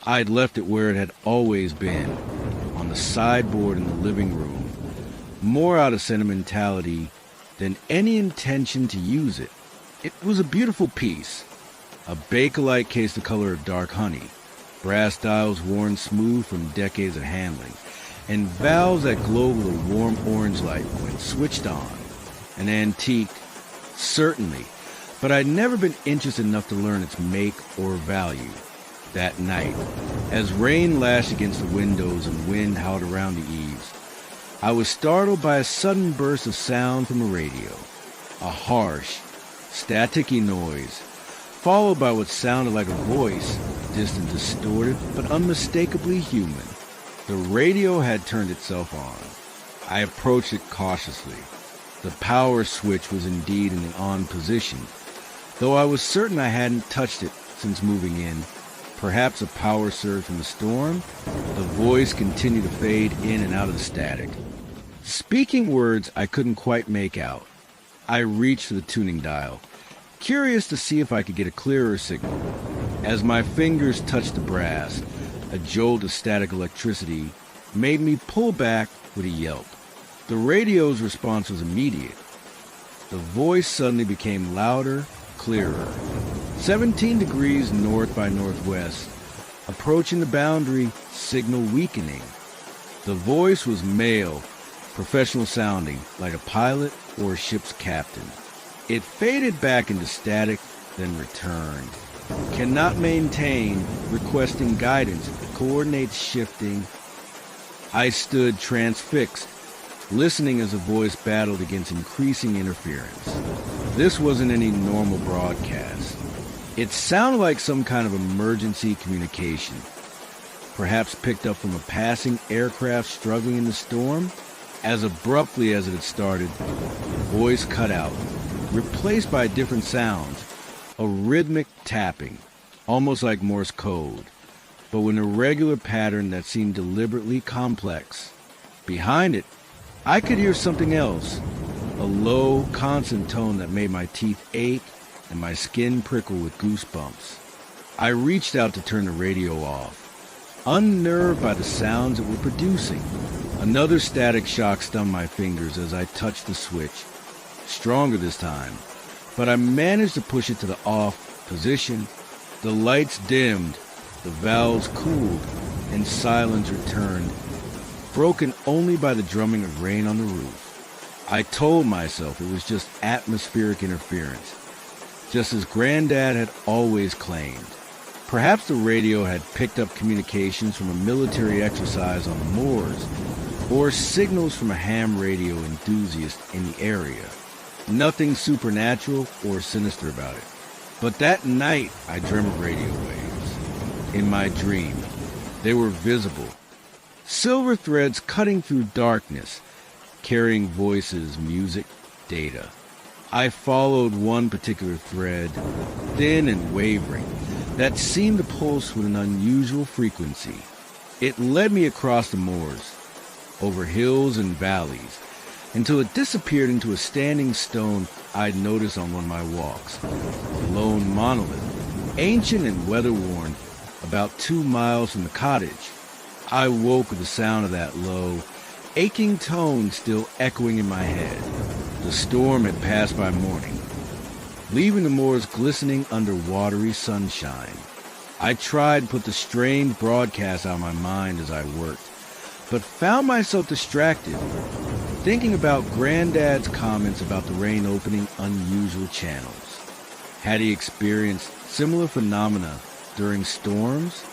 S1: I'd left it where it had always been, on the sideboard in the living room, more out of sentimentality than any intention to use it. It was a beautiful piece, a Bakelite case the color of dark honey, brass dials worn smooth from decades of handling, and valves that glowed with a warm orange light when switched on. An antique, certainly, but I'd never been interested enough to learn its make or value. That night, as rain lashed against the windows and wind howled around the eaves, I was startled by a sudden burst of sound from the radio, a harsh, staticky noise, followed by what sounded like a voice, distant, distorted, but unmistakably human. The radio had turned itself on. I approached it cautiously. The power switch was indeed in the on position, though I was certain I hadn't touched it since moving in. Perhaps a power surge from the storm? The voice continued to fade in and out of the static. Speaking words I couldn't quite make out. I reached for the tuning dial, curious to see if I could get a clearer signal. As my fingers touched the brass, a jolt of static electricity made me pull back with a yelp. The radio's response was immediate. The voice suddenly became louder, clearer. 17 degrees north by northwest, approaching the boundary, signal weakening. The voice was male, professional sounding, like a pilot or a ship's captain. It faded back into static, then returned. Cannot maintain, requesting guidance, coordinates shifting. I stood transfixed, listening as the voice battled against increasing interference. This wasn't any normal broadcast. It sounded like some kind of emergency communication, perhaps picked up from a passing aircraft struggling in the storm. As abruptly as it had started, the voice cut out, replaced by different sounds, a rhythmic tapping, almost like Morse code, but with an irregular pattern that seemed deliberately complex. Behind it, I could hear something else, a low, constant tone that made my teeth ache and my skin prickle with goosebumps. I reached out to turn the radio off, unnerved by the sounds it was producing. Another static shock stunned my fingers as I touched the switch, stronger this time, but I managed to push it to the off position. The lights dimmed, the valves cooled, and silence returned, broken only by the drumming of rain on the roof. I told myself it was just atmospheric interference, just as Granddad had always claimed. Perhaps the radio had picked up communications from a military exercise on the moors, or signals from a ham radio enthusiast in the area. Nothing supernatural or sinister about it. But that night, I dreamt of radio waves. In my dream, they were visible, silver threads cutting through darkness, carrying voices, music, data. I followed one particular thread, thin and wavering, that seemed to pulse with an unusual frequency. It led me across the moors, over hills and valleys, until it disappeared into a standing stone I'd noticed on one of my walks. A lone monolith, ancient and weather-worn, about 2 miles from the cottage. I woke with the sound of that low, aching tone still echoing in my head. The storm had passed by morning, leaving the moors glistening under watery sunshine. I tried to put the strange broadcast out of my mind as I worked, but found myself distracted, thinking about Granddad's comments about the rain opening unusual channels. Had he experienced similar phenomena during storms?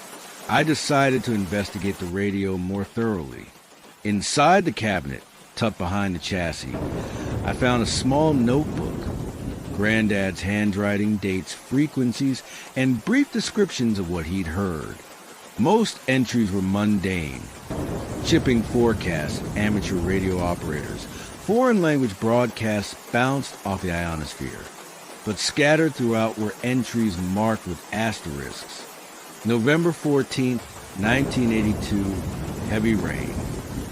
S1: I decided to investigate the radio more thoroughly. Inside the cabinet, tucked behind the chassis, I found a small notebook. Granddad's handwriting, dates, frequencies, and brief descriptions of what he'd heard. Most entries were mundane. Chipping forecasts, amateur radio operators, foreign language broadcasts bounced off the ionosphere. But scattered throughout were entries marked with asterisks. November 14th, 1982, heavy rain,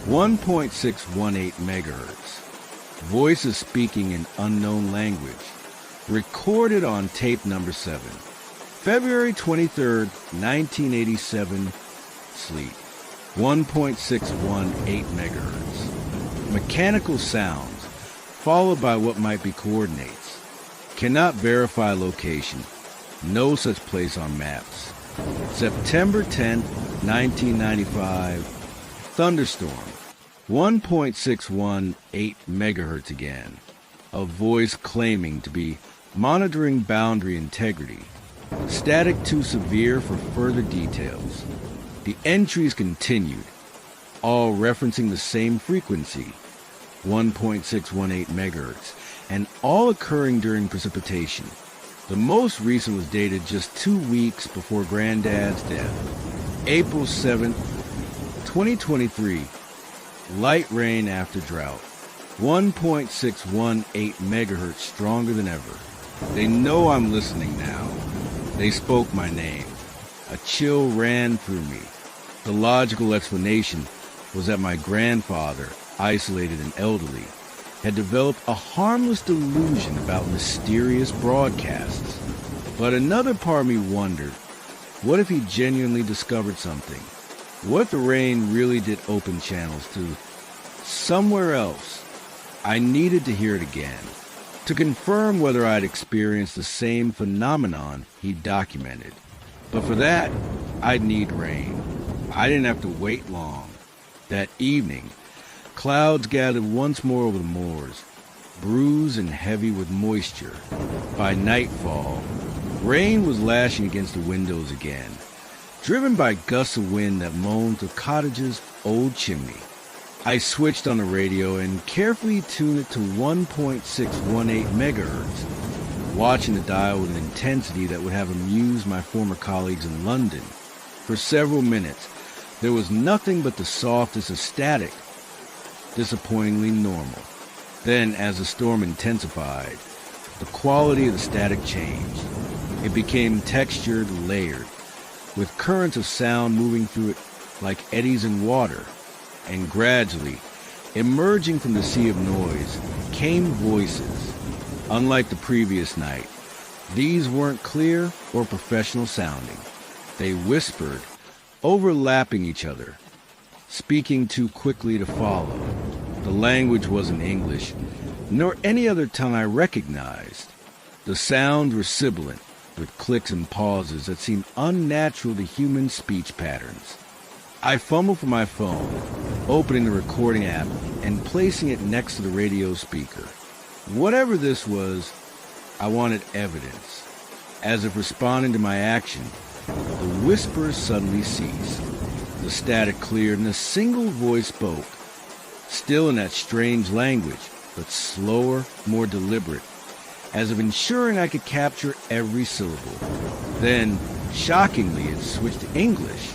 S1: 1.618 megahertz. Voices speaking in unknown language. Recorded on tape number 7. February 23rd, 1987, sleep, 1.618 megahertz. Mechanical sounds, followed by what might be coordinates. Cannot verify location. No such place on maps. September 10th, 1995, thunderstorm, 1.618 megahertz again. A voice claiming to be monitoring boundary integrity. Static too severe for further details. The entries continued, all referencing the same frequency, 1.618 megahertz, and all occurring during precipitation. The most recent was dated just 2 weeks before Granddad's death. April 7th, 2023. Light rain after drought. 1.618 megahertz stronger than ever. They know I'm listening now. They spoke my name. A chill ran through me. The logical explanation was that my grandfather, isolated and elderly, had developed a harmless delusion about mysterious broadcasts. But another part of me wondered, what if he genuinely discovered something? What if the rain really did open channels to somewhere else? I needed to hear it again, to confirm whether I'd experienced the same phenomenon he documented. But for that, I'd need rain. I didn't have to wait long. That evening, clouds gathered once more over the moors, bruised and heavy with moisture. By nightfall, rain was lashing against the windows again, driven by gusts of wind that moaned through the cottage's old chimney. I switched on the radio and carefully tuned it to 1.618 megahertz, watching the dial with an intensity that would have amused my former colleagues in London. For several minutes, there was nothing but the softest of static, disappointingly normal. Then, as the storm intensified, the quality of the static changed. It became textured, layered, with currents of sound moving through it like eddies in water. And gradually, emerging from the sea of noise, came voices. Unlike the previous night, these weren't clear or professional sounding. They whispered, overlapping each other, speaking too quickly to follow. The language wasn't English, nor any other tongue I recognized. The sounds were sibilant, with clicks and pauses that seemed unnatural to human speech patterns. I fumbled for my phone, opening the recording app and placing it next to the radio speaker. Whatever this was, I wanted evidence. As if responding to my action, the whispers suddenly ceased. The static cleared and a single voice spoke, still in that strange language, but slower, more deliberate, as if ensuring I could capture every syllable. Then, shockingly, it switched to English.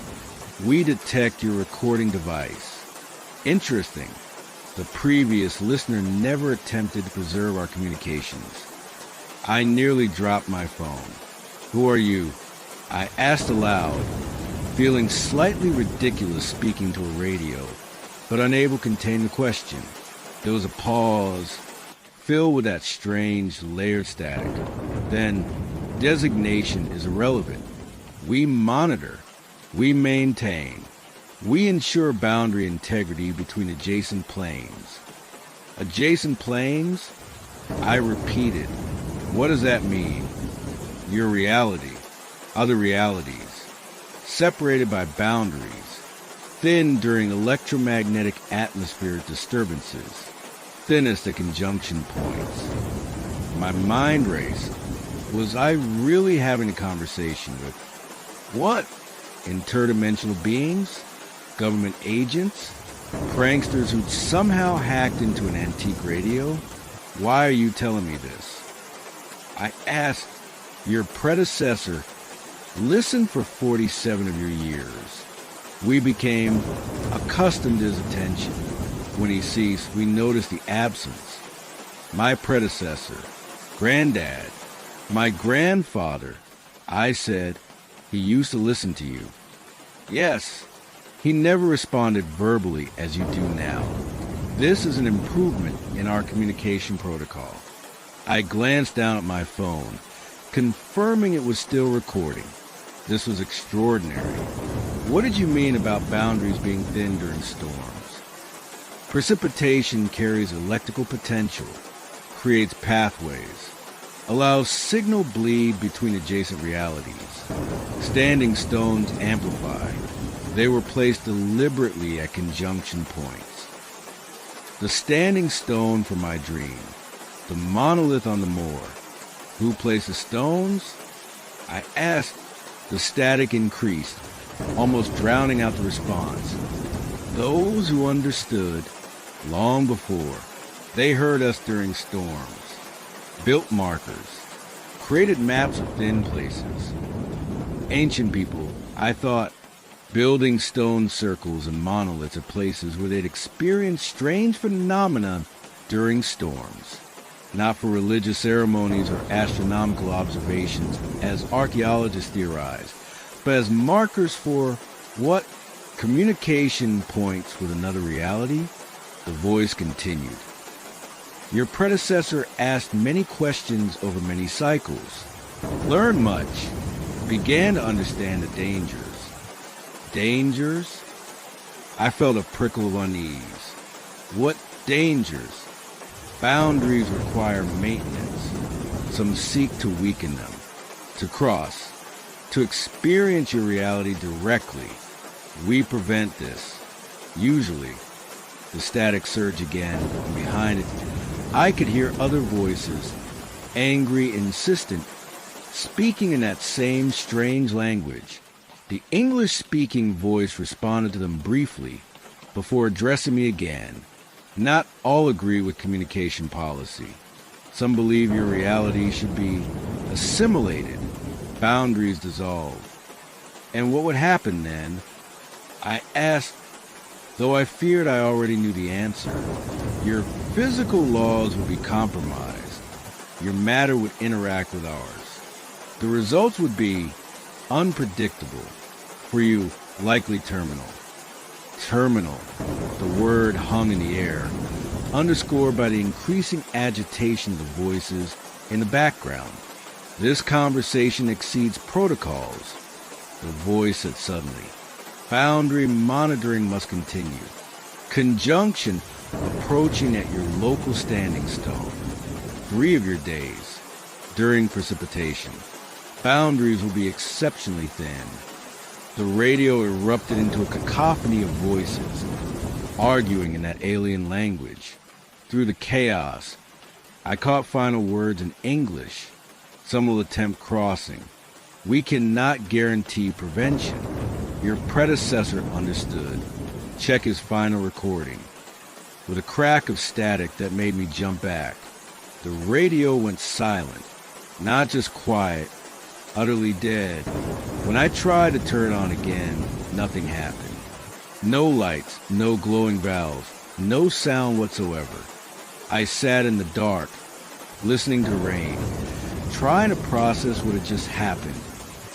S1: We detect your recording device. Interesting. The previous listener never attempted to preserve our communications. I nearly dropped my phone. Who are you? I asked aloud, feeling slightly ridiculous speaking to a radio, but unable to contain the question. There was a pause, filled with that strange, layered static. Then, designation is irrelevant. We monitor, we maintain, we ensure boundary integrity between adjacent planes. Adjacent planes? I repeated. What does that mean? Your reality, other realities, separated by boundaries, thin during electromagnetic atmospheric disturbances, thinnest at conjunction points. My mind raced. Was I really having a conversation with what? Interdimensional beings? Government agents? Pranksters who'd somehow hacked into an antique radio? Why are you telling me this? I asked. Your predecessor listened for 47 of your years. We became accustomed to his attention. When he ceased, we noticed the absence. My predecessor, Granddad, my grandfather, I said, he used to listen to you. Yes, he never responded verbally as you do now. This is an improvement in our communication protocol. I glanced down at my phone, confirming it was still recording. This was extraordinary. What did you mean about boundaries being thin during storms? Precipitation carries electrical potential, creates pathways, allows signal bleed between adjacent realities. Standing stones amplify. They were placed deliberately at conjunction points. The standing stone for my dream, the monolith on the moor. Who placed the stones? I asked. The static increased, almost drowning out the response. Those who understood long before, they heard us during storms, built markers, created maps of thin places. Ancient people, I thought, building stone circles and monoliths at places where they'd experience strange phenomena during storms. Not for religious ceremonies or astronomical observations, as archaeologists theorize, but as markers for what? Communication points with another reality? The voice continued. Your predecessor asked many questions over many cycles, learned much, began to understand the dangers. Dangers? I felt a prickle of unease. What dangers? Boundaries require maintenance. Some seek to weaken them, to cross, to experience your reality directly. We prevent this. Usually, the static surged again, and behind it, I could hear other voices, angry, insistent, speaking in that same strange language. The English-speaking voice responded to them briefly before addressing me again. Not all agree with communication policy. Some believe your reality should be assimilated, boundaries dissolved. And what would happen then? I asked, though I feared I already knew the answer. Your physical laws would be compromised. Your matter would interact with ours. The results would be unpredictable. For you, likely terminal. Terminal, the word hung in the air, underscored by the increasing agitation of the voices in the background. This conversation exceeds protocols, the voice said suddenly. Boundary monitoring must continue. Conjunction approaching at your local standing stone. 3 of your days, during precipitation. Boundaries will be exceptionally thin. The radio erupted into a cacophony of voices, arguing in that alien language. Through the chaos, I caught final words in English. Some will attempt crossing. We cannot guarantee prevention. Your predecessor understood. Check his final recording. With a crack of static that made me jump back, the radio went silent, not just quiet, utterly dead. When I tried to turn it on again, nothing happened. No lights, no glowing valves, no sound whatsoever. I sat in the dark, listening to rain, trying to process what had just happened.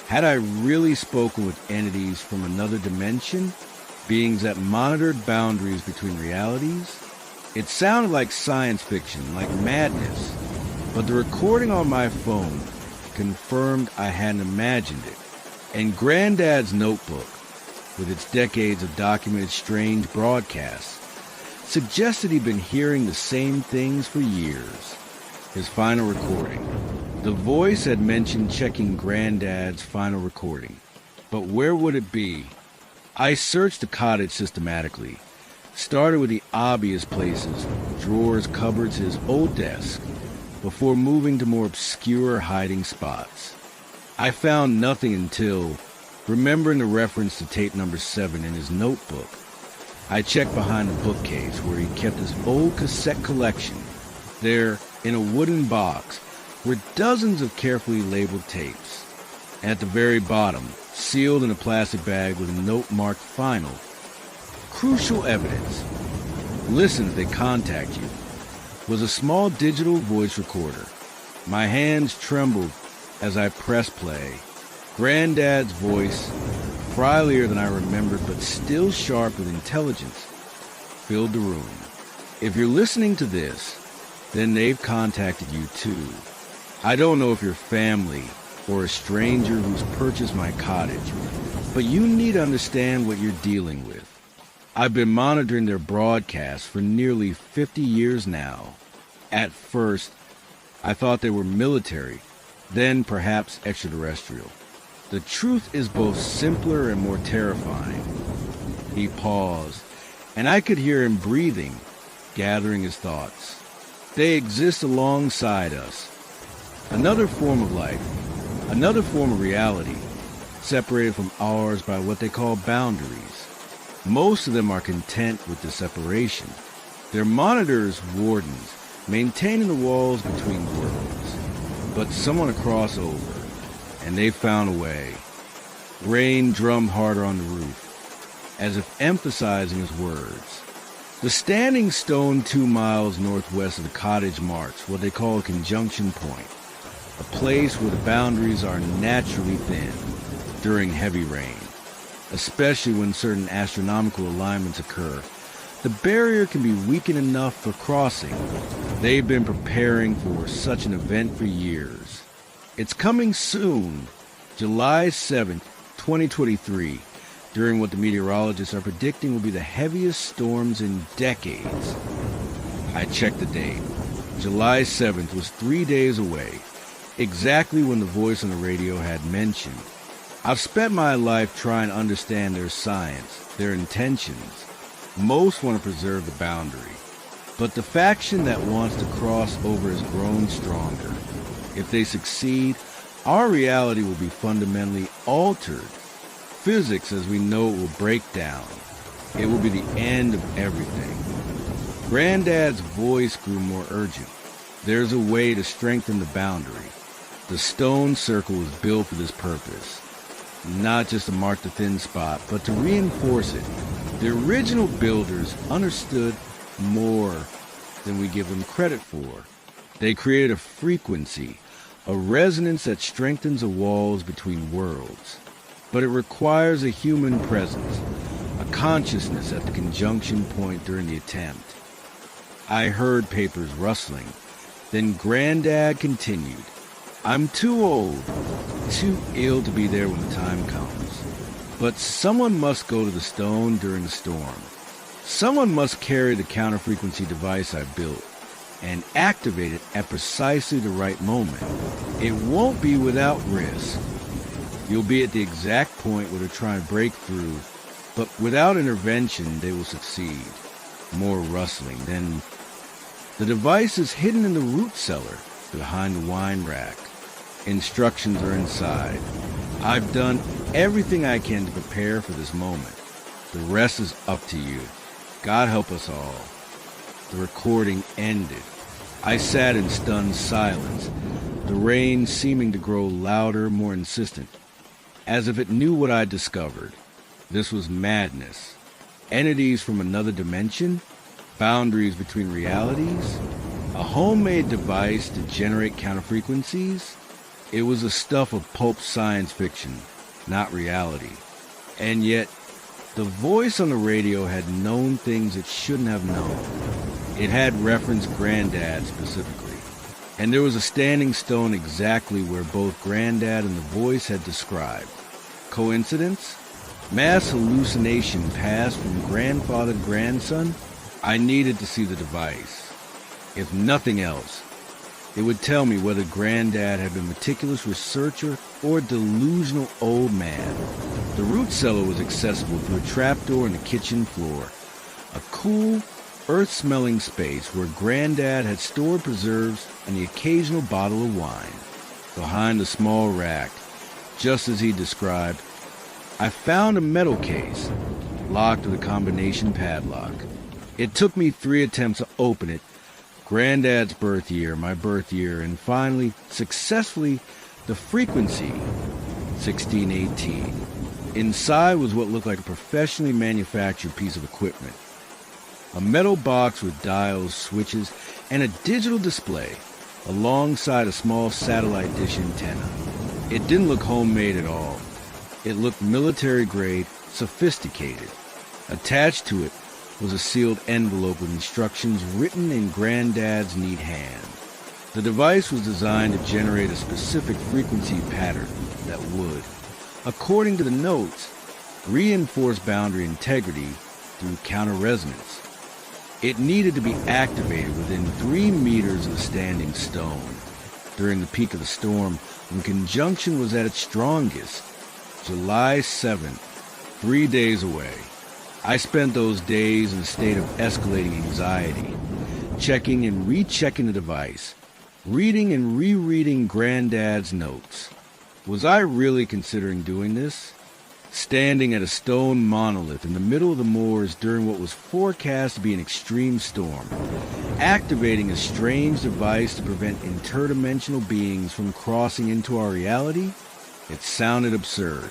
S1: Had I really spoken with entities from another dimension? Beings that monitored boundaries between realities? It sounded like science fiction, like madness, but the recording on my phone confirmed I hadn't imagined it. And Granddad's notebook, with its decades of documented strange broadcasts, suggested he'd been hearing the same things for years. His final recording. The voice had mentioned checking Granddad's final recording. But where would it be? I searched the cottage systematically. Started with the obvious places, drawers, cupboards, his old desk, before moving to more obscure hiding spots. I found nothing until, remembering the reference to tape number 7 in his notebook, I checked behind the bookcase where he kept his old cassette collection. There, in a wooden box, were dozens of carefully labeled tapes. At the very bottom, sealed in a plastic bag with a note marked final, crucial evidence, listen if they contact you, was a small digital voice recorder. My hands trembled as I pressed play. Granddad's voice, frielier than I remembered but still sharp with intelligence, filled the room. If you're listening to this, then they've contacted you too. I don't know if you're family or a stranger who's purchased my cottage, but you need to understand what you're dealing with. I've been monitoring their broadcasts for nearly 50 years now. At first, I thought they were military, then perhaps extraterrestrial. The truth is both simpler and more terrifying. He paused, and I could hear him breathing, gathering his thoughts. They exist alongside us. Another form of life, another form of reality, separated from ours by what they call boundaries. Most of them are content with the separation. Their monitors, wardens, maintaining the walls between worlds. But someone to cross over, and they found a way. Rain drummed harder on the roof, as if emphasizing his words. The standing stone 2 miles northwest of the cottage marks what they call a conjunction point, a place where the boundaries are naturally thin during heavy rain. Especially when certain astronomical alignments occur, the barrier can be weakened enough for crossing. They've been preparing for such an event for years. It's coming soon, July 7th, 2023, during what the meteorologists are predicting will be the heaviest storms in decades. I checked the date. July 7th was 3 days away, exactly when the voice on the radio had mentioned. I've spent my life trying to understand their science, their intentions. Most want to preserve the boundary, but the faction that wants to cross over has grown stronger. If they succeed, our reality will be fundamentally altered. Physics as we know it will break down. It will be the end of everything. Granddad's voice grew more urgent. There's a way to strengthen the boundary. The stone circle was built for this purpose. Not just to mark the thin spot, but to reinforce it. The original builders understood more than we give them credit for. They created a frequency, a resonance that strengthens the walls between worlds. But it requires a human presence, a consciousness at the conjunction point during the attempt. I heard papers rustling. Then Granddad continued. I'm too old, too ill to be there when the time comes. But someone must go to the stone during the storm. Someone must carry the counter-frequency device I built and activate it at precisely the right moment. It won't be without risk. You'll be at the exact point where they're trying to break through, but without intervention, they will succeed. More rustling. Then the device is hidden in the root cellar behind the wine rack. Instructions are inside. I've done everything I can to prepare for this moment. The rest is up to you. God help us all. The recording ended. I sat in stunned silence, the rain seeming to grow louder, more insistent, as if it knew what I'd discovered. This was madness. Entities from another dimension? Boundaries between realities? A homemade device to generate counterfrequencies? It was the stuff of pulp science fiction, not reality. And yet, the voice on the radio had known things it shouldn't have known. It had referenced Granddad specifically. And there was a standing stone exactly where both Granddad and the voice had described. Coincidence? Mass hallucination passed from grandfather to grandson? I needed to see the device. If nothing else, it would tell me whether Granddad had been a meticulous researcher or a delusional old man. The root cellar was accessible through a trapdoor in the kitchen floor, a cool, earth-smelling space where Granddad had stored preserves and the occasional bottle of wine. Behind a small rack, just as he described, I found a metal case, locked with a combination padlock. It took me 3 attempts to open it, Granddad's birth year, my birth year, and finally, successfully, the frequency, 1618. Inside was what looked like a professionally manufactured piece of equipment. A metal box with dials, switches, and a digital display, alongside a small satellite dish antenna. It didn't look homemade at all. It looked military-grade, sophisticated. Attached to it was a sealed envelope with instructions written in Granddad's neat hand. The device was designed to generate a specific frequency pattern that would, according to the notes, reinforce boundary integrity through counter-resonance. It needed to be activated within 3 meters of the standing stone. During the peak of the storm, when conjunction was at its strongest, July 7th, 3 days away. I spent those days in a state of escalating anxiety, checking and rechecking the device, reading and rereading Granddad's notes. Was I really considering doing this? Standing at a stone monolith in the middle of the moors during what was forecast to be an extreme storm, activating a strange device to prevent interdimensional beings from crossing into our reality? It sounded absurd,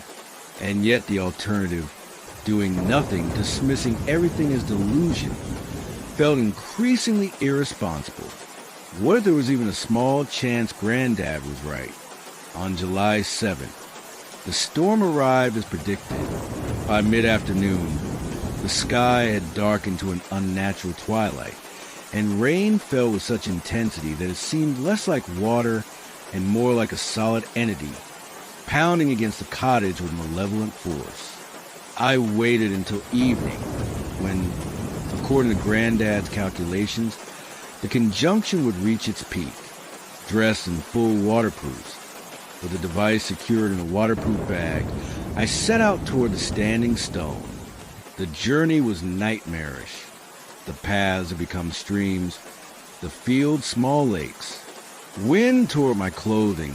S1: and yet the alternative, doing nothing, dismissing everything as delusion, felt increasingly irresponsible. What if there was even a small chance Granddad was right? On July 7th, the storm arrived as predicted. By mid-afternoon, the sky had darkened to an unnatural twilight, and rain fell with such intensity that it seemed less like water and more like a solid entity, pounding against the cottage with malevolent force. I waited until evening, when, according to Granddad's calculations, the conjunction would reach its peak, dressed in full waterproofs. With the device secured in a waterproof bag, I set out toward the standing stone. The journey was nightmarish. The paths had become streams, the fields small lakes. Wind tore at my clothing,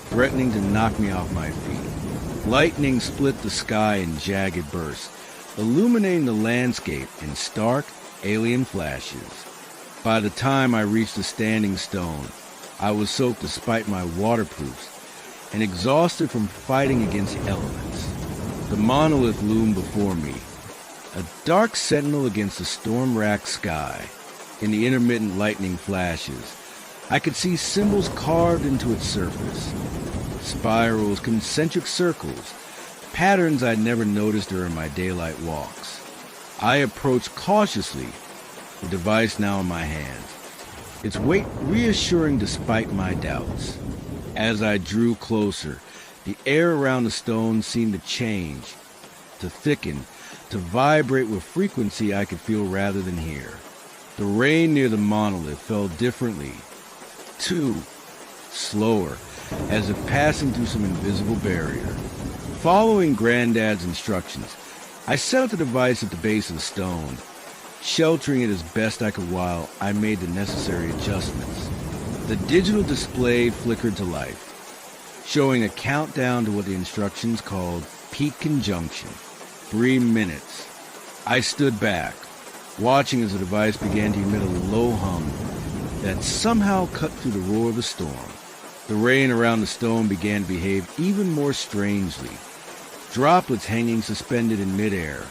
S1: threatening to knock me off my feet. Lightning split the sky in jagged bursts, illuminating the landscape in stark, alien flashes. By the time I reached the standing stone, I was soaked despite my waterproofs and exhausted from fighting against the elements. The monolith loomed before me, a dark sentinel against the storm-racked sky. In the intermittent lightning flashes, I could see symbols carved into its surface. Spirals, concentric circles, patterns I'd never noticed during my daylight walks. I approached cautiously, the device now in my hand, its weight reassuring despite my doubts. As I drew closer, the air around the stone seemed to change, to thicken, to vibrate with frequency I could feel rather than hear. The rain near the monolith fell differently, too, slower, as if passing through some invisible barrier. Following Granddad's instructions, I set up the device at the base of the stone, sheltering it as best I could while I made the necessary adjustments. The digital display flickered to life, showing a countdown to what the instructions called peak conjunction. 3 minutes. I stood back, watching as the device began to emit a low hum that somehow cut through the roar of the storm. The rain around the stone began to behave even more strangely, droplets hanging suspended in midair,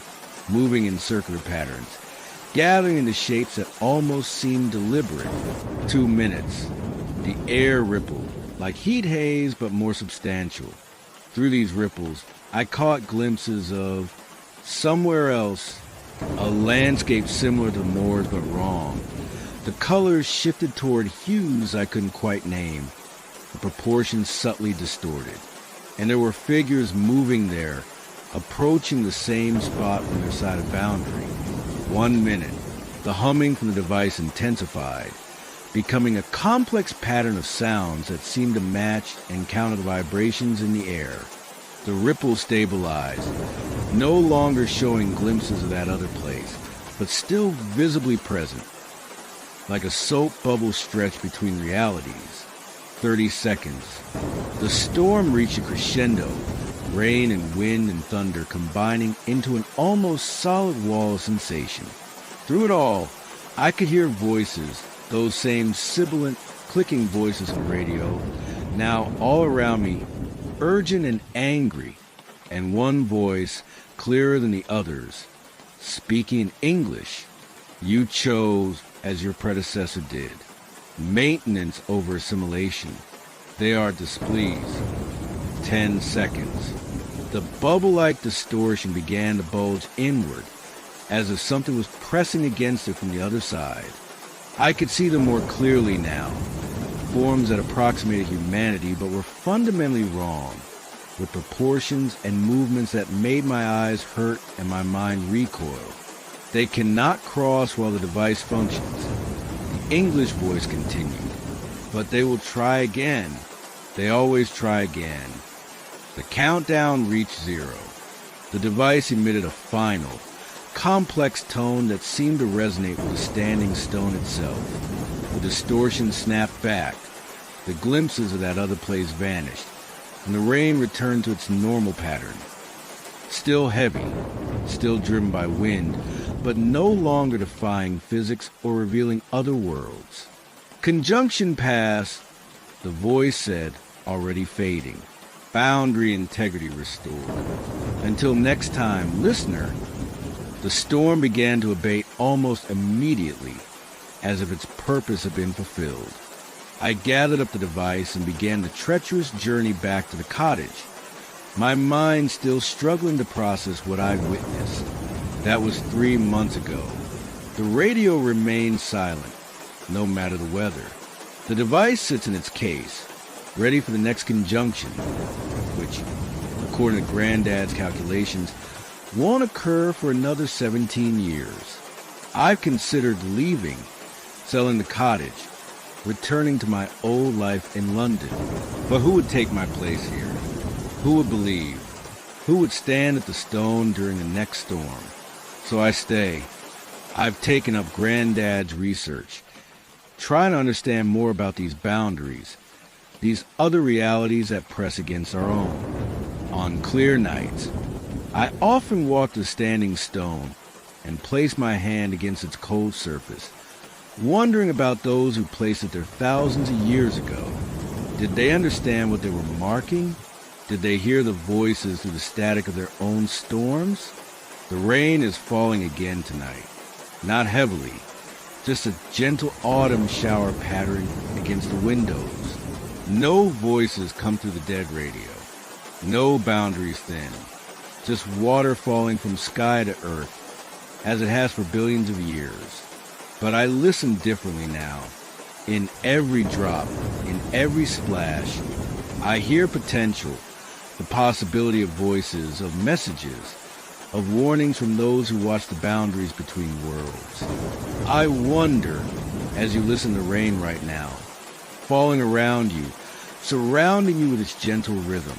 S1: moving in circular patterns, gathering into shapes that almost seemed deliberate. 2 minutes. The air rippled, like heat haze but more substantial. Through these ripples, I caught glimpses of, somewhere else, a landscape similar to Moore's but wrong. The colors shifted toward hues I couldn't quite name, the proportions subtly distorted. And there were figures moving there, approaching the same spot from their side of boundary. 1 minute, the humming from the device intensified, becoming a complex pattern of sounds that seemed to match and counter the vibrations in the air. The ripples stabilized, no longer showing glimpses of that other place, but still visibly present, like a soap bubble stretched between realities. 30 seconds. The storm reached a crescendo, rain and wind and thunder combining into an almost solid wall of sensation. Through it all, I could hear voices, those same sibilant, clicking voices on radio, now all around me, urgent and angry, and one voice, clearer than the others, speaking English. You chose, as your predecessor did, maintenance over assimilation. They are displeased. 10 seconds. The bubble-like distortion began to bulge inward, as if something was pressing against it from the other side. I could see them more clearly now. Forms that approximated humanity but were fundamentally wrong, with proportions and movements that made my eyes hurt and my mind recoil. They cannot cross while the device functions. The English voice continued. But they will try again. They always try again. The countdown reached 0. The device emitted a final, complex tone that seemed to resonate with the standing stone itself. The distortion snapped back. The glimpses of that other place vanished, and the rain returned to its normal pattern. Still heavy, still driven by wind, but no longer defying physics or revealing other worlds. Conjunction passed, the voice said, already fading. Boundary integrity restored. Until next time, listener. The storm began to abate almost immediately, as if its purpose had been fulfilled. I gathered up the device and began the treacherous journey back to the cottage, my mind still struggling to process what I'd witnessed. That was 3 months ago. The radio remained silent, no matter the weather. The device sits in its case, ready for the next conjunction, which, according to Granddad's calculations, won't occur for another 17 years. I've considered leaving, selling the cottage, returning to my old life in London. But who would take my place here? Who would believe? Who would stand at the stone during the next storm? So I stay. I've taken up Granddad's research, trying to understand more about these boundaries, these other realities that press against our own. On clear nights, I often walk the standing stone and place my hand against its cold surface, wondering about those who placed it there thousands of years ago. Did they understand what they were marking? Did they hear the voices through the static of their own storms? The rain is falling again tonight. Not heavily, just a gentle autumn shower pattering against the windows. No voices come through the dead radio. No boundaries thin. Just water falling from sky to earth, as it has for billions of years. But I listen differently now. In every drop, in every splash, I hear potential, the possibility of voices, of messages, of warnings from those who watch the boundaries between worlds. I wonder, as you listen to rain right now, falling around you, surrounding you with its gentle rhythm,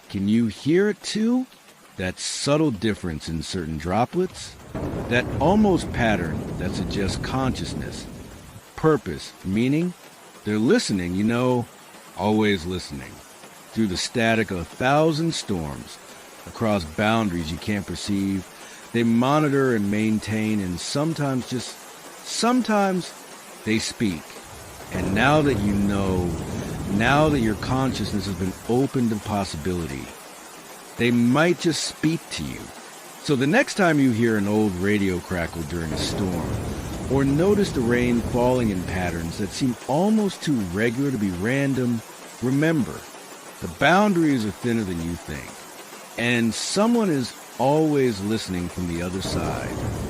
S1: can you hear it too? That subtle difference in certain droplets? That almost pattern that suggests consciousness, purpose, meaning? They're listening, you know, always listening. Through the static of 1,000 storms, across boundaries you can't perceive, they monitor and maintain, and sometimes they speak. And now that you know, now that your consciousness has been opened to possibility, they might just speak to you. So the next time you hear an old radio crackle during a storm, or notice the rain falling in patterns that seem almost too regular to be random, Remember, the boundaries are thinner than you think, and someone is always listening from the other side.